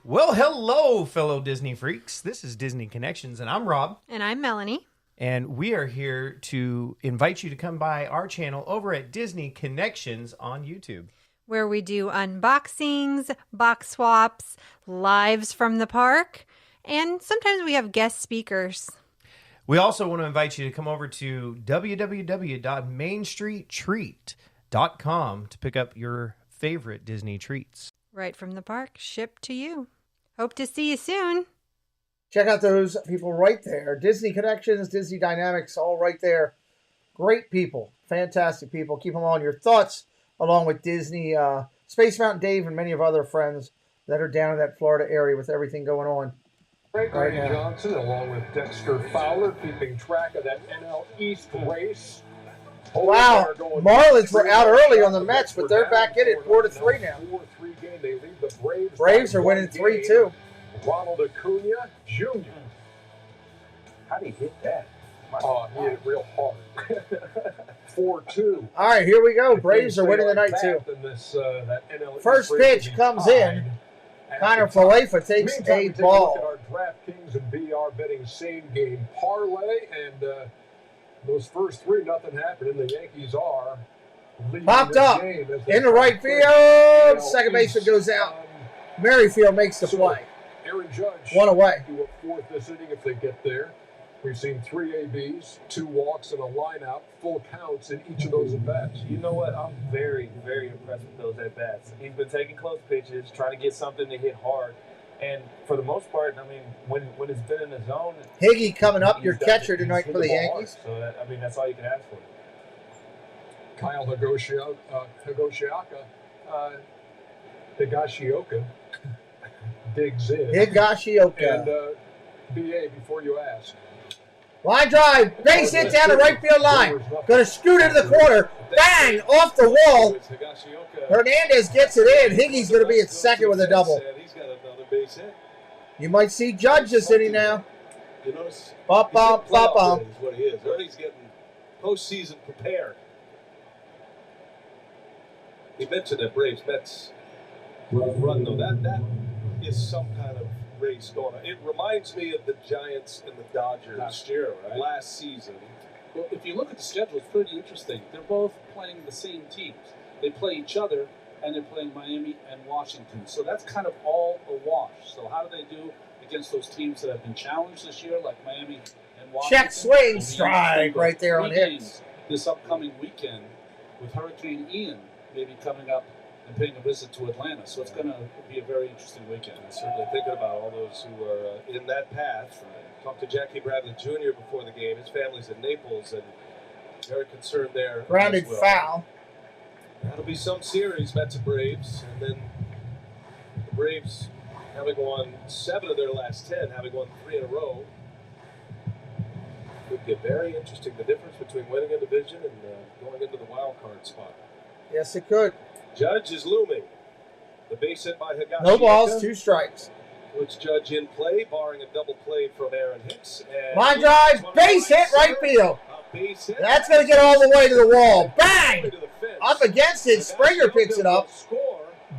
Well, hello, fellow Disney freaks. This is Disney Connections, and I'm Rob. And I'm Melanie. And we are here to invite you to come by our channel over at Disney Connections on YouTube, where we do unboxings, box swaps, lives from the park, and sometimes we have guest speakers. We also want to invite you to come over to www.mainstreettreat.com to pick up your favorite Disney treats. Right from the park, shipped to you. Hope to see you soon. Check out those people right there. Disney Connections, Disney Dynamics, all right there. Great people. Fantastic people. Keep them on your thoughts, along with Disney, Space Mountain Dave, and many of other friends that are down in that Florida area with everything going on. Randy Johnson, along with Dexter Fowler, keeping track of that NL East race. Wow, Marlins were out early on the Mets, but they're back in it 4-3 now. 4-3 game. They lead the Braves. Braves are winning 3-2. Ronald Acuna Jr. How did he hit that? He hit it real hard. 4-2. All right, here we go. Braves are winning the night, too. First pitch comes in. Connor Falefa takes a ball. Look at our DraftKings and BR betting same game parlay, and those first 3, nothing happened, and the Yankees are popped up in the right field. Second baseman goes out. Merrifield makes the play. Aaron Judge 1 away. Do a 4th this inning if they get there. We've seen 3 ABs, 2 walks, and a lineout, full counts in each of those at-bats. You know what? I'm very, very impressed with those at-bats. He's been taking close pitches, trying to get something to hit hard. And for the most part, I mean, when it's been in the zone... Higgy coming up, your catcher tonight for the Yankees. So, that's all you can ask for. Kyle Higashioka digs in. Higashioka. And BA, before you ask. Line drive, base hit down the right field line. Going to scoot into the corner. Bang! Off the wall. Hernandez gets it in. Higgy's going to be at second with a double. Base hit. You might see Judge this inning now. You notice is what he is. Ernie's getting postseason prepared. He mentioned that Braves Mets run though. That is some kind of race going on. It reminds me of the Giants and the Dodgers last year, right? Last season. Well, if you look at the schedule, it's pretty interesting. They're both playing the same teams. They play each other, and they're playing Miami and Washington. So that's kind of all a wash. So how do they do against those teams that have been challenged this year, like Miami and Washington? Check swing strike right there on hits. This upcoming weekend with Hurricane Ian maybe coming up and paying a visit to Atlanta. So it's going to be a very interesting weekend. I'm certainly thinking about all those who are in that path. Talked to Jackie Bradley Jr. before the game. His family's in Naples, and very concerned there. Grounded foul. That'll be some series, Mets and Braves. And then the Braves having won 7 of their last 10, having won 3 in a row. Could get very interesting. The difference between winning a division and going into the wild card spot. Yes, it could. Judge is looming. The base hit by Higashioka. No balls, 2 strikes. Puts Judge in play, barring a double play from Aaron Hicks. Line drive, base hit, right field. That's going to get all the way to the wall. Bang! Up against it. Springer picks it up.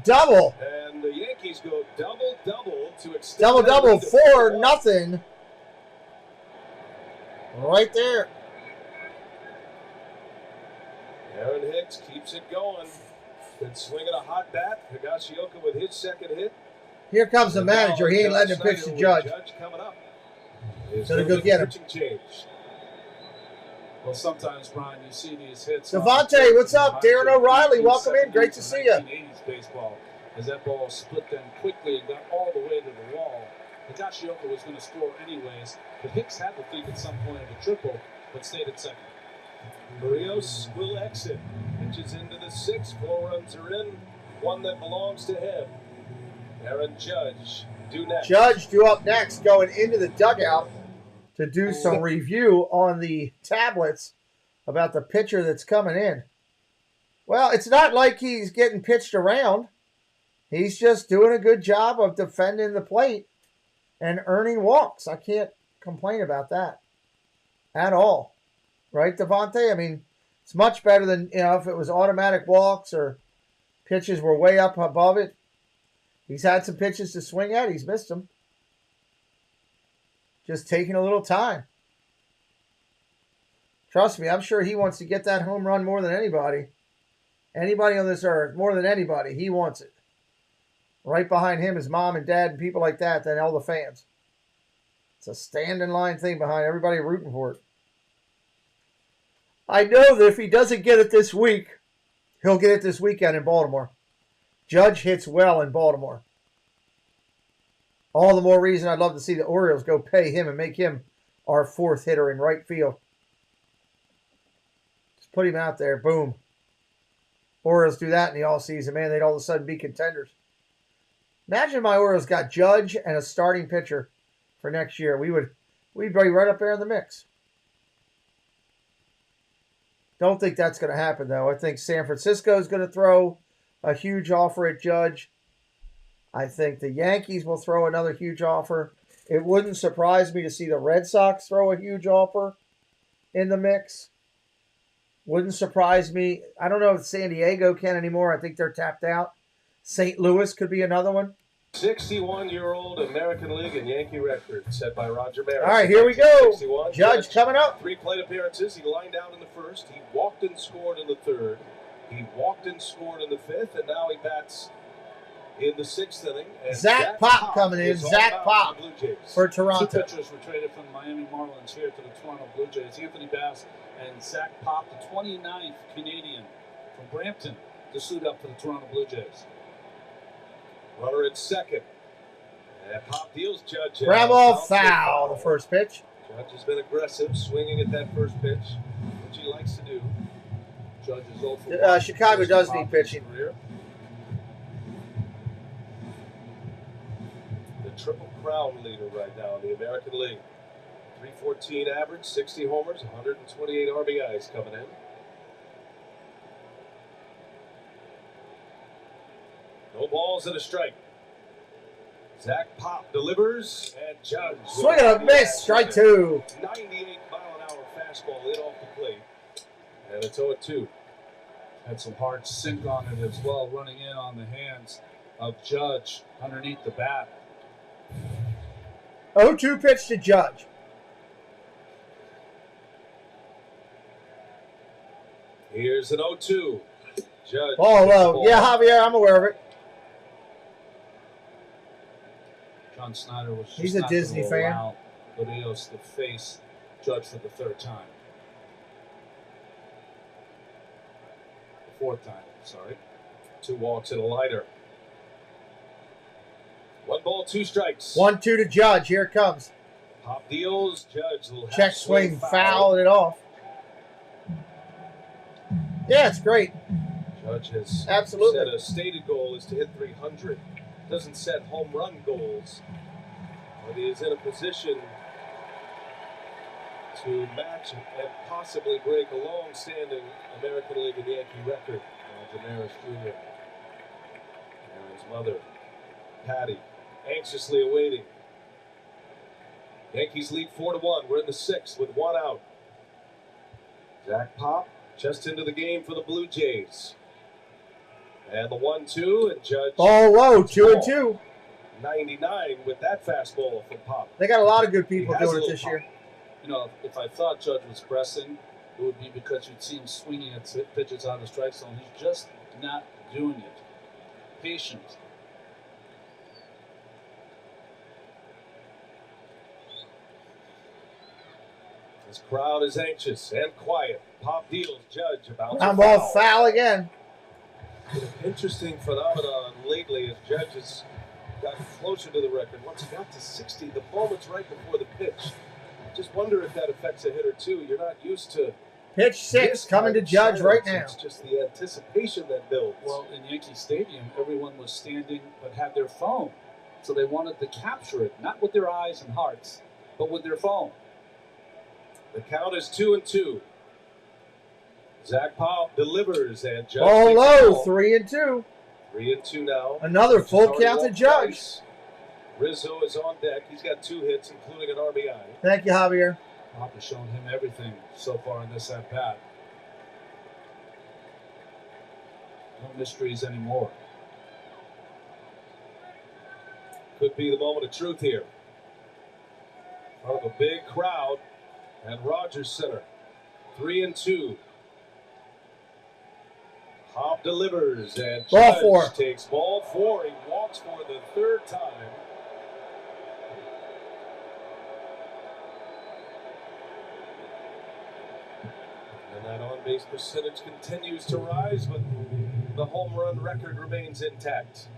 Double. And the Yankees go double-double to extend. Double-double, 4-0. Right there. Aaron Hicks keeps it going. Been swinging a hot bat. Higashioka with his second hit. Here comes the manager. He ain't letting him pitch the Judge. Coming up. Gonna go get him. Change. Well, sometimes, Brian, you see these hits. Devontae, what's up? Darren O'Reilly, welcome in. Great to see you. 1980s baseball, as that ball split them quickly and got all the way to the wall. Higashioka was going to score anyways, but Hicks had to think at some point of a triple, but stayed at second. Barrios will exit. Pitches into the 6th. 4 runs are in. One that belongs to him. Aaron Judge due next. Judge due up next, going into the dugout to do some review on the tablets about the pitcher that's coming in. Well, it's not like he's getting pitched around. He's just doing a good job of defending the plate and earning walks. I can't complain about that at all. Right, Devontae? I mean, it's much better than, if it was automatic walks or pitches were way up above it. He's had some pitches to swing at. He's missed them. Just taking a little time. Trust me, I'm sure he wants to get that home run more than anybody. Anybody on this earth, more than anybody, he wants it. Right behind him is mom and dad and people like that, then all the fans. It's a stand-in-line thing behind everybody rooting for it. I know that if he doesn't get it this week, he'll get it this weekend in Baltimore. Judge hits well in Baltimore. All the more reason I'd love to see the Orioles go pay him and make him our 4th hitter in right field. Just put him out there. Boom. Orioles do that in the offseason, man. They'd all of a sudden be contenders. Imagine my Orioles got Judge and a starting pitcher for next year. We'd be right up there in the mix. Don't think that's going to happen, though. I think San Francisco is going to throw a huge offer at Judge. I think the Yankees will throw another huge offer. It wouldn't surprise me to see the Red Sox throw a huge offer in the mix. Wouldn't surprise me. I don't know if San Diego can anymore. I think they're tapped out. St. Louis could be another one. 61-year-old American League and Yankee record set by Roger Maris. All right, here we go. Judge coming up. 3 plate appearances. He lined out in the 1st. He walked and scored in the 3rd. He walked and scored in the 5th, and now he bats in the 6th inning. And Zach Pop coming in. Zach Pop for Toronto. 2 pitchers were traded from the Miami Marlins here to the Toronto Blue Jays. Anthony Bass and Zach Pop, the 29th Canadian from Brampton, to suit up for the Toronto Blue Jays. Runner at second. And Pop deals Judge. Grab ball foul, the first pitch. Judge has been aggressive, swinging at that first pitch, which he likes to do. Judge is 0 for Chicago does need pitching. The Triple Crown leader right now in the American League. 314 average, 60 homers, 128 RBIs coming in. No balls and a strike. Zach Pop delivers, and Judge. Swing and a miss, strike 2. 98-mile-an-hour fastball hit off the plate. And it's 0-2. Had some hard sink on it as well, running in on the hands of Judge underneath the bat. 0-2 pitch to Judge. Here's an 0-2. Judge. Ball low. Yeah, Javier, I'm aware of it. John Snyder was just He's a not Disney going to fan. allow Barrios to face Judge for the 3rd time. The 4th time, sorry. 2 walks and a liner. 1 ball, 2 strikes. 1-2 to Judge. Here it comes. Pop deals. Judge. Check swing, foul it off. Yeah, it's great. Judge has absolutely said a stated goal is to hit 300. Doesn't set home run goals, but he is in a position to match and possibly break a long-standing American League and Yankee record. Daenerys Jr. and his mother, Patty, anxiously awaiting. Yankees lead 4-1. We're in the 6th with 1 out. Zach Pop just into the game for the Blue Jays. And the 1-2, and Judge. Oh, whoa, 2-2. 99 with that fastball from Pop. They got a lot of good people doing it this year. You know, if I thought Judge was pressing, it would be because you'd see him swinging at pitches on the strike zone. He's just not doing it. Patient. This crowd is anxious and quiet. Pop deals, Judge about I'm all foul again. An interesting phenomenon lately as Judge has gotten closer to the record. Once he got to 60, the moments right before the pitch. Just wonder if that affects a hitter too. You're not used to pitch 6 coming to Judge right now. It's just the anticipation that builds. Well, in Yankee Stadium, everyone was standing but had their phone. So they wanted to capture it, not with their eyes and hearts, but with their phone. The count is 2-2. Zach Pop delivers and Judge. Oh, low, 3-2. 3-2 now. Another full count to Judge. Twice. Rizzo is on deck. He's got 2 hits, including an RBI. Thank you, Javier. Pop has shown him everything so far in this at-bat. No mysteries anymore. Could be the moment of truth here. In front of a big crowd at Rogers Center. 3-2. Pop delivers and ball Judge 4 takes ball 4. He walks for the 3rd time. And that on-base percentage continues to rise, but the home run record remains intact.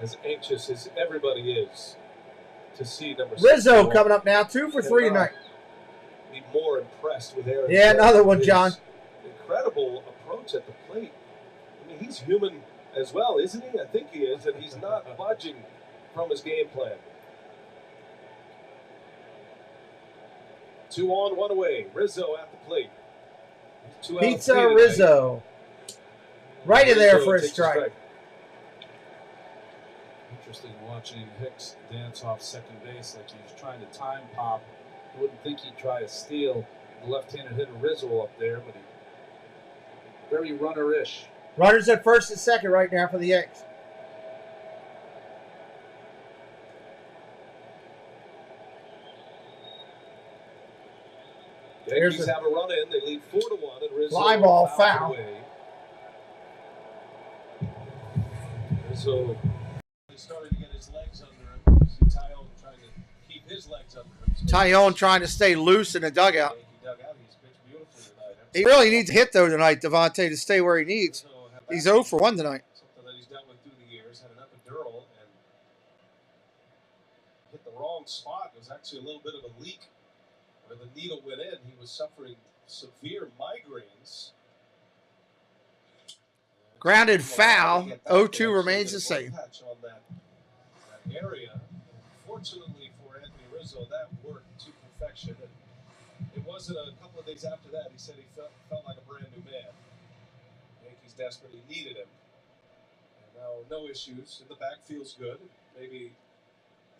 As anxious as everybody is to see number 6. Rizzo coming up now, 2 for 3 tonight. Be more impressed with Aaron. Yeah, another one, John. Incredible approach at the plate. I mean, he's human as well, isn't he? I think he is, and he's not budging from his game plan. 2 on, 1 away. Rizzo at the plate. Pizza Rizzo. Right in there for a strike. Interesting watching Hicks dance off second base like he was trying to time Pop. You wouldn't think he'd try to steal the left-handed hitter Rizzo up there, but he very runner-ish. Runners at first and second right now for the Yanks. Yankees have a run in. They lead 4-1, and Rizzo fly ball foul. Rizzo started to get his legs under him. See Tyone trying to keep his legs under him. Tyone trying to stay loose in the dugout. He's pitched beautifully tonight. He really needs to hit though tonight, Devontae, to stay where he needs. He's 0 for 1 tonight. Something that he's dealt with through the years. Had an epidural and hit the wrong spot. It was actually a little bit of a leak where the needle went in. He was suffering severe migraines. Grounded foul. 0-2 remains the same. On that area. Fortunately for Anthony Rizzo, that worked to perfection. And it wasn't a couple of days after that. He said he felt like a brand new man. The Yankees desperately needed him. And now no issues. In the back feels good. Maybe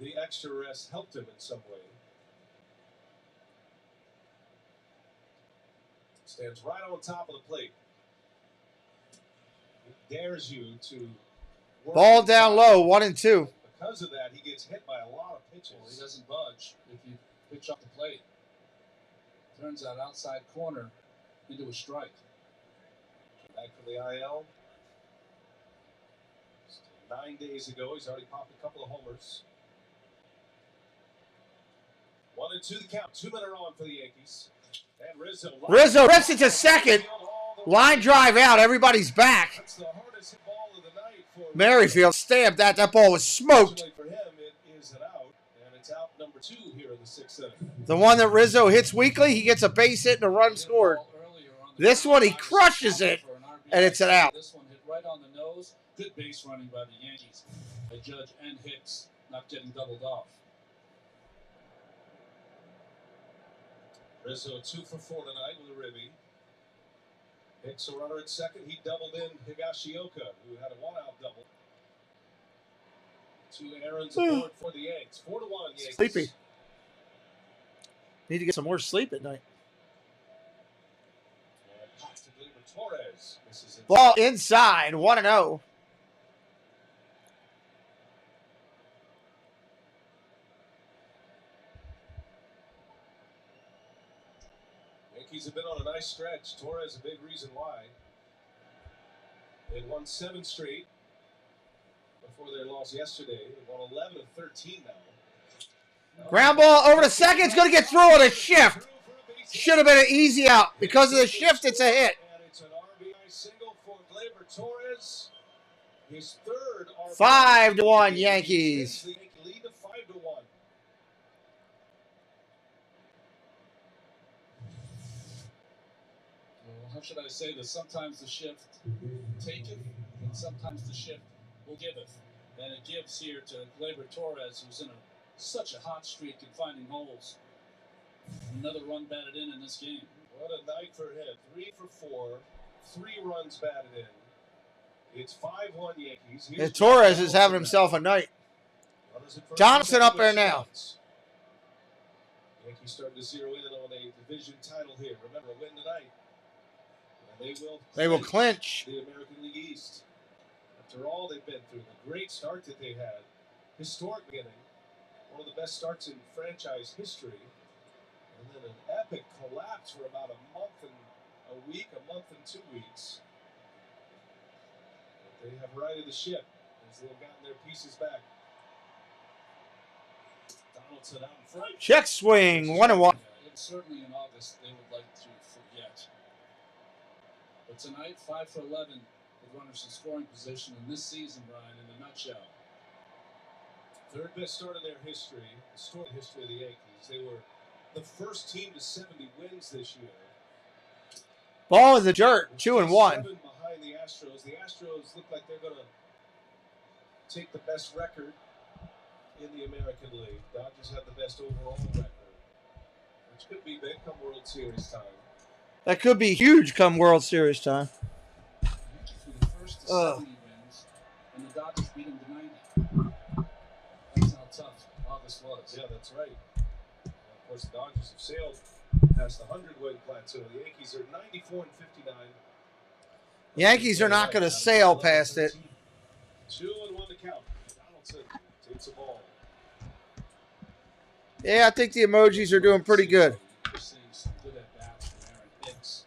the extra rest helped him in some way. Stands right on top of the plate. It dares you to ball down low, 1-2. Because of that, he gets hit by a lot of pitches. Well, he doesn't budge if you pitch up the plate. Turns that outside corner into a strike. Back from the IL. 9 days ago, he's already popped a couple of homers. 1-2 the count. 2 men are on for the Yankees. And Rizzo rips it to second. Line drive out. Everybody's back. That's the hardest hit ball of the night for Merrifield stamped that. That ball was smoked. For him, it is an out, and it's out number 2 here in the 6th inning. The one that Rizzo hits weekly, he gets a base hit and a run scored. This one, he crushes it, and it's an out. This one hit right on the nose, good base running by the Yankees. By Judge and Hicks not getting doubled off. Rizzo 2 for 4 tonight with a ribby. Hicks a runner at second. He doubled in Higashioka, who had a one-out double. 2 errands aboard for the Yanks. 4-1 Yankees. Sleepy. Need to get some more sleep at night. Torres. This is Ball inside, 1-0. Yankees have been on a nice stretch. Torres a big reason why. They won 7 straight before their loss yesterday. They won 11 of 13 now. Ground ball over to second. It's going to get through on a shift. Should have been an easy out. Because of the shift, it's a hit. And it's an RBI single for Gleyber Torres. His third RBI. 5-1 Yankees. The Yankee lead to 5-1. How should I say this? Sometimes the shift taketh, and sometimes the shift will giveth. And it gives here to Gleyber Torres, who's in such a hot streak in finding holes. Another run batted in this game. What a night for him. 3 for 4. 3 runs batted in. It's 5-1 Yankees. And Torres is having himself a night. Donaldson up there now. Yankees starting to zero in on a division title here. Remember, a win tonight. And they will clinch the American League East. After all they've been through, the great start that they had, historic beginning, one of the best starts in franchise history, and then an epic collapse for about a month and 2 weeks. But they have righted the ship as they've gotten their pieces back. Donaldson out in front. Check swing, 1-1. Certainly in August they would like to forget. But tonight, 5 for 11 with runners in scoring position in this season, Brian, in a nutshell. Third best start in their history, the story history of the Yankees. They were the first team to 70 wins this year. Ball in the dirt, 2-1. 7 behind the Astros. The Astros look like they're going to take the best record in the American League. Dodgers have the best overall record, which could be big come World Series time. That could be huge come World Series time. The first to 70 wins, and the Dodgers beat them to 90. That's how tough August was. Yeah, that's right. And of course, the Dodgers have sailed past the 100-win plateau. The Yankees are 94 and 59. Yankees are not going to sail past it. 2-1 to count. Donaldson takes a ball. Yeah, I think the emojis are doing pretty good. We're seeing some good at-bats from Aaron Hicks.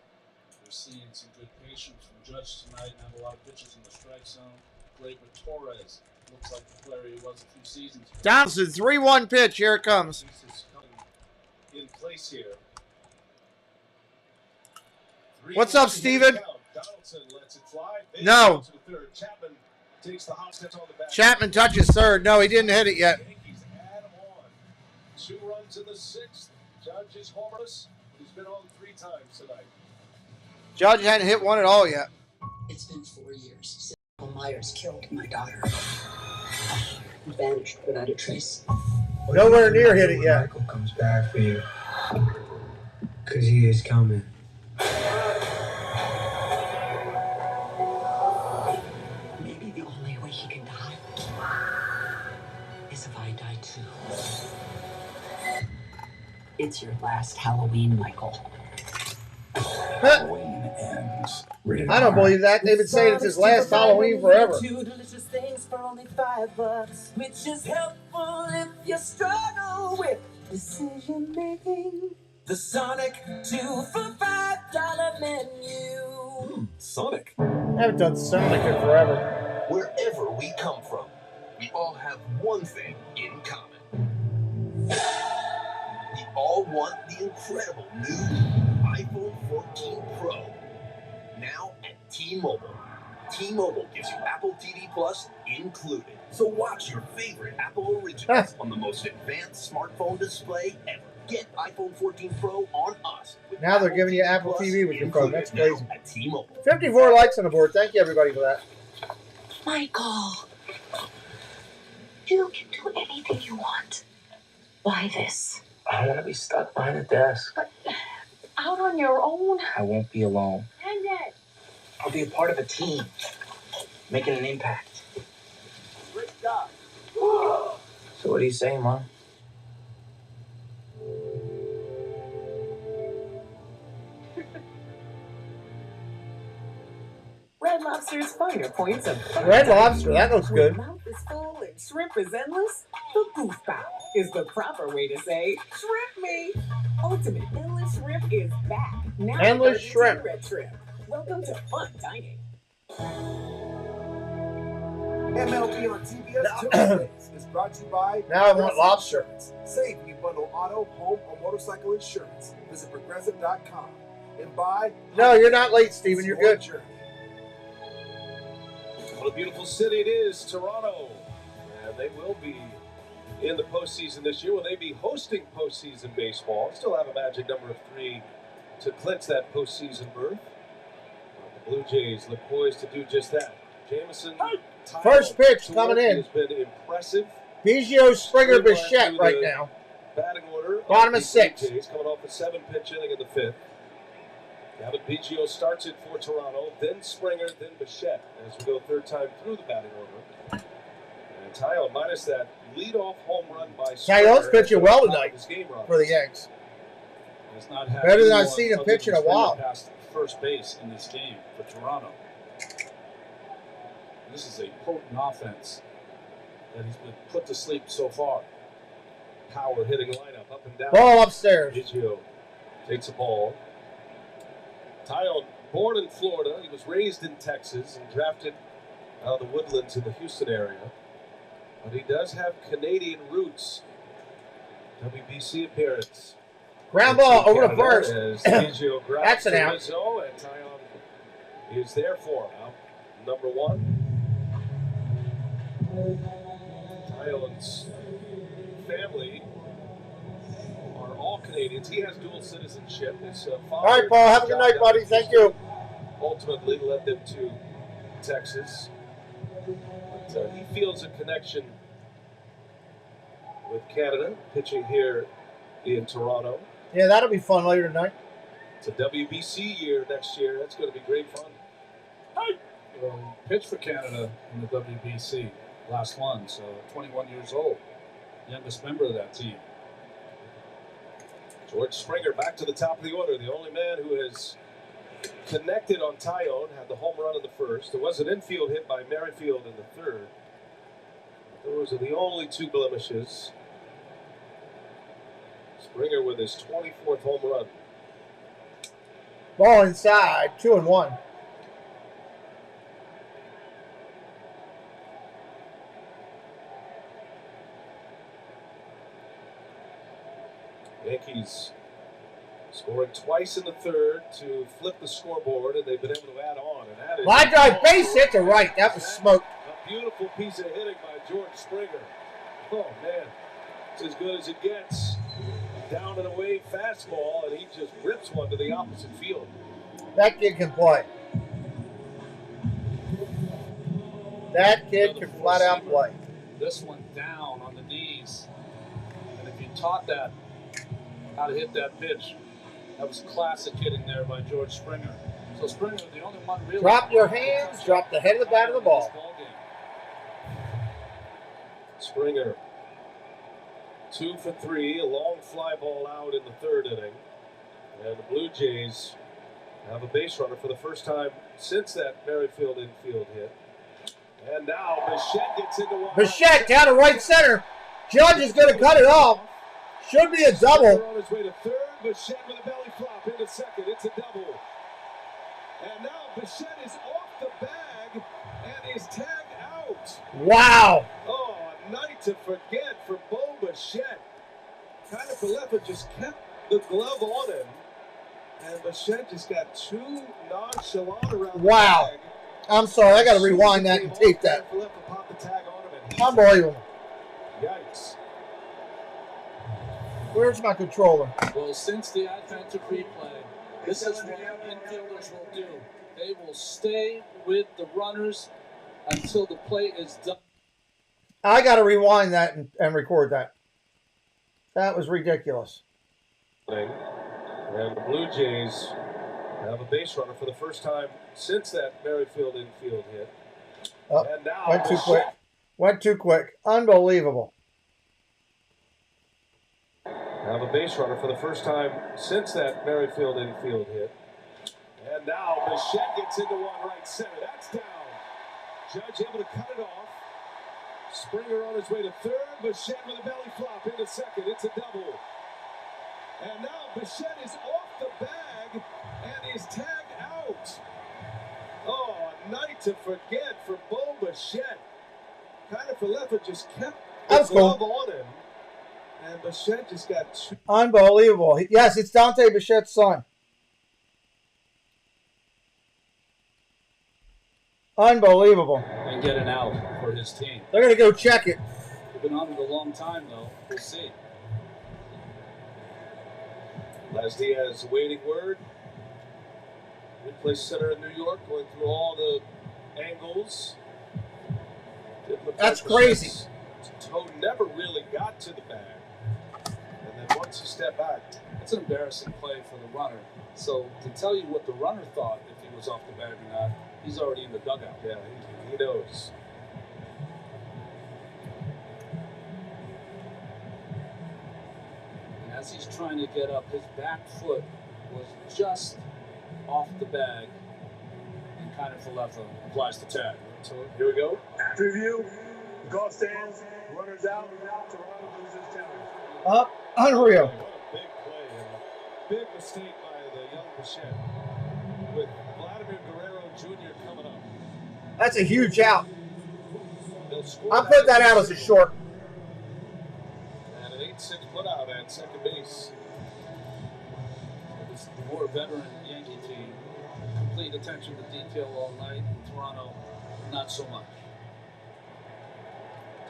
We're seeing some good patience from Judge tonight. Not a lot of pitches in the strike zone. Gleyber Torres looks like the player he was a few seasons ago. Donaldson, 3-1 pitch. Here it comes. In place here. What's up, Steven? Donaldson lets it fly. No. Chapman takes the hot steps on the back. Chapman touches third. No, he didn't hit it yet. Yankees add him on. 2 runs in the 6th. Judge is homerless. He's been on 3 times tonight. Judge hadn't hit one at all yet. It's been 4 years since Myers killed my daughter. He vanished without a trace. Nowhere near hit it yet. Michael comes back for you. Because he is coming. Maybe the only way he can die is if I die too. It's your last Halloween, Michael. Halloween ends. I don't believe that. They've been saying it's his last Halloween forever. 2 delicious things for only $5, which is helpful if you struggle with decision making. The Sonic 2 for $5 menu. Sonic. I haven't done Sonic in forever. Wherever we come from, we all have one thing in common. We all want the incredible new iPhone 14 Pro. Now at T-Mobile. T-Mobile gives you Apple TV Plus included. So watch your favorite Apple originals on the most advanced smartphone display ever. Get iPhone 14 Pro on us. Now they're giving you Apple TV with your phone. That's crazy. At T-Mobile. 54 likes on the board. Thank you, everybody, for that. Michael, you can do anything you want. Why this? I don't want to be stuck behind a desk. But out on your own? I won't be alone. And it. I'll be a part of a team, making an impact. Great job. So what do you say, Mom? Red Lobster's finer points of Red Lobster, that looks good. When mouth is full and shrimp is endless, the goof bow is the proper way to say shrimp me. Ultimate Endless Shrimp is back. Now Endless 32 Shrimp. Red Shrimp. Welcome to fun dining. MLB on TBS Tuesdays is brought to you by Now I want Progressive lobster. Insurance. Save when you bundle auto, home, or motorcycle insurance. Visit progressive.com. And by No, you're not late, Steven. You're good. Journey. What a beautiful city it is, Toronto. And they will be in the postseason this year. Will they be hosting postseason baseball? Still have a magic number of 3 to clinch that postseason berth. The Blue Jays look poised to do just that. Jameson, First pitch coming in. has been impressive. Biggio, Springer, Bichette right now. Batting order. Bottom of the 6. Blue Jays coming off a 7-pitch inning in the 5th. Gavin Biggio starts it for Toronto, then Springer, then Bichette as we go third time through the batting order. And Taillon minus that leadoff home run by Springer. Taillon's pitching well tonight His game run. for the Yanks. Has not had Better than I've anyone seen him other pitch in than a while. Springer past first base in this game for Toronto. This is a potent offense that has been put to sleep so far. Power hitting lineup up and down. Ball upstairs. Biggio takes a ball. Taillon, born in Florida, he was raised in Texas and drafted out of the Woodlands in the Houston area. But he does have Canadian roots. WBC appearance. Ground ball over to first. As Biggio grabs That's an to out. Rizzo, and Taillon is there for him. Out number 1. Taillon's family are all Canadians. He has dual citizenship. His father, All right, Paul. Have a good night, buddy. Thank you. ultimately led them to Texas. But he feels a connection with Canada, pitching here in Toronto. Yeah, that'll be fun later tonight. It's a WBC year next year. That's going to be great fun. Pitched for Canada in the WBC, last one, so 21 years old, youngest member of that team. George Springer back to the top of the order. The only man who has connected on Taillon, had the home run in the first. There was an infield hit by Merrifield in the third. Those are the only 2 blemishes. Springer with his 24th home run. Ball inside. 2-1. Yankees scoring twice in the third to flip the scoreboard, and they've been able to add on. And that is Line drive base hit to right. That was smoke. a beautiful piece of hitting by George Springer. Oh, man. It's as good as it gets. Down and away fastball, and he just rips one to the opposite field. That kid can play. That kid can flat out play. This one down on the knees. And if you taught that how to hit that pitch, that was classic hitting there by George Springer. So Springer, the only one really. Drop your hands, drop the head of the bat of the ball. Springer, 2 for 3, a long fly ball out in the third inning. And the Blue Jays have a base runner for the first time since that Merrifield infield hit. And now Bichette gets into one. Bichette down to right center. Judge is going to cut it off. Should be a double. On his way to third, Bichette with a belly flop into second. It's a double. And now Bichette is off the bag and is tagged out. Wow. Oh, a night to forget for Bo Bichette. Kind of Falefa just kept the glove on him. And Bichette just got too nonchalant around Wow. the bag. I'm sorry. I got to rewind that and tape that. Falefa popped the tag on him. And Unbelievable. Yikes. Where's my controller? Well, since the advent of replay, this is what infielders will do. They will stay with the runners until the play is done. I got to rewind that and record that. That was ridiculous. And the Blue Jays have a base runner for the first time since that Merrifield infield hit. Oh, And now went too quick. Went too quick. Unbelievable. Have a base runner for the first time since that Merrifield infield hit. And now Bichette gets into one right center. That's down. Judge able to cut it off. Springer on his way to third. Bichette with a belly flop into second. It's a double. And now Bichette is off the bag and is tagged out. Oh, a night to forget for Bo Bichette. Kiner-Falefa just kept the glove on him. And Bichette just got two. Unbelievable. Yes, it's Dante Bichette's son. Unbelievable. And get an out for his team. They're going to go check it. They've been on it a long time, though. We'll see. Les Diaz waiting word. Mid-place center in New York, going through all the angles. That's crazy. His toe never really got to the bag. And then once he stepped back. It's an embarrassing play for the runner. So to tell you what the runner thought if he was off the bag or not, he's already in the dugout. Yeah, he knows. And as he's trying to get up, his back foot was just off the bag. And Kiner-Falefa applies the tag. So here we go. Preview. Golf stands. Runners out. Toronto loses 10. Up. Unreal. Big play and a big mistake by the young Bichette with Vladimir Guerrero Jr. coming up. That's a huge out. I'll put that out as a short. And an 8-6 put out at second base. It's the more veteran Yankee team. Complete attention to detail all night. In Toronto, not so much.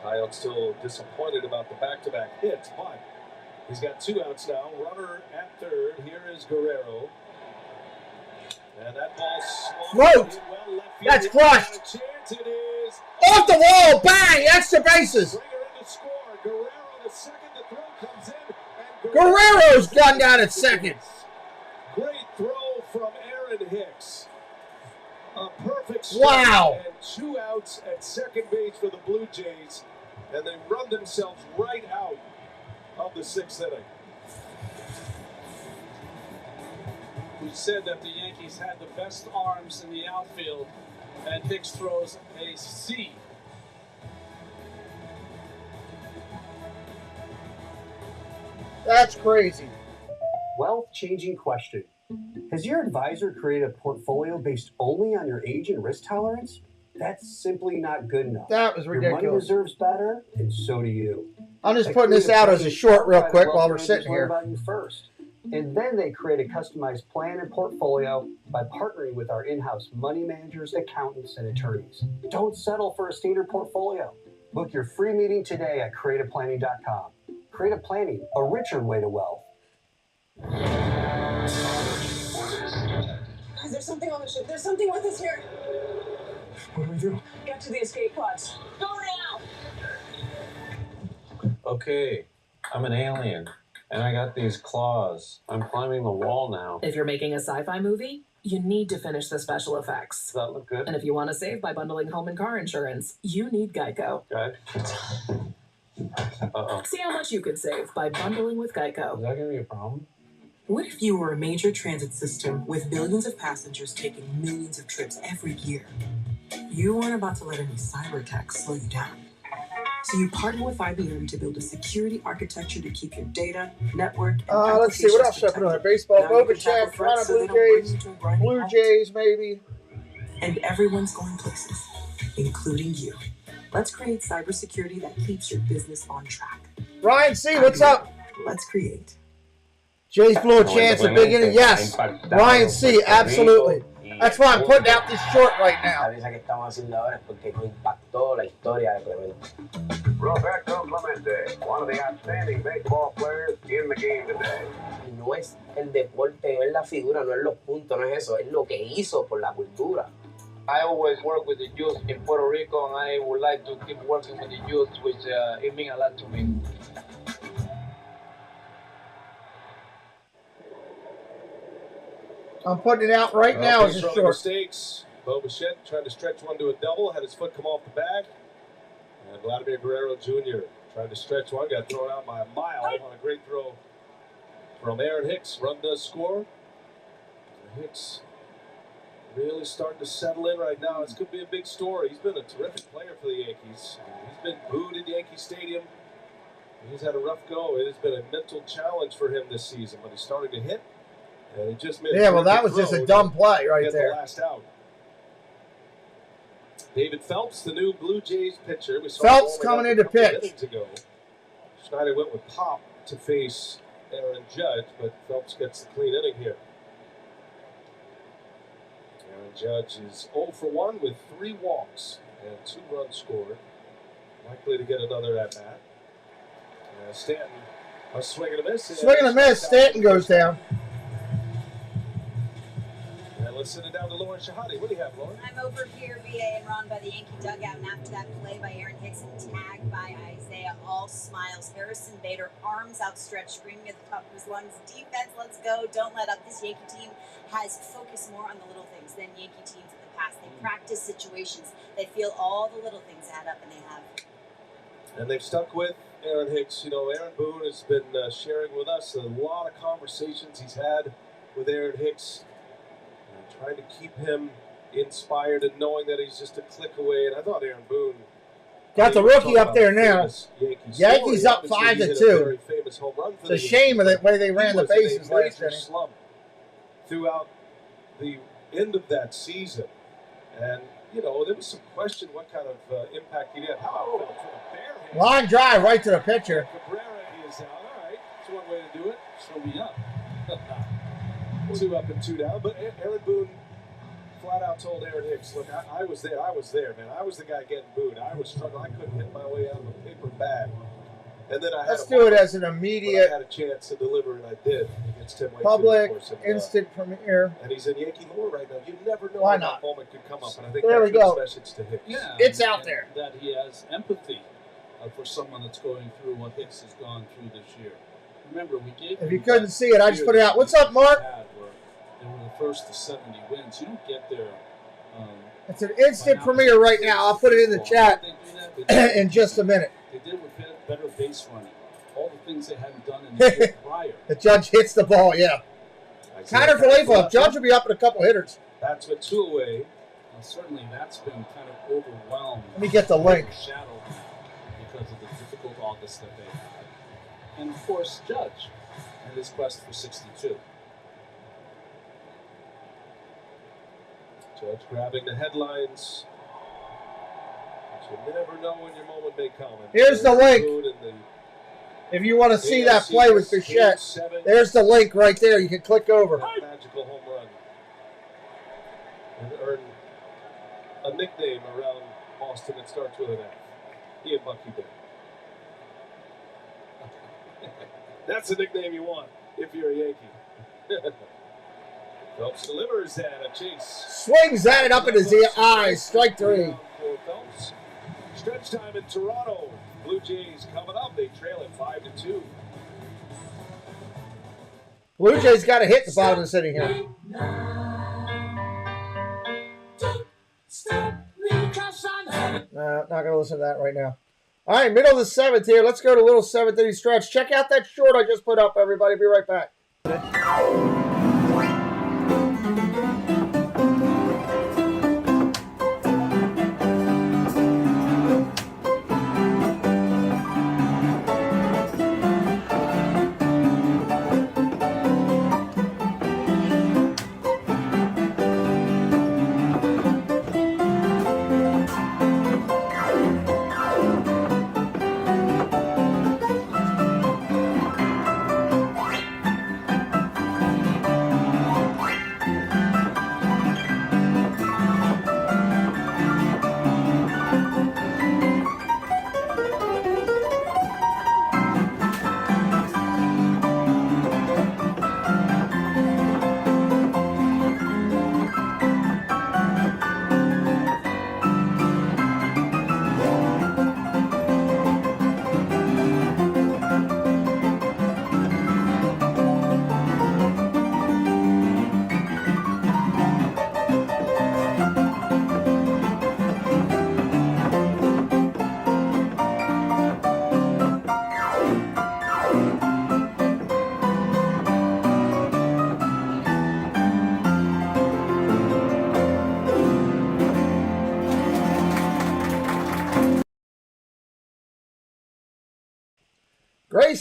Coyote still disappointed about the back-to-back hits, but he's got two outs now. Runner at third. Here is Guerrero. And that ball Smoked. Well left field. That's crushed. Chance it is. Off the wall. Bang. Extra bases. Springer in to score. Guerrero the second. The throw comes in. And Guerrero's gone down at second. Great throw from Aaron Hicks. A perfect strike. Wow. And two outs at second base for the Blue Jays. And they run themselves right out of the sixth inning. We said that the Yankees had the best arms in the outfield, and Hicks throws a C. That's crazy. Wealth-changing question. Has your advisor created a portfolio based only on your age and risk tolerance? That's simply not good enough. That was ridiculous. Your money deserves better, and so do you. I'm just putting this out as a short real quick while we're sitting here. About you first. And then they create a customized plan and portfolio by partnering with our in-house money managers, accountants, and attorneys. Don't settle for a standard portfolio. Book your free meeting today at creativeplanning.com. Creative Planning, a richer way to wealth. Guys, there's something on the ship. There's something with us here. What do we do? Get to the escape pods. Go now! Okay, I'm an alien, and I got these claws. I'm climbing the wall now. If you're making a sci-fi movie, you need to finish the special effects. Does that look good? And if you want to save by bundling home and car insurance, you need Geico. Okay. Uh-oh. See how much you could save by bundling with Geico. Is that going to be a problem? What if you were a major transit system with billions of passengers taking millions of trips every year? You weren't about to let any cyber attacks slow you down. So you partner with IBM to build a security architecture to keep your data, network, and let's see, what else should I put on there? Baseball, Bo Bichette, Toronto Blue Jays, Blue Jays, maybe. And everyone's going places, including you. Let's create cybersecurity that keeps your business on track. Ryan C., what's up? Let's create. Jays blew a chance at big inning. Yes. Ryan C., absolutely. That's why I'm putting out this short right now. Roberto Clemente, one of the outstanding baseball players in the game today. No es el deporte, no es la figura, no es los puntos, no es eso, es lo que hizo por la cultura. I always work with the youth in Puerto Rico, and I would like to keep working with the youth, which it means a lot to me. I'm putting it out right now as a short. Mistakes. Bo Bichette tried to stretch one to a double, had his foot come off the bag. And Vladimir Guerrero Jr. tried to stretch one, got thrown out by a mile on a great throw from Aaron Hicks. Run does score. Hicks really starting to settle in right now. It's going to be a big story. He's been a terrific player for the Yankees. He's been booed at Yankee Stadium. He's had a rough go. It has been a mental challenge for him this season, but he's starting to hit. And he just made that was just a dumb play right there. The last out. David Phelps, the new Blue Jays pitcher. We saw Phelps coming in to pitch. Ago. Schneider went with Pop to face Aaron Judge, but Phelps gets the clean inning here. Aaron Judge is 0 for 1 with 3 walks and 2 runs scored. Likely to get another at bat. Stanton, a swing and a miss. Swing and a miss. Stanton goes down. And let's send it down to Lauren Shahadi. What do you have, Lauren? I'm over here, BA and Ron, by the Yankee dugout, and after that play by Aaron Hicks and tagged by Isaiah, all smiles. Harrison Bader, arms outstretched, screaming at the top of his lungs, defense, let's go, don't let up. This Yankee team has focused more on the little things than Yankee teams in the past. They practice situations. They feel all the little things add up, and they have. And they've stuck with Aaron Hicks. You know, Aaron Boone has been sharing with us a lot of conversations he's had with Aaron Hicks, trying to keep him inspired and knowing that he's just a click away. And I thought Aaron Boone got the rookie up there now. Yankees up 5-2. It's a shame of the way they ran the bases last inning. Slump throughout the end of that season, and you know there was some question what kind of impact he had. How line drive right to the pitcher. Cabrera is out. All right, that's one way to do it. Show me up. 2 up and 2 down, but Aaron Boone flat out told Aaron Hicks, look, I was there, man. I was the guy getting booed. I was struggling. I couldn't hit my way out of a paper bag. And then Let's do it as an immediate. I had a chance to deliver, and I did against Tim Wakefield, Public of course, instant premiere. And he's in Yankee lore right now. You never know Why when not? that moment could come up. And I think There that's we go. his message to Hicks. Yeah, It's out there. That he has empathy for someone that's going through what Hicks has gone through this year. Remember, we gave. If you couldn't see it, I just put it out. What's up, Mark? They were the first to 70 wins. You don't get there. It's an instant premiere right now. I'll put it in the chat in just a minute. They did with better base running. All the things they hadn't done in the year prior. The Judge hits the ball, yeah. Tyler Falefa, Judge will be up in a couple hitters. That's with 2 away. Well, certainly that's been kind of overwhelmed. Let me get the link. Shadowed because of the difficult August that they had. And of course, Judge and his quest for 62. Judge grabbing the headlines. But you never know when your moment may come. Here's the link. If you want to see that play with Bichette, there's the link right there. You can click over. Magical home run. And earn a nickname around Boston that starts with an F. He and Bucky did. That's the nickname you want if you're a Yankee. Phelps delivers and a chase. Swings at it up in his eyes. Strike 3. For Phelps. Stretch time in Toronto. Blue Jays coming up. They trail at 5-2. Blue Jays got to hit the bottom of the inning here. Not going to listen to that right now. All right, middle of the 7th here. Let's go to a little 7th inning stretch. Check out that short I just put up, everybody. Be right back.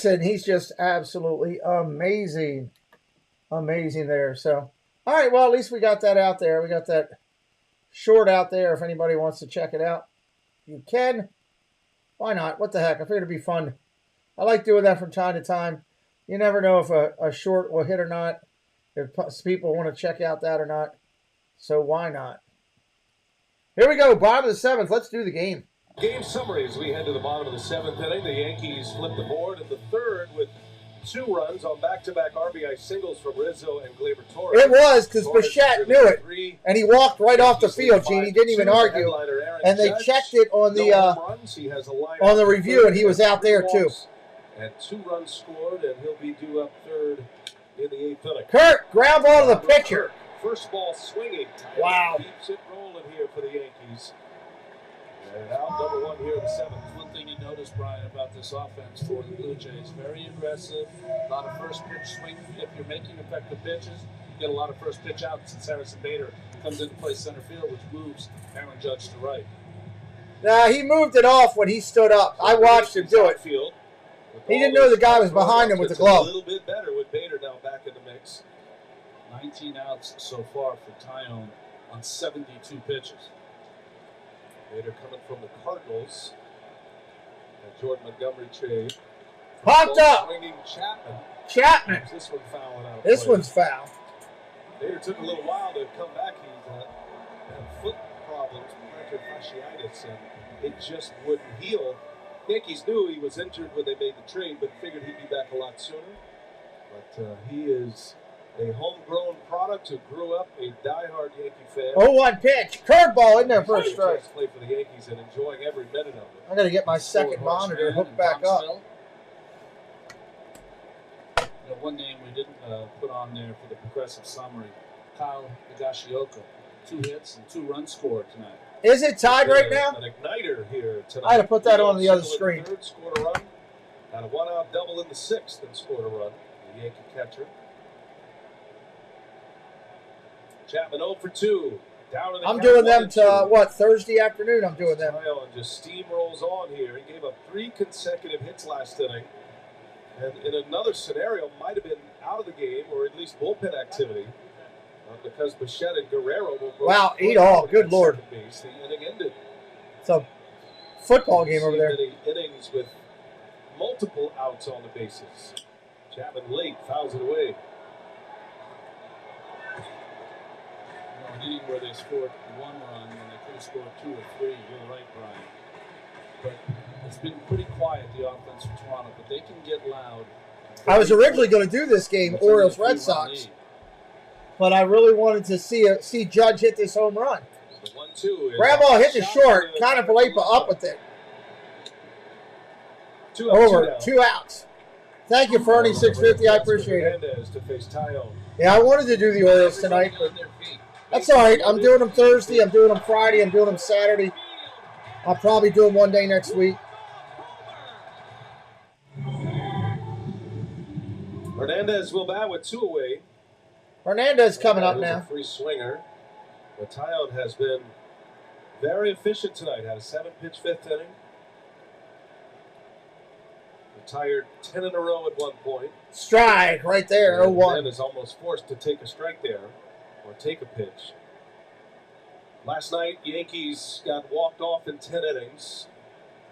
Listen, he's just absolutely amazing. Amazing there. So, all right, well, at least we got that out there. We got that short out there. If anybody wants to check it out, you can. Why not? What the heck? I figured it'd be fun. I like doing that from time to time. You never know if a short will hit or not, if people want to check out that or not. So why not? Here we go, bottom of the seventh. Let's do the game. Game summary as we head to the bottom of the seventh inning. The Yankees flip the board in the third with 2 runs on back-to-back RBI singles from Rizzo and Gleyber Torres. It was because Bichette knew it, and he walked right off the field, Gene. He didn't even argue, and they checked it on the review, and he was out there too. And 2 runs scored, and he'll be due up third in the 8th inning. Kurt, ground ball to the pitcher. First ball swinging. Wow. Keeps it rolling here for the Yankees. And out number 1 here in the 7th. One thing you notice, Brian, about this offense for the Blue Jays, very aggressive, a lot of first pitch swing. If you're making effective pitches, you get a lot of first pitch outs, since Harrison Bader comes into play center field, which moves Aaron Judge to right. Nah, he moved it off when he stood up. I watched him do it. He didn't know the guy was behind him with the glove. A little bit better with Bader now back in the mix. 19 outs so far for Tyone on 72 pitches. Bader coming from the Cardinals. And Jordan Montgomery trade. Popped up. Swinging Chapman. This one fouling out. This one's foul. Bader took a little while to come back. He had foot problems, plantar fasciitis, and it just wouldn't heal. Yankees knew he was injured when they made the trade, but figured he'd be back a lot sooner. But he is a homegrown product who grew up a diehard Yankee fan. 0-1 pitch. Curveball in there for a strike. Play for the Yankees and enjoying every minute of it. I got to get my second monitor hooked back up. One name we didn't put on there for the progressive summary, Kyle Higashioka. 2 hits and 2 runs scored tonight. Is it tied right now? An igniter here tonight. I had to put that on the other screen. Third, scored a run. Had a 1-out double in the 6th and scored a run. The Yankee catcher. Chapman 0 for 2. Down in the I'm doing them to, what, Thursday afternoon I'm doing them. Tyone just steamrolls on here. He gave up 3 consecutive hits last inning. And in another scenario, might have been out of the game or at least bullpen activity. Because Bichette and Guerrero will both. Wow, 8 all. Good Lord. Base. The inning ended. It's a football game over there. Many innings with multiple outs on the bases. Chapman late fouls it away. An inning where they scored 1 run and they could have scored 2 or 3. You're right, Brian. But it's been pretty quiet, the offense for Toronto, but they can get loud. I was originally going to do this game, Orioles-Red Sox. But I really wanted to see Judge hit this home run. Ground ball hit the short. Canavalepa up with it. Over. 2 outs. Thank you, Fernie, 650. I appreciate it. Yeah, I wanted to do the Orioles tonight, but that's all right. I'm doing them Thursday. I'm doing them Friday. I'm doing them Saturday. I'll probably do them one day next week. Hernandez will bat with 2 away. Hernandez coming up now. A free swinger. But Tyone has been very efficient tonight. Had a 7-pitch 5th inning. Retired 10 in a row at one point. Strike right there, 0-1. And is almost forced to take a strike there or take a pitch. Last night, Yankees got walked off in 10 innings.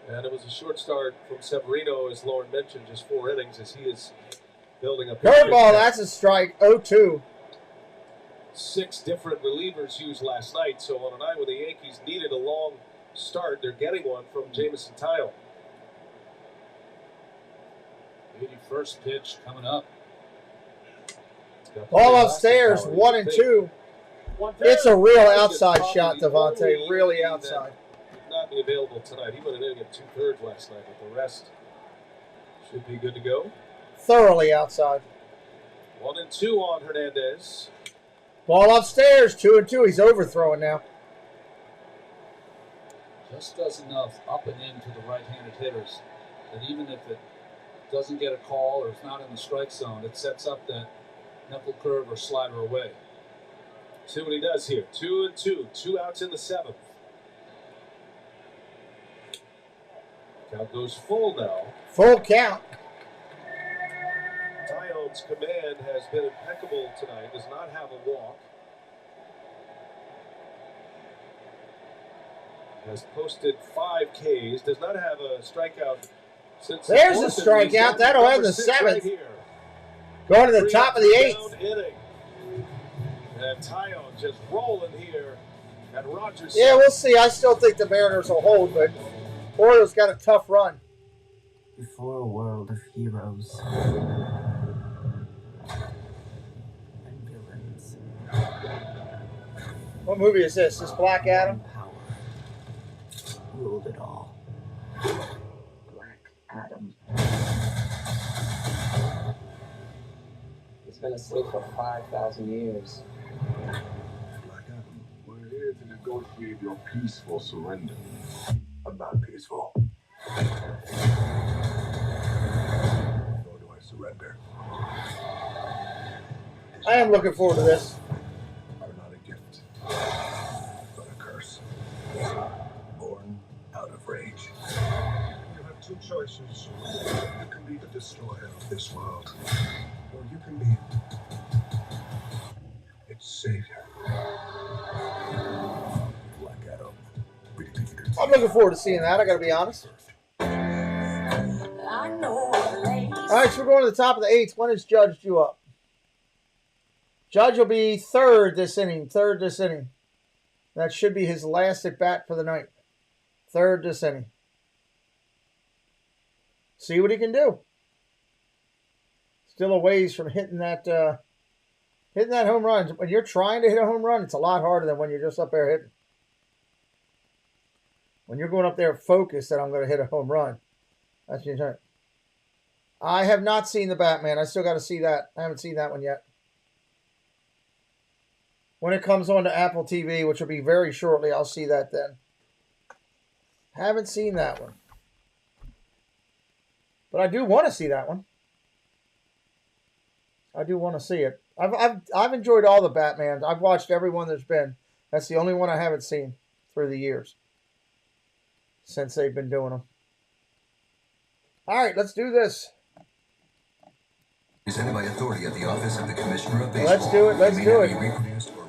And it was a short start from Severino, as Lauren mentioned, just 4 innings as he is building up. Curveball, that's a strike, 0-2. 6 different relievers used last night, so on a night where the Yankees needed a long start, they're getting one from Jameson Tyone. 81st pitch coming up. Ball upstairs, 1-2. It's a real outside shot, Devontae, really outside. Would not be available tonight. He went an inning at 2/3 last night, but the rest should be good to go. Thoroughly outside. 1-2 on Hernandez. Ball upstairs, 2-2. He's overthrowing now. Just does enough up and in to the right-handed hitters that even if it doesn't get a call or it's not in the strike zone, it sets up that knuckle curve or slider away. See what he does here. 2-2. 2 outs in the 7th. Count goes full now. Full count. Aaron's command has been impeccable tonight. Does not have a walk. Has posted 5 Ks. Does not have a strikeout since. There's a strikeout. That'll end the 7th. Right Going to the top of the 8th. Inning. And Taillon just rolling here at Rogers. Yeah, we'll see. I still think the Mariners will hold, but Orioles got a tough run. Before a world of heroes and villains. What movie is this? This Black Adam? Ruled it all. Black Adam. He's been asleep for 5,000 years. Black Adam, we're here to negotiate your peaceful surrender. I'm not peaceful. Nor do I surrender. I am looking forward to this. Are not a gift, but a curse. Born out of rage. You have 2 choices. You can be the destroyer of this world, or you can be its savior. Black Adam. I'm looking forward to seeing that. I got to be honest. I know All right, so we're going to the top of the 8th. When is Judge due up? Judge will be third this inning. That should be his last at bat for the night. Third this inning. See what he can do. Still a ways from hitting that home run. When you're trying to hit a home run, it's a lot harder than when you're just up there hitting. When you're going up there focused that I'm going to hit a home run, that's your turn. I have not seen the Batman. I still got to see that. I haven't seen that one yet. When it comes on to Apple TV, which will be very shortly, I'll see that then. Haven't seen that one. But I do want to see that one. I do want to see it. I've enjoyed all the Batmans. I've watched every one there's been. That's the only one I haven't seen through the years. Since they've been doing them. All right, let's do this. Presented by authority of the Office of the Commissioner of Baseball. Let's do it.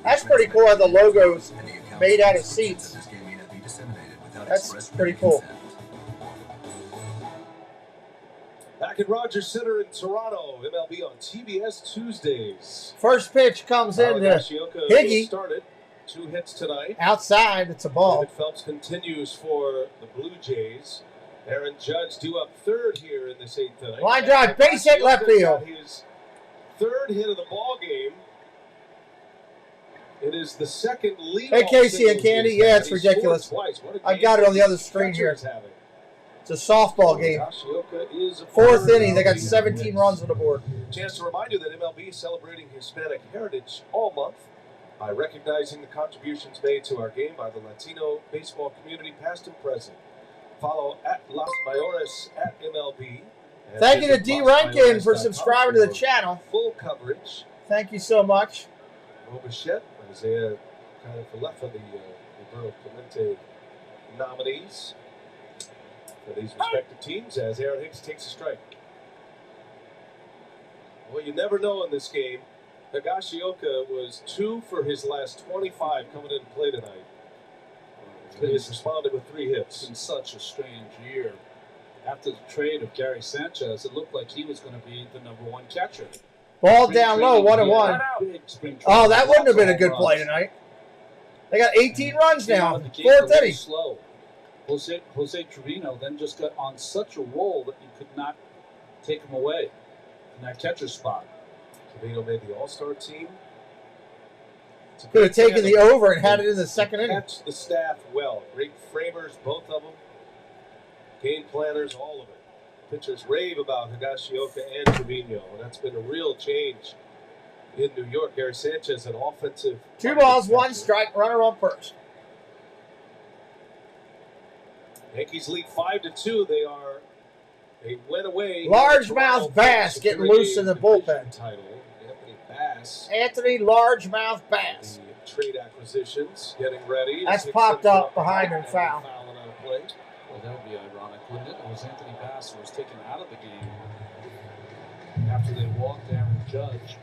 That's pretty cool how the logos made out of seats. That's pretty cool. Back at Rogers Center in Toronto, MLB on TBS Tuesdays. First pitch comes in to Higgy. Started 2 hits tonight. Outside, it's a ball. David Phelps continues for the Blue Jays. Aaron Judge due up third here in this 8th inning. Line drive, base hit left field. His 3rd hit of the ball game. It is the 2nd lead. Hey, Casey and Candy. Yeah, it's ridiculous. I got it on the other screen here. It's a softball game. 4th inning. They got 17 runs on the board. Chance to remind you that MLB is celebrating Hispanic heritage all month by recognizing the contributions made to our game by the Latino baseball community, past and present. Follow at Las Mayores at MLB. Thank you to D. Rankin for subscribing to the channel. Full coverage. Thank you so much. Robichette, Isaiah Falefa, the Roberto Clemente nominees for these respective teams as Aaron Hicks takes a strike. Well, you never know in this game. Higashioka was 2 for his last 25 coming into play tonight. He has responded with 3 hits. It's been such a strange year. After the trade of Gary Sanchez, it looked like he was going to be the #1 catcher. Ball down low, 1-1. Oh, that wouldn't have been a good play tonight. They got 18 runs now. 4th inning. Slow. Jose Trevino then just got on such a roll that you could not take him away in that catcher spot. Trevino made the All-Star team. Could have taken the over and had it in the 2nd inning. Catch the staff well. Great framers, both of them. Game planners, all of it. Pitchers rave about Higashioka and Trevino, and that's been a real change in New York. Gary Sanchez, an offensive. 2 balls, 1 strike, runner on first. Yankees lead 5-2. They went away. Largemouth Bass getting loose in the bullpen. Title. Anthony Bass. Anthony Largemouth Bass. The trade acquisitions getting ready. That's popped up behind him, foul. Fouling on a play. Well, that would be ironic, wouldn't it? It was Anthony Bass who was taken out of the game after they walked Aaron Judge,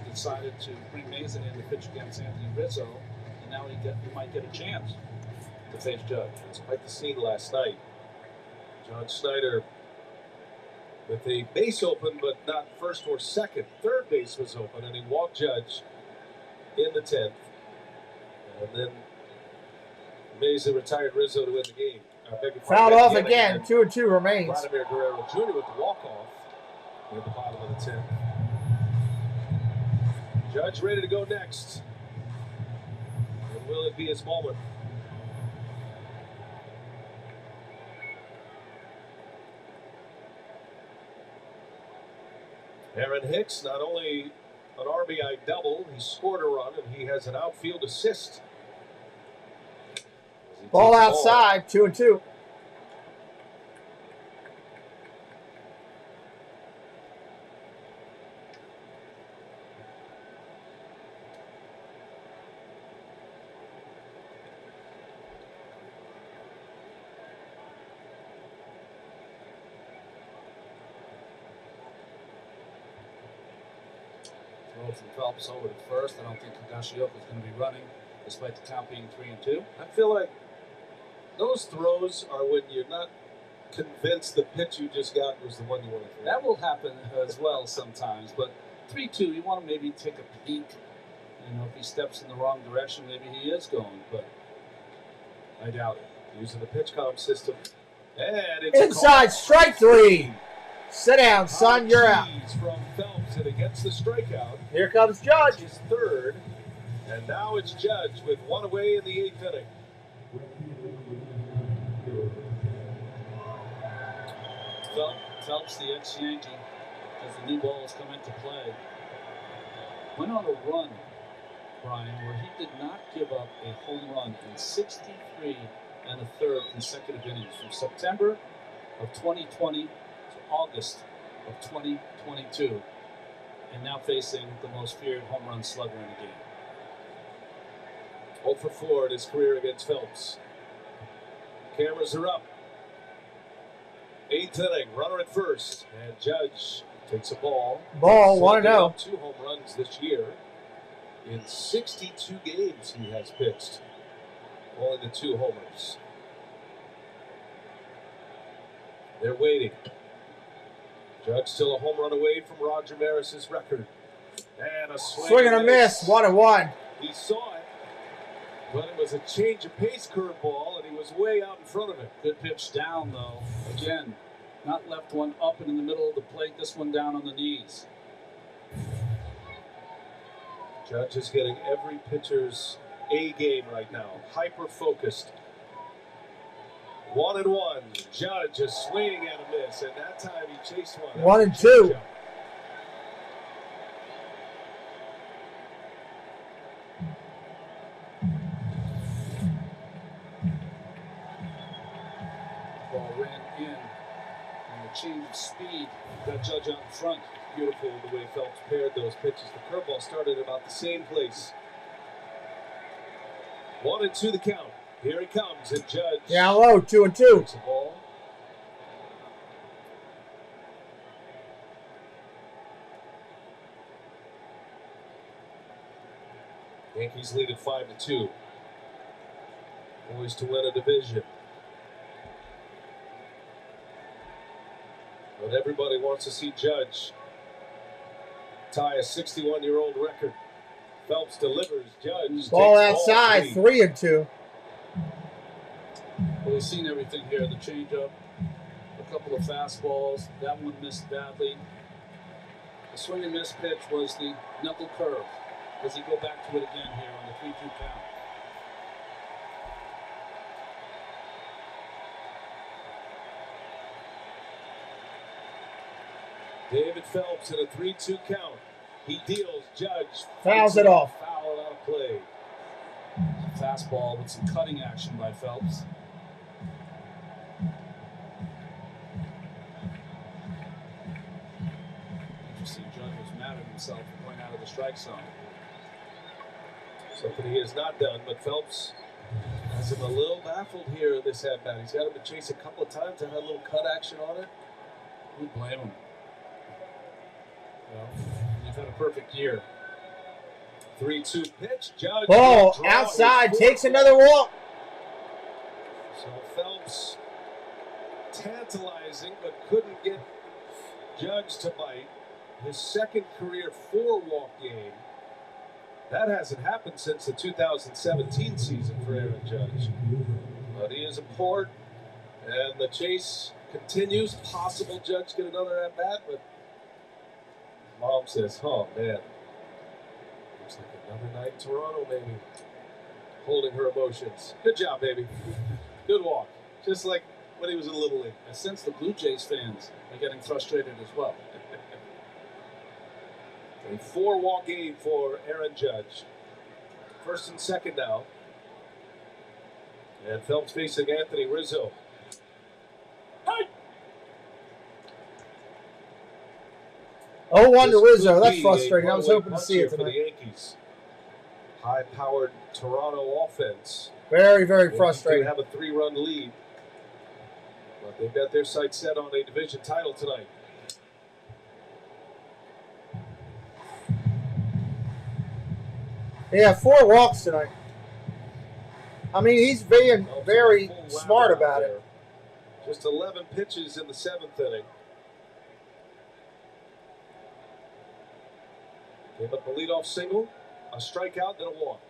decided to bring Mason in to pitch against Anthony Rizzo, and now he might get a chance to face Judge. It's quite the scene last night. John Schneider with a base open, but not first or second. Third base was open, and he walked Judge in the 10th. And then Mason retired Rizzo to win the game. Fouled off again. 2-2 remains. Vladimir Guerrero Jr. with the walk-off at the bottom of the 10th. Judge ready to go next. And will it be his moment? Aaron Hicks, not only an RBI double, he scored a run, and he has an outfield assist. Ball outside, 2-2. From Phelps over to first. I don't think Higashioka is going to be running, despite the count being 3-2. I feel like those throws are when you're not convinced the pitch you just got was the one you want to throw. That will happen as well sometimes, but 3-2, you want to maybe take a peek. You know, if he steps in the wrong direction, maybe he is going, but I doubt it. Using the pitch comp system. And it's inside, strike 3. Sit down, son. You're out. From Phelps, and against the strikeout. Here comes Judge. His third, and now it's Judge with one away in the 8th inning. Phelps, the ex-Yankee, as the new balls come into play, went on a run, Brian, where he did not give up a home run in 63 1/3 consecutive innings from September of 2020 to August of 2022, and now facing the most feared home run slugger in the game. 0 for 4 in his career against Phelps. Cameras are up. 8th inning, runner at first, and Judge takes a ball. Ball, 1-0. 2 home runs this year. In 62 games he has pitched. Only the 2 homers. They're waiting. Judge still a home run away from Roger Maris's record. And a swing and a miss. 1-1. He saw it, but it was a change of pace curveball, and he was way out in front of it. Good pitch down, though. Again, not left one up and in the middle of the plate. This one down on the knees. Judge is getting every pitcher's A game right now. Hyper-focused. 1-1. Judge is swinging at a miss, and that time he chased one. 1-2. Ball ran in, and the change of speed got Judge out in front. Beautiful the way Phelps paired those pitches. The curveball started about the same place. 1-2 the count. Here he comes, and Judge. Down low, 2-2. Takes a ball. Yankees lead at 5-2. Poised to win a division. But everybody wants to see Judge tie a 61-year-old record. Phelps delivers. Judge. Ball outside, 3-2. Well, we've seen everything here. The changeup, a couple of fastballs. That one missed badly. The swing and miss pitch was the knuckle curve. Does he go back to it again here on the 3-2 count? David Phelps in a 3-2 count. He deals. Judge fouls it off. Foul out of play. Fastball with some cutting action by Phelps. Interesting. Judge was mad at himself for going out of the strike zone. Something he has not done, but Phelps has him a little baffled here in this at-bat. He's got him to chase a couple of times and had a little cut action on it. We blame him. Well, you've had a perfect year. 3-2 pitch. Judge. Ball outside, takes another walk. So Phelps tantalizing, but couldn't get Judge to bite. His second career 4-walk game. That hasn't happened since the 2017 season for Aaron Judge. But he is a port, and the chase continues. Possible Judge get another at bat, but Mom says, "Oh man, looks like another night in Toronto, maybe." Holding her emotions. Good job, baby. Good walk. Just like when he was in Little League. I sense the Blue Jays fans are getting frustrated as well. A 4-walk game for Aaron Judge. First and second now. And Phelps facing Anthony Rizzo. Hey! 0-1 to This Rizzo. could That's be frustrating. a I was hoping to punch see here it for the tonight. Yankees. High-powered Toronto offense. Very, very They frustrating. do have a 3-run lead. But they've got their sights set on a division title tonight. Yeah, 4 walks tonight. I mean, he's being very smart about it. Just 11 pitches in the 7th inning. Gave up a leadoff single, a strikeout, then a walk.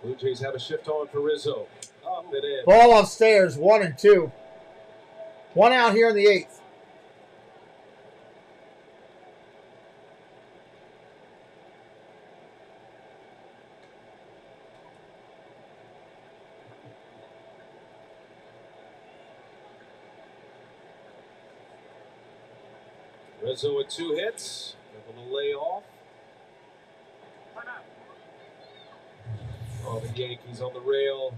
Blue Jays have a shift on for Rizzo. Up and in. Ball upstairs, 1 and 2. 1 out here in the 8th. Rizzo with 2 hits. Able to lay off. Oh, the Yankees on the rail.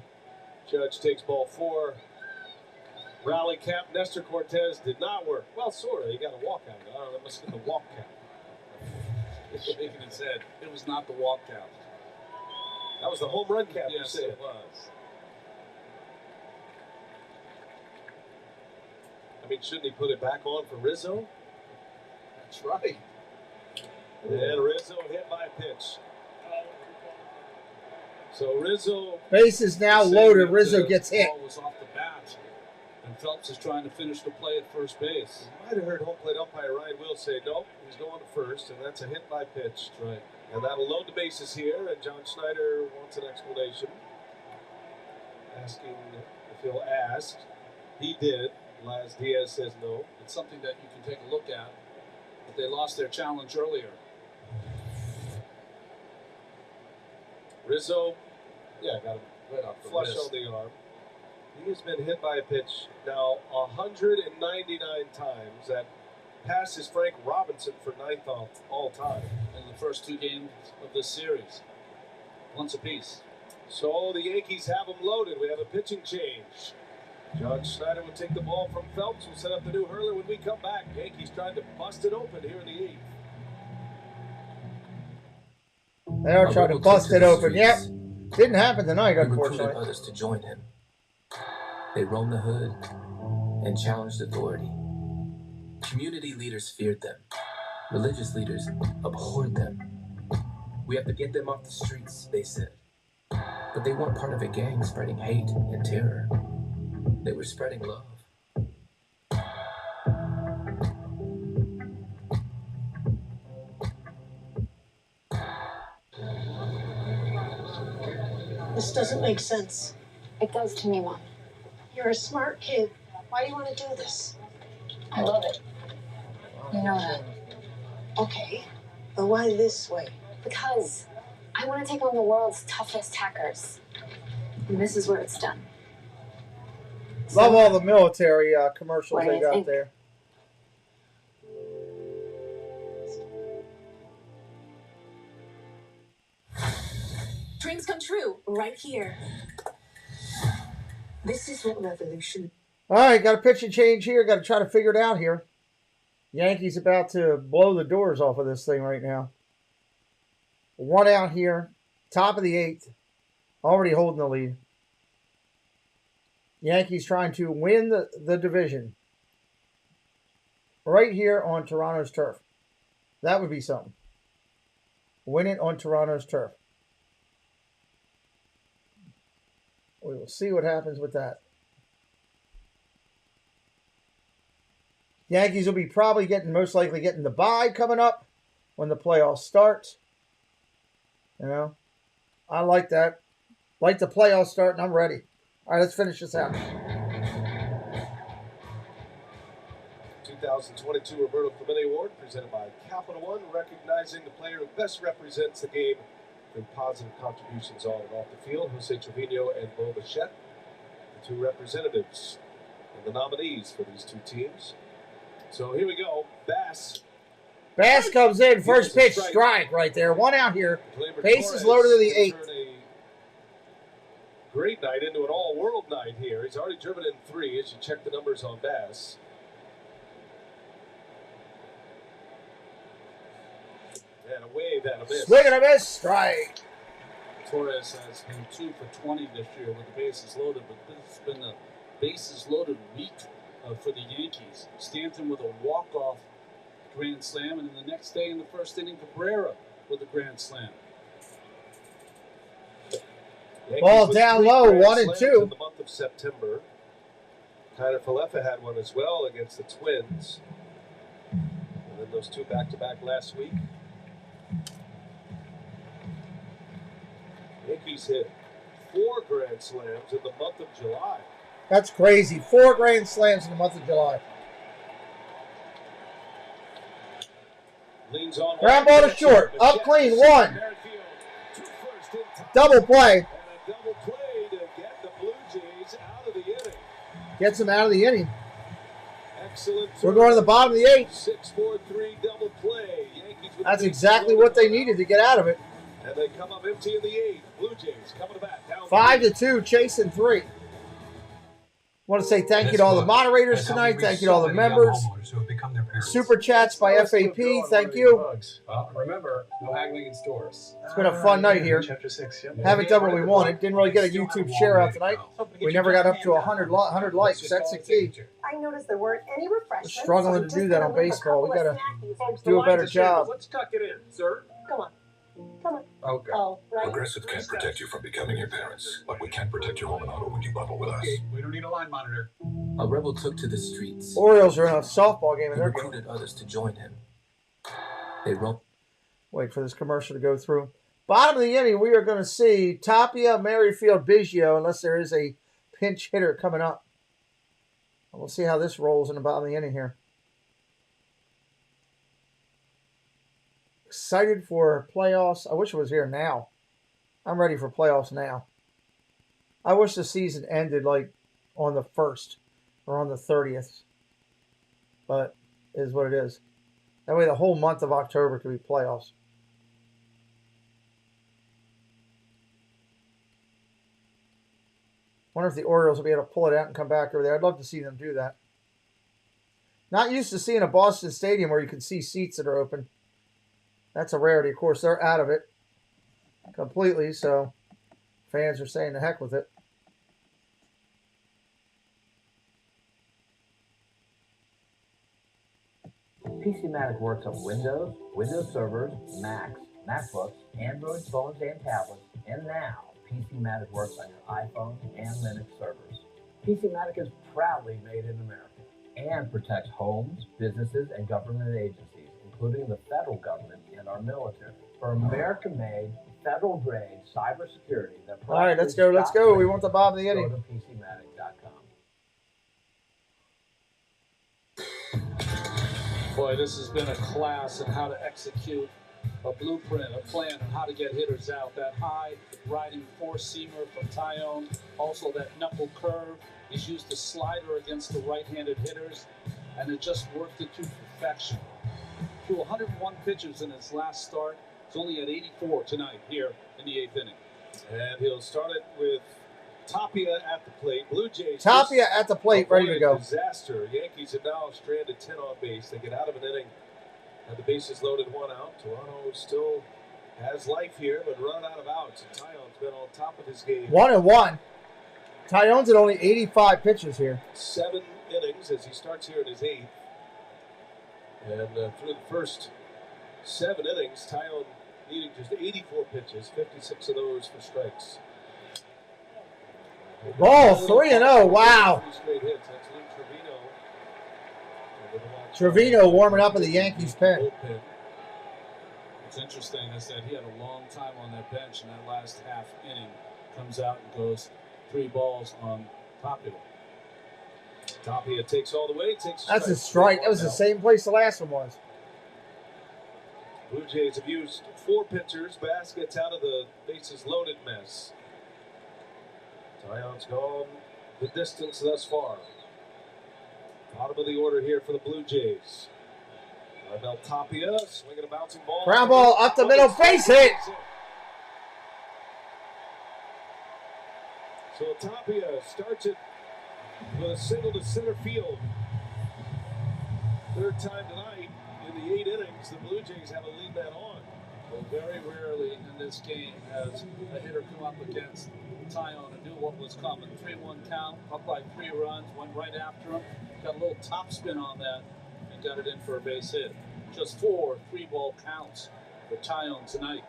Judge takes ball 4. Rally cap Nestor Cortez did not work. Well, sort of. He got a walk out. I don't know. That must have been the walk cap. Shaking his head. It was not the walk count. That was the home run cap. Yes, it was. I mean, shouldn't he put it back on for Rizzo? That's right. And Rizzo hit by a pitch. So Rizzo. Base is now loaded. Rizzo gets hit. The ball was off the bat. And Phelps is trying to finish the play at first base. You might have heard home plate umpire Ryan Will say, nope, he's going to first, and that's a hit by pitch. Right. And that'll load the bases here, and John Schneider wants an explanation. Asking if he'll ask. He did. Laz Diaz says no. It's something that you can take a look at. But they lost their challenge earlier. Rizzo, got him right off the flush wrist. on the arm. He has been hit by a pitch now 199 times. That passes Frank Robinson for 9th all time. In the first 2 games of this series. Once apiece. So the Yankees have them loaded. We have a pitching change. John Schneider will take the ball from Phelps. We'll set up the new hurler when we come back. Yankees trying to bust it open here in the 8th. They are trying to bust it open. Yep. Didn't happen tonight, unfortunately. Recruited others to join him. They roamed the hood and challenged authority. Community leaders feared them. Religious leaders abhorred them. We have to get them off the streets, they said. But they weren't part of a gang spreading hate and terror. They were spreading love. This doesn't make sense. It does to me, Mom. You're a smart kid. Why do you want to do this? I love it. You know that. Okay, but why this way? Because I want to take on the world's toughest hackers. And this is where it's done. Love all the military commercials What do they you got think? there. Dreams come true right here. This is what revolution. All right, got a pitching change here. Got to try to figure it out here. Yankees about to blow the doors off of this thing right now. 1 out here. Top of the 8th. Already holding the lead. Yankees trying to win the division. right here on Toronto's turf. That would be something. Win it on Toronto's turf. We will see what happens with that. Yankees will be probably most likely getting the bye coming up when the playoffs start. You know, I like that. Like the playoffs start, and I'm ready. All right, let's finish this out. 2022 Roberto Clemente Award presented by Capital One, recognizing the player who best represents the game through positive contributions on and off the field. Jose Trevino and Bo Bichette, the two representatives and the nominees for these two teams. So here we go. Bass comes in. First pitch, strike right there. One out here. Bases loaded to the 8th. Great night into an all-world night here. He's already driven in 3 as you check the numbers on Bass. And a wave and a miss. Swing and a miss, strike. Torres has been 2 for 20 this year with the bases loaded, but this has been a bases loaded week for the Yankees. Stanton with a walk-off grand slam, and then the next day in the first inning, Cabrera with a grand slam. Ball down low, 1 and 2. In the month of September. Tyler Falefa had one as well against the Twins. And then those 2 back-to-back last week. Yankees hit 4 grand slams in the month of July. That's crazy. 4 grand slams in the month of July. Leans on ground ball to short. Up clean. 1. Double play. And a double play to get the Blue Jays out of the inning. Gets him out of the inning. Excellent. We're going to the bottom of the 8th. 6-4-3 double play. Yankees with That's exactly what they needed to get out of it. And they come up empty in the 8th. Blue Jays coming to bat. Down 5-2, chasing 3. Want to say thank you to all the moderators tonight. Thank you to all the members. Super chats by FAP. Thank you. Well, remember, no haggling in stores. It's been a fun night here. Chapter 6. Yep. Haven't done what we wanted. Didn't really get a YouTube share out tonight. We never got up to 100 likes. That's the key. I noticed there weren't any refreshments. We're struggling to do that on baseball. We got to do a better job. Let's tuck it in, sir. Come on. Come on. Okay. Oh, right. Progressive can't protect you from becoming your parents, but we can protect your home and auto when you bundle with us. We don't need a line monitor. A rebel took to the streets. Orioles are in a softball game. He recruited others to join him. They roamed. Wait for this commercial to go through. Bottom of the inning, we are going to see Tapia, Merrifield, Biggio, unless there is a pinch hitter coming up. We'll see how this rolls in the bottom of the inning here. Excited for playoffs. I wish it was here now. I'm ready for playoffs now. I wish the season ended like on the 1st or on the 30th. But it is what it is. That way the whole month of October could be playoffs. Wonder if the Orioles will be able to pull it out and come back over there. I'd love to see them do that. Not used to seeing a Boston Stadium where you can see seats that are open. That's a rarity. Of course, they're out of it completely, so fans are saying the heck with it. PCmatic works on Windows, Windows servers, Macs, MacBooks, Android phones and tablets, and now PCmatic works on your iPhone and Linux servers. PCmatic is proudly made in America and protects homes, businesses, and government agencies, including the federal government and our military. For American-made, federal-grade cybersecurity that... All right, let's go. Let's go. We want the bottom of the inning. Go to PCmatic.com. Boy, this has been a class in how to execute a blueprint, a plan on how to get hitters out. That high riding four-seamer from Tyone, also that knuckle curve. He's used the slider against the right-handed hitters, and it just worked it to perfection. Threw 101 pitches in his last start. He's only at 84 tonight here in the 8th inning. And he'll start it with Tapia at the plate. Blue Jays. Tapia at the plate, ready to go. Disaster. Yankees have now stranded 10 on base. They get out of an inning. Had the bases loaded, 1 out. Toronto still has life here, but run out of outs. And Tyone's been on top of his game. 1-1. Tyone's at only 85 pitches here. 7 innings as he starts here in his 8th. And through the first 7 innings, Tyone needing just 84 pitches, 56 of those for strikes. Ball 3-0. Wow. Straight hits. That's Luke Trevino. Trevino warming up in the Yankees pen. What's interesting is that he had a long time on that bench, and that last half inning comes out and goes 3 balls on Tapia. Tapia takes all the way. That's a strike. That was the same place the last one was. Blue Jays have used 4 pitchers. Bass gets out of the bases loaded mess. Tyone's gone the distance thus far. Bottom of the order here for the Blue Jays. Raimel Tapia swinging a bouncing ball. Ground ball up the middle, base hit. So Tapia starts it with a single to center field. 3rd time tonight in the 8 innings, the Blue Jays have a lead man on. Well, very rarely in this game has a hitter come up against Tyone and knew what was coming. 3-1 count, up by 3 runs, went right after him, got a little top spin on that, and got it in for a base hit. Just 4 3-ball counts for Tyone tonight.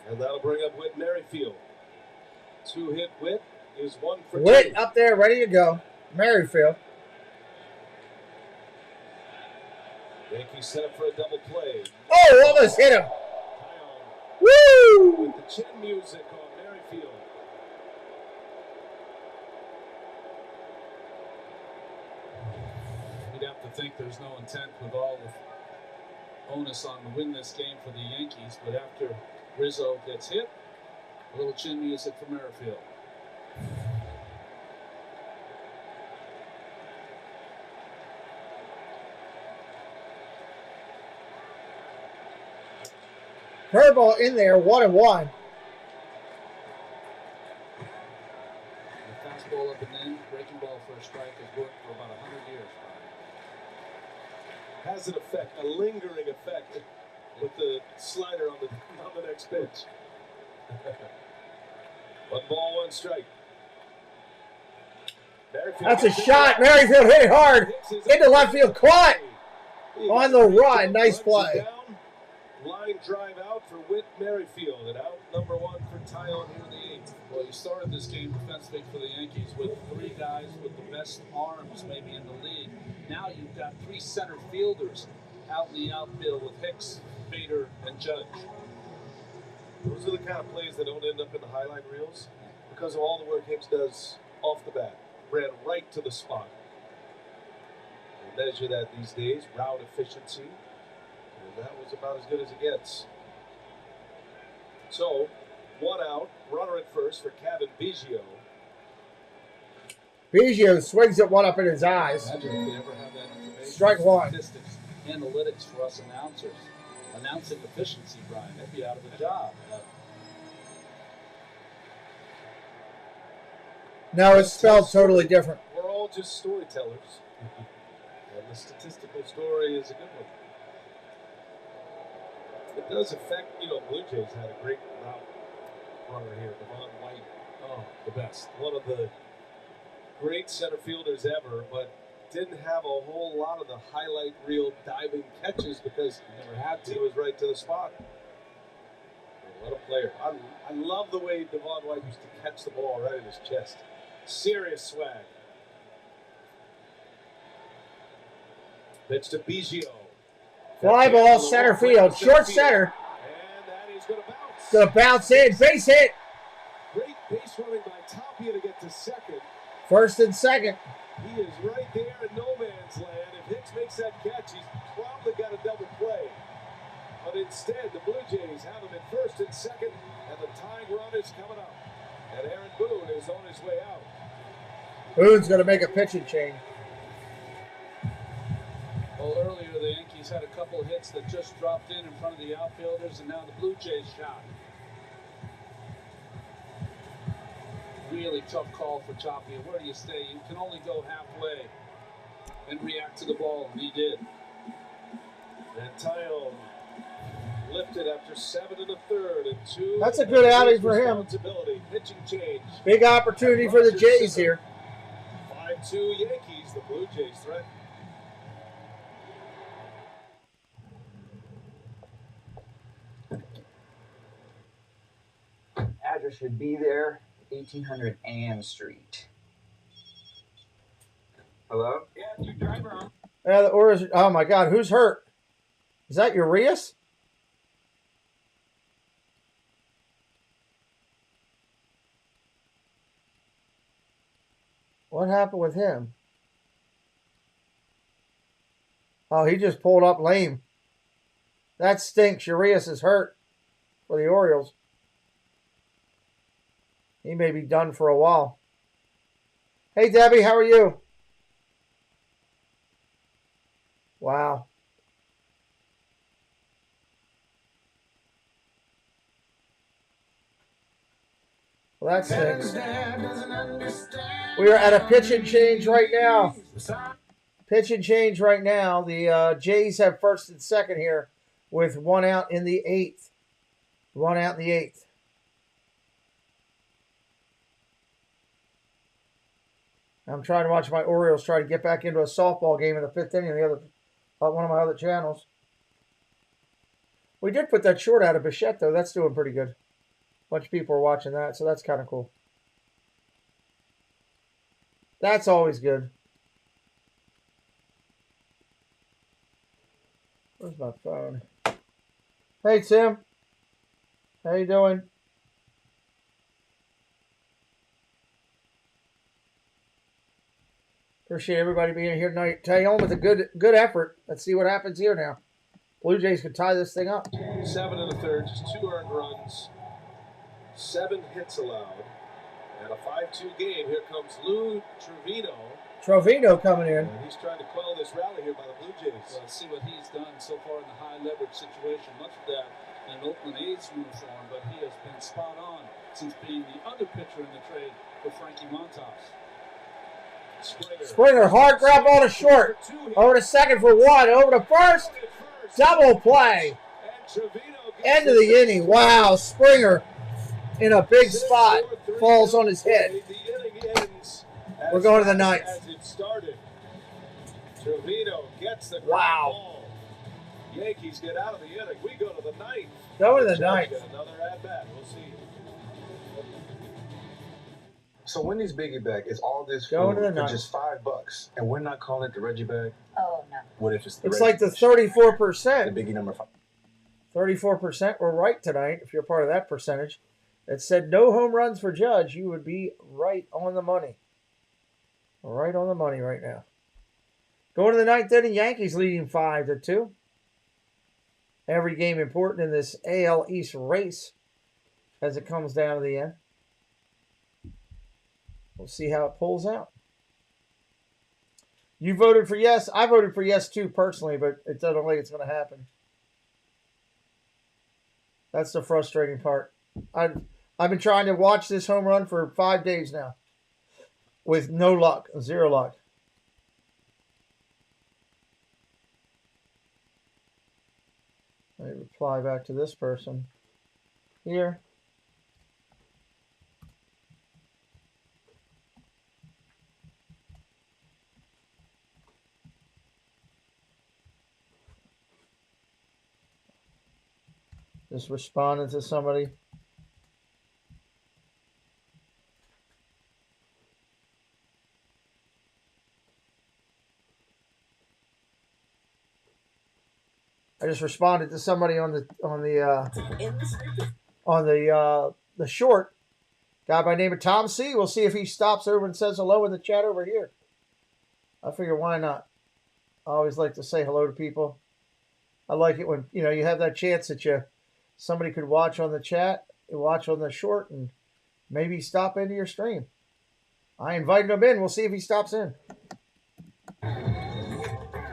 And that'll bring up Whit Merrifield. 2-hit Whit is 1 for 2. Whit up there, ready to go. Merrifield. Yankees set up for a double play. Oh, almost hit him. Woo! With the chin music on Merrifield. You'd have to think there's no intent with all the onus on to win this game for the Yankees, but after Rizzo gets hit, a little chin music for Merrifield. Curveball in there, 1-1. The fastball up and in, breaking ball for a strike has worked for about 100 years. Has an effect, a lingering effect, with the slider on the next pitch. 1 ball, 1 strike. That's a shot. Merrifield hit it hard into left field. Caught on the run. Nice play. Line drive out for Whit Merrifield, and out number 1 for Tyone here in the 8th. Well, you started this game defensively for the Yankees with 3 guys with the best arms maybe in the league. Now you've got 3 center fielders out in the outfield with Hicks, Bader, and Judge. Those are the kind of plays that don't end up in the highlight reels because of all the work Hicks does off the bat. Ran right to the spot. We measure that these days, route efficiency. And that was about as good as it gets. So, 1 out, runner at first for Kevin Biggio. Biggio swings at one up in his eyes. Imagine if we ever have that information. Strike 1. Statistics, analytics for us announcers. Announcing efficiency, Brian. They'd be out of a job. No, it's spelled totally different. We're all just storytellers. And the statistical story is a good one. It does affect, Blue Jays had a great route runner here, Devon White. Oh, the best. One of the great center fielders ever, but didn't have a whole lot of the highlight reel diving catches because he never had to. He was right to the spot. What a player. I love the way Devon White used to catch the ball right in his chest. Serious swag. Pitch to Biggio. Fly ball, center field, short center. And that is going to bounce. Going to bounce in, base hit. Great base running by Tapia to get to second. First and second. He is right there in no man's land. If Hicks makes that catch, he's probably got a double play. But instead, the Blue Jays have him at first and second, and the tying run is coming up. And Aaron Boone is on his way out. Boone's going to make a pitching change. Well, earlier the Yankees had a couple of hits that just dropped in front of the outfielders, and now the Blue Jays shot. Really tough call for Tapia. Where do you stay? You can only go halfway and react to the ball, and he did. And Tyone lifted after 7 1/3 and 2. That's a good outing for him. Pitching change. Big opportunity for the Jays here. 5-2 Yankees. The Blue Jays threat should be there. 1800 Ann Street. Hello? Yeah, new driver on. Yeah, the Orioles. Oh my God, who's hurt? Is that Urias? What happened with him? Oh, he just pulled up lame. That stinks. Urias is hurt for the Orioles. He may be done for a while. Hey, Debbie, how are you? Wow. Well, that stinks. We are at a pitch and change right now. Pitch and change right now. The Jays have first and second here with 1 out in the 8th. 1 out in the 8th. I'm trying to watch my Orioles try to get back into a softball game in the 5th inning on one of my other channels. We did put that short out of Bichette, though. That's doing pretty good. A bunch of people are watching that, so that's kind of cool. That's always good. Where's my phone? Hey, Tim. How you doing? Appreciate everybody being here tonight. Tay home with a good effort. Let's see what happens here now. Blue Jays could tie this thing up. 7 1/3, just 2 earned runs, 7 hits allowed, and a 5-2 game. Here comes Lou Trevino coming in. And he's trying to quell this rally here by the Blue Jays. Well, let's see what he's done so far in the high leverage situation. Much of that in an Oakland A's uniform, but he has been spot on since being the other pitcher in the trade for Frankie Montas. Springer, hard grab on a short. Over to second for 1. Over to first. Double play. End of the inning. Wow, Springer in a big spot. Falls on his head. We're going to the 9th. Wow. Yankees get out of the inning. We go to the 9th. Go to the 9th. Another at bat. We'll see. So Wendy's Biggie Bag is all this Going food to the for 9th. just $5, and we're not calling it the Reggie Bag? Oh, no. What if it's the It's Reggie like the Bag? 34%. The Biggie number 5. 34% were right tonight. If you're part of that percentage that said no home runs for Judge, you would be right on the money. Right on the money right now. Going to the 9th inning, Yankees leading 5-2. Every game important in this AL East race as it comes down to the end. We'll see how it pulls out. You voted for yes. I voted for yes too personally, but it doesn't look like it's going to happen. That's the frustrating part. I've been trying to watch this home run for 5 days now with no luck, 0 luck. Let me reply back to this person here. Just responding to somebody. I just responded to somebody on the short. Guy by the name of Tom C. We'll see if he stops over and says hello in the chat over here. I figure why not? I always like to say hello to people. I like it when you have that chance that somebody could watch on the chat, watch on the short, and maybe stop into your stream. I invited him in. We'll see if he stops in.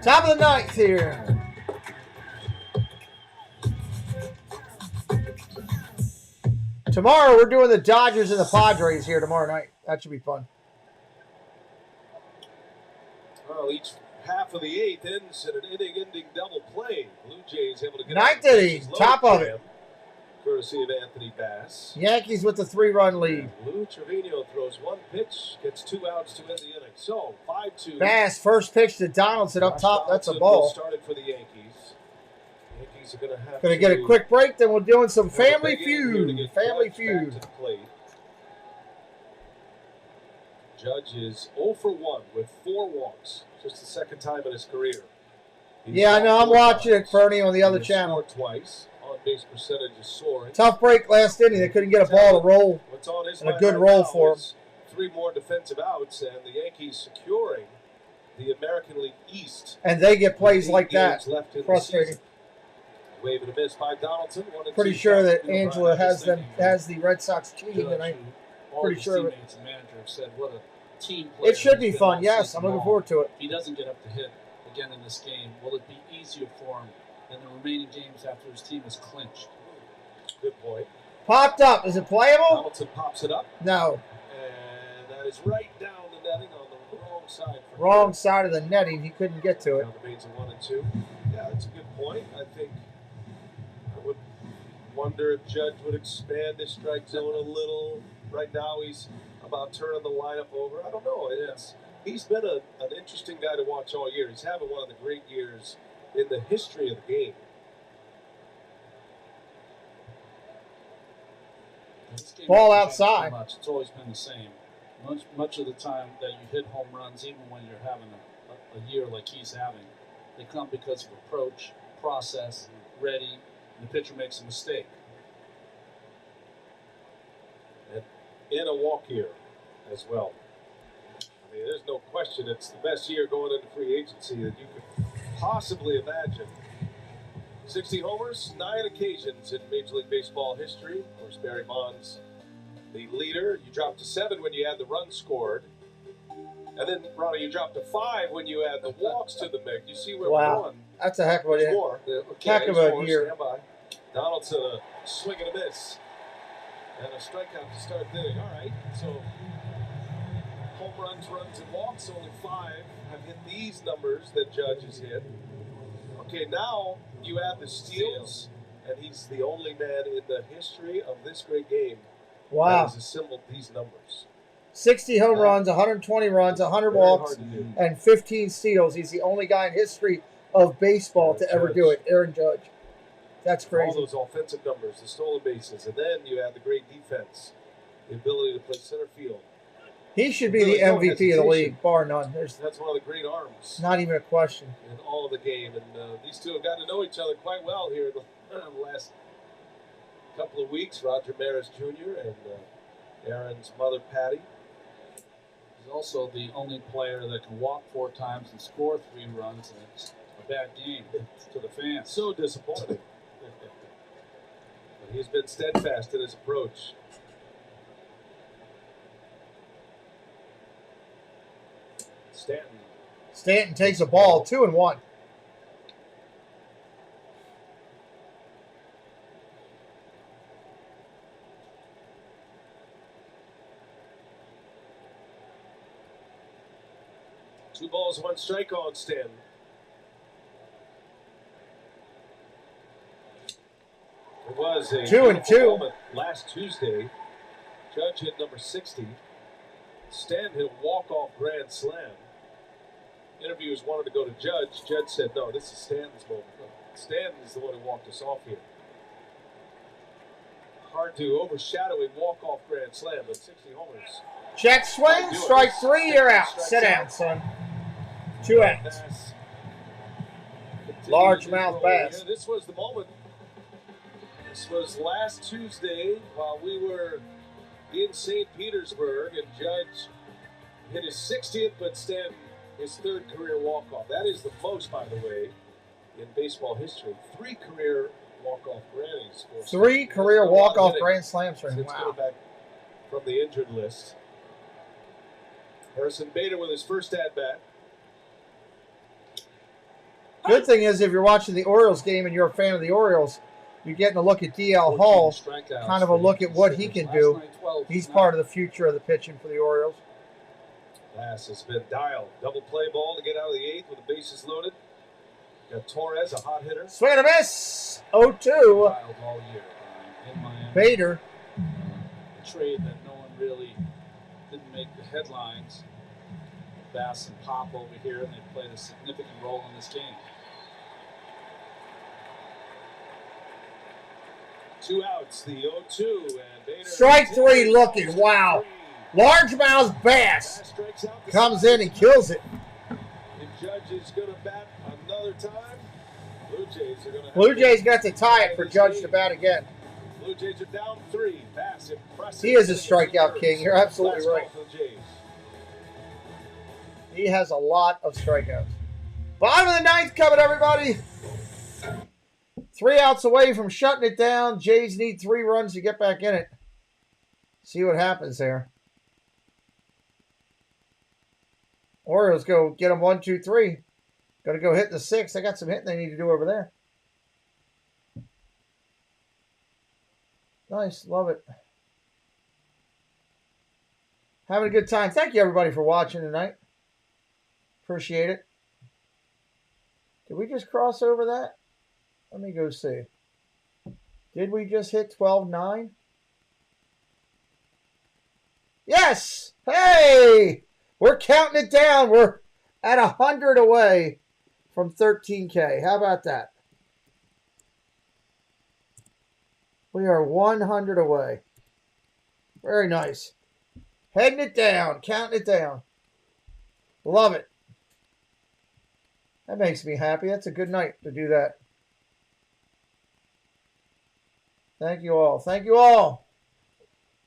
Top of the 9th here. Tomorrow we're doing the Dodgers and the Padres here tomorrow night. That should be fun. Well, each half of the 8th ends in an inning-ending double play. Blue Jays able to get 9th inning, top of it. Courtesy of Anthony Bass. Yankees with the 3-run lead. Lou Trevino throws 1 pitch, gets 2 outs to end the inning. So 5-2. Bass first pitch to Donaldson up top. That's a ball. Started for the Yankees. Yankees are going to have Gonna get a quick break. Then we're doing some Family Feud. Family Feud. Judge is 0 for 1 with 4 walks. Just the second time in his career. Yeah, I know. I'm watching it, Fernie, on the other channel. Twice. On-base percentage is soaring. Tough break last inning. They couldn't get a ball to roll. What's on his And a mind good right roll now for him. is 3 more defensive outs, and the Yankees securing the American League East. And they get plays like that. Left in Frustrating. Wave and a miss by Donaldson. Pretty sure that Angela has the Red Sox cheating tonight. Pretty sure of it. Teammates and manager have said what a team player. It should be he's been fun. all Yes, season I'm looking long. forward to it. If he doesn't get up to hit again in this game, will it be easier for him in the remaining games after his team is clinched? Good point. Popped up. Is it playable? Donaldson pops it up. No. And that is right down the netting on the wrong side. Wrong side of the netting. He couldn't get to it. Now the Bates are 1 and 2. Yeah, that's a good point. I think I would wonder if Judge would expand his strike zone a little. Right now he's about turning the lineup over. I don't know. He's been an interesting guy to watch all year. He's having one of the great years in the history of the game. Ball outside. Much. It's always been the same. Much of the time that you hit home runs, even when you're having a year like he's having, they come because of approach, process, ready, and the pitcher makes a mistake. And in a walk here as well. I mean, there's no question it's the best year going into free agency that you could possibly imagine. 60 homers, 9 occasions in Major League Baseball history. Of course, Barry Bonds, the leader. You dropped to 7 when you had the runs scored. And then, Ronnie, you dropped to 5 when you add the walks to the mix. You see where we're going. That's a heck of a There's more. heck of a year. Stand by. Donaldson, a swing and a miss. And a strikeout to start the inning. All right, so home runs, runs, and walks, only 5 have hit these numbers that Judge has hit. Okay, now you add the steals, and he's the only man in the history of this great game Wow. that has assembled these numbers. 60 home runs, 120 runs, 100 walks, and 15 steals. He's the only guy in history of baseball to ever do it, Aaron Judge. That's crazy. All those offensive numbers, the stolen bases, and then you add the great defense, the ability to play center field. He should be the MVP of the league, bar none. That's one of the great arms Not even a question. in all of the game. And these two have gotten to know each other quite well here in the last couple of weeks. Roger Maris Jr. and Aaron's mother, Patty. He's also the only player that can walk 4 times and score 3 runs, and it's a bad game to the fans. So disappointing. But he's been steadfast in his approach. Stanton takes a ball, 2-1. Two balls, 1 strike on Stanton. It was a 2 and 2 moment last Tuesday. Judge hit number 60. Stanton hit a walk-off grand slam. Interviewers wanted to go to Judge. Judge said, no, this is Stanton's moment. Stanton is the one who walked us off here. Hard to overshadow a walk-off grand slam, but 60 homers. Check swing, strike 3, you're out. Sit down, son. 2 outs. Largemouth bass. Yeah, this was the moment. This was last Tuesday while we were in St. Petersburg, and Judge hit his 60th, but Stanton his 3rd career walk-off. That is the most, by the way, in baseball history. 3 career walk-off grannies. 3 career walk-off grand slams for him. Since coming back from the injured list. Harrison Bader with his first at-bat. Good thing is, if you're watching the Orioles game and you're a fan of the Orioles, you're getting a look at DL Hall, kind of a look at what he can do. He's part of the future of the pitching for the Orioles. Bass has been dialed. Double play ball to get out of the 8th with the bases loaded. Got Torres, a hot hitter. Swing and a miss. 0-2. All year, in Miami. Bader. A trade that no one really didn't make the headlines. Bass and Pop over here, and they played a significant role in this game. 2 outs, the 0-2, and Bader. Strike 3 looking. Wow. Largemouth bass comes in and kills it. If Judge is going to bat another time, Blue Jays got to tie it for Judge to bat again. Blue Jays are down 3. Bass impressive. He is a strikeout king. You're absolutely right. He has a lot of strikeouts. Bottom of the 9th coming, everybody. 3 outs away from shutting it down. Jays need 3 runs to get back in it. See what happens there. Orioles go get them 1, 2, 3. Got to go hit the 6th. They got some hitting they need to do over there. Nice. Love it. Having a good time. Thank you, everybody, for watching tonight. Appreciate it. Did we just cross over that? Let me go see. Did we just hit 12-9? Yes! Hey! We're counting it down. We're at 100 away from 13K. How about that? We are 100 away. Very nice. Heading it down. Counting it down. Love it. That makes me happy. That's a good night to do that. Thank you all. Thank you all.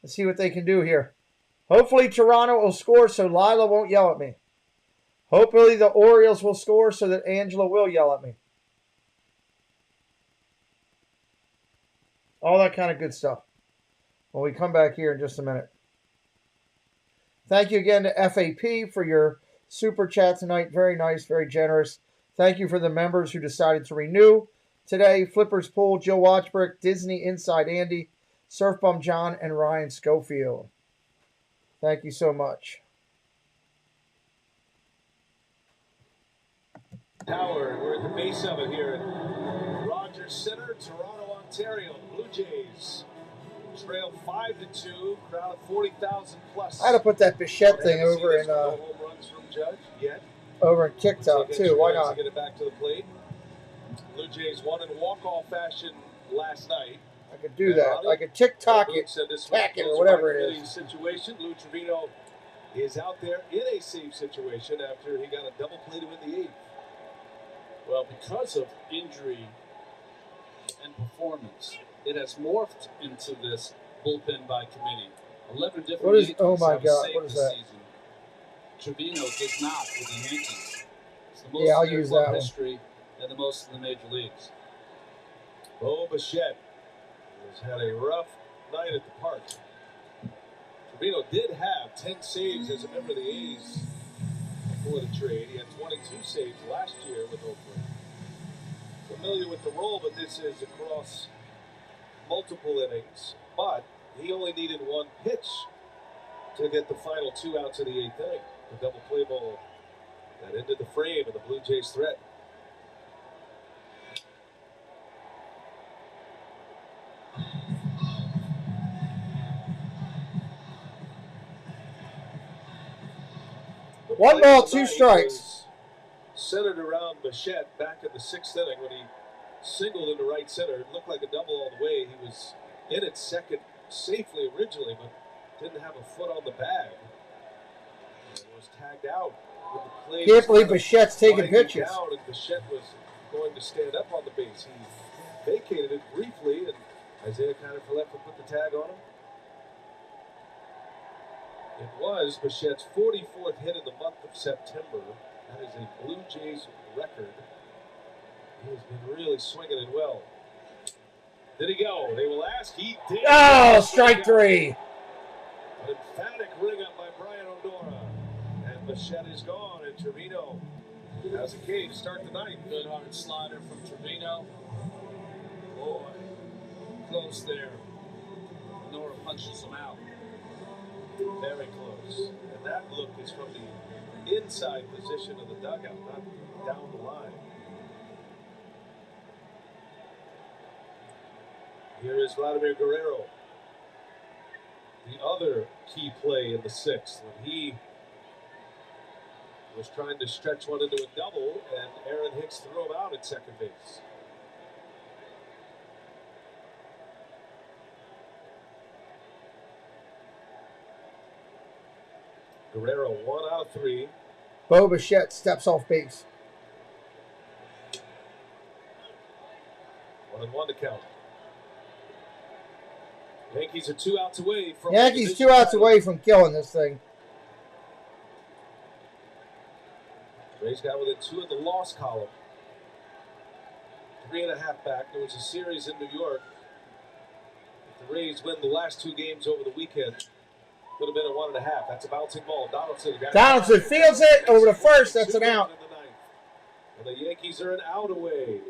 Let's see what they can do here. Hopefully Toronto will score so Lila won't yell at me. Hopefully the Orioles will score so that Angela will yell at me. All that kind of good stuff. When we come back here in just a minute. Thank you again to FAP for your super chat tonight. Very nice, very generous. Thank you for the members who decided to renew today. Flippers Pool, Joe Watchbrick, Disney Inside Andy, Surf Bum John, and Ryan Schofield. Thank you so much. Tower, we're at the base of it here at Rogers Center, Toronto, Ontario. Blue Jays trail 5-2, crowd of 40,000 plus. I had to put that Bichette thing over in no home runs from Judge yet. Over in TikTok too. Why not? To get it back to the plate. Blue Jays won in walk-off fashion last night. I could do that. I could TikTok it, tack it, or whatever it is. Situation. Lou Trevino is out there in a safe situation after he got a double play to win the 8th. Well, because of injury and performance, it has morphed into this bullpen by committee. 11 different What is? Yankees Oh my have God! saved What is this that? season. Trevino does not with the Yankees. It's the most Yeah, I'll in their use club that one. history and the most in the major leagues. Bo Bichette has had a rough night at the park. Trevino did have 10 saves as a member of the A's before the trade. He had 22 saves last year with Oakland. Familiar with the role, but this is across multiple innings. But he only needed 1 pitch to get the final 2 outs of the 8th inning. The double play ball that ended the frame of the Blue Jays' threat. The 1 play ball, of the 2 night strikes. was centered around Bichette back in the 6th inning when he singled into right center. It looked like a double all the way. He was in at second safely originally, but didn't have a foot on the bag. And was tagged out. With the play Can't believe Bichette's taking winding pitches. down, and Bichette was going to stand up on the base. He vacated it briefly, and Isaiah Kiner-Falefa put the tag on him. It was Bichette's 44th hit in the month of September. That is a Blue Jays record. He has been really swinging it well. Did he go? They will ask. He did. Oh, strike 3. An emphatic ring up by Brian Odora. And Bichette is gone, and Trevino has a K to start the ninth. Good hard slider from Trevino. Boy, close there. Nora punches him out. Very close. And that look is from the inside position of the dugout, not down the line. Here is Vladimir Guerrero. The other key play in the 6th when he was trying to stretch one into a double, and Aaron Hicks threw him out at second base. Guerrero, 1 out of 3. Bo Bichette steps off base. 1-1 to count. Yankees are 2 outs away from Yankees 2 outs away from killing this thing. Rays got within 2 of the loss column. 3.5 back. There was a series in New York. If the Rays win the last 2 games over the weekend, could have been a 1.5. That's a bouncing ball. Donaldson fields it over to first. That's an out. And the Yankees are an out away.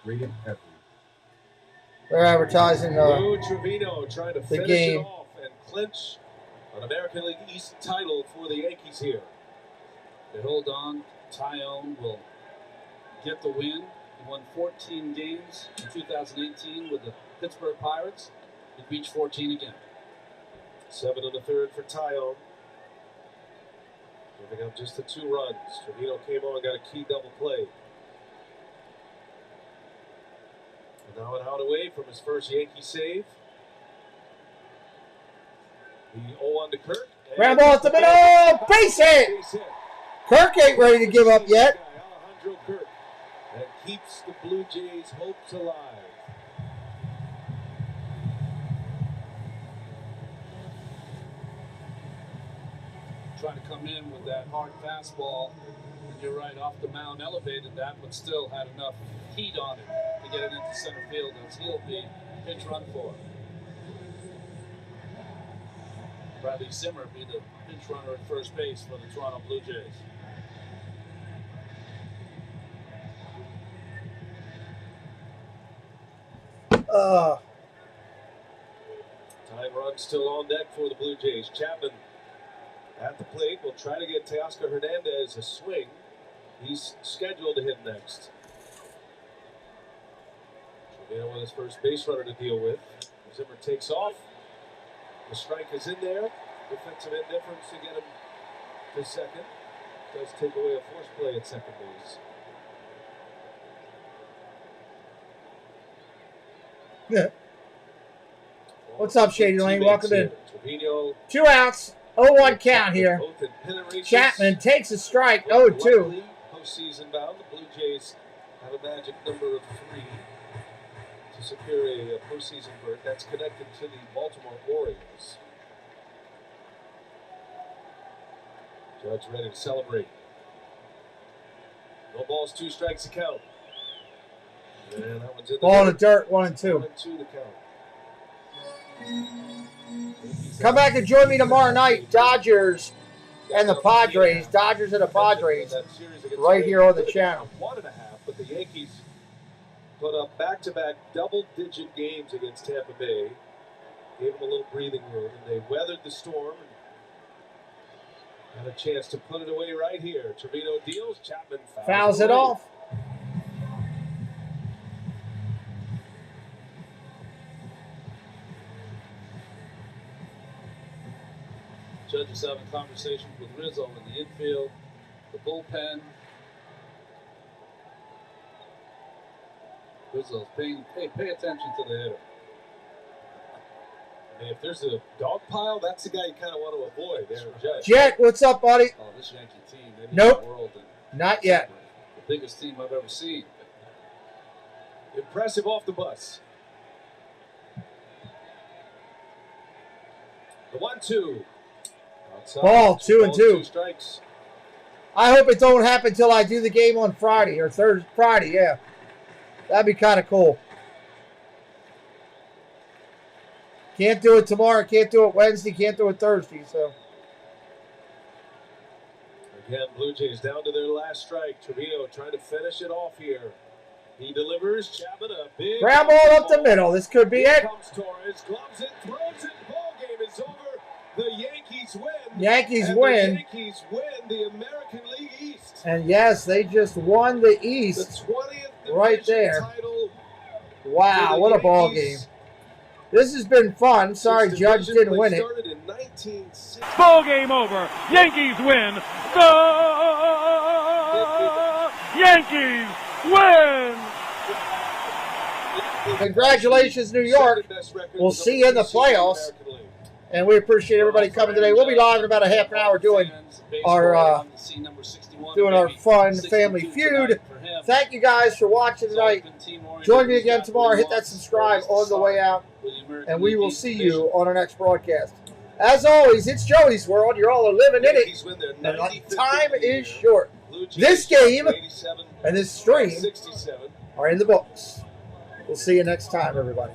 Rated F. They're advertising Lou Trevino trying to the finish game. it off and clinch an American League East title for the Yankees here. They hold on. Tyone will get the win. He won 14 games in 2018 with the Pittsburgh Pirates. He reached 14 again. 7 1/3 for Tyone. Giving up just the 2 runs. Trevino came on and got a key double play. And now an out away from his first Yankee save. The 0-1 to Kirk. Ground ball at the middle. Base hit. Kirk ain't ready to give up yet. Alejandro Kirk. That keeps the Blue Jays' hopes alive. Trying to come in with that hard fastball. And you're right, off the mound, elevated that, but still had enough heat on it to get it into center field. As he'll be pinch run for. Bradley Zimmer be the pinch runner at first base for the Toronto Blue Jays. Time run still on deck for the Blue Jays. Chapman at the plate will try to get Teoscar Hernandez a swing. He's scheduled to hit next. Trevino with his first base runner to deal with. Zimmer takes off. The strike is in there. Defensive indifference to get him to second. Does take away a force play at second base. Yeah. What's up, Shady Lane? Welcome in. Trevino, 2 outs. 0-1 count here. Chapman takes a strike. 0-2. Postseason bound. The Blue Jays have a magic number of 3 to secure a postseason berth. That's connected to the Baltimore Orioles. Judge ready to celebrate. No balls, 2 strikes to count. And that one's in the Ball in the dirt. 1-2. 1-2 to count. Come back and join me tomorrow night. Dodgers and the Padres. Dodgers and the Padres. Right here on the channel. 1.5, but the Yankees put up back-to-back double-digit games against Tampa Bay. Gave them a little breathing room, and they weathered the storm and had a chance to put it away right here. Trevino deals. Chapman Fouls it off. Judges having conversations with Rizzo in the infield, the bullpen. Rizzo's pay attention to the hitter. I mean, if there's a dog pile, that's the guy you kind of want to avoid. Aaron Judge. Jet, what's up, buddy? Oh, this Yankee team, they Nope. the world Not yet. The biggest team I've ever seen. Impressive off the bus. The 1-2. Outside. Ball, 2-2. 2 strikes. I hope it don't happen till I do the game on Friday or Thursday. Friday, yeah. That'd be kind of cool. Can't do it tomorrow. Can't do it Wednesday. Can't do it Thursday. So again, Blue Jays down to their last strike. Trevino trying to finish it off here. He delivers. Chapman a big ground ball up the middle. This could be Here it. comes Torres, gloves it, throws it. Ball game is over. The Yankees win. Yankees and win. The Yankees win the American League East. And yes, they just won the The East 20th right division there. title. Wow, what a ball game. This has been fun. Sorry, Judge didn't win it. Started in 1960. Ball game over. Yankees win The Yankees win! Congratulations, New York. We'll see you in the playoffs. And we appreciate everybody coming today. We'll be live in about a half an hour doing our fun family feud. Thank you guys for watching tonight. Join me again tomorrow. Hit that subscribe on the way out. And we will see you on our next broadcast. As always, it's Joey's World. You're all living in it. And time is short. This game and this stream are in the books. We'll see you next time, everybody.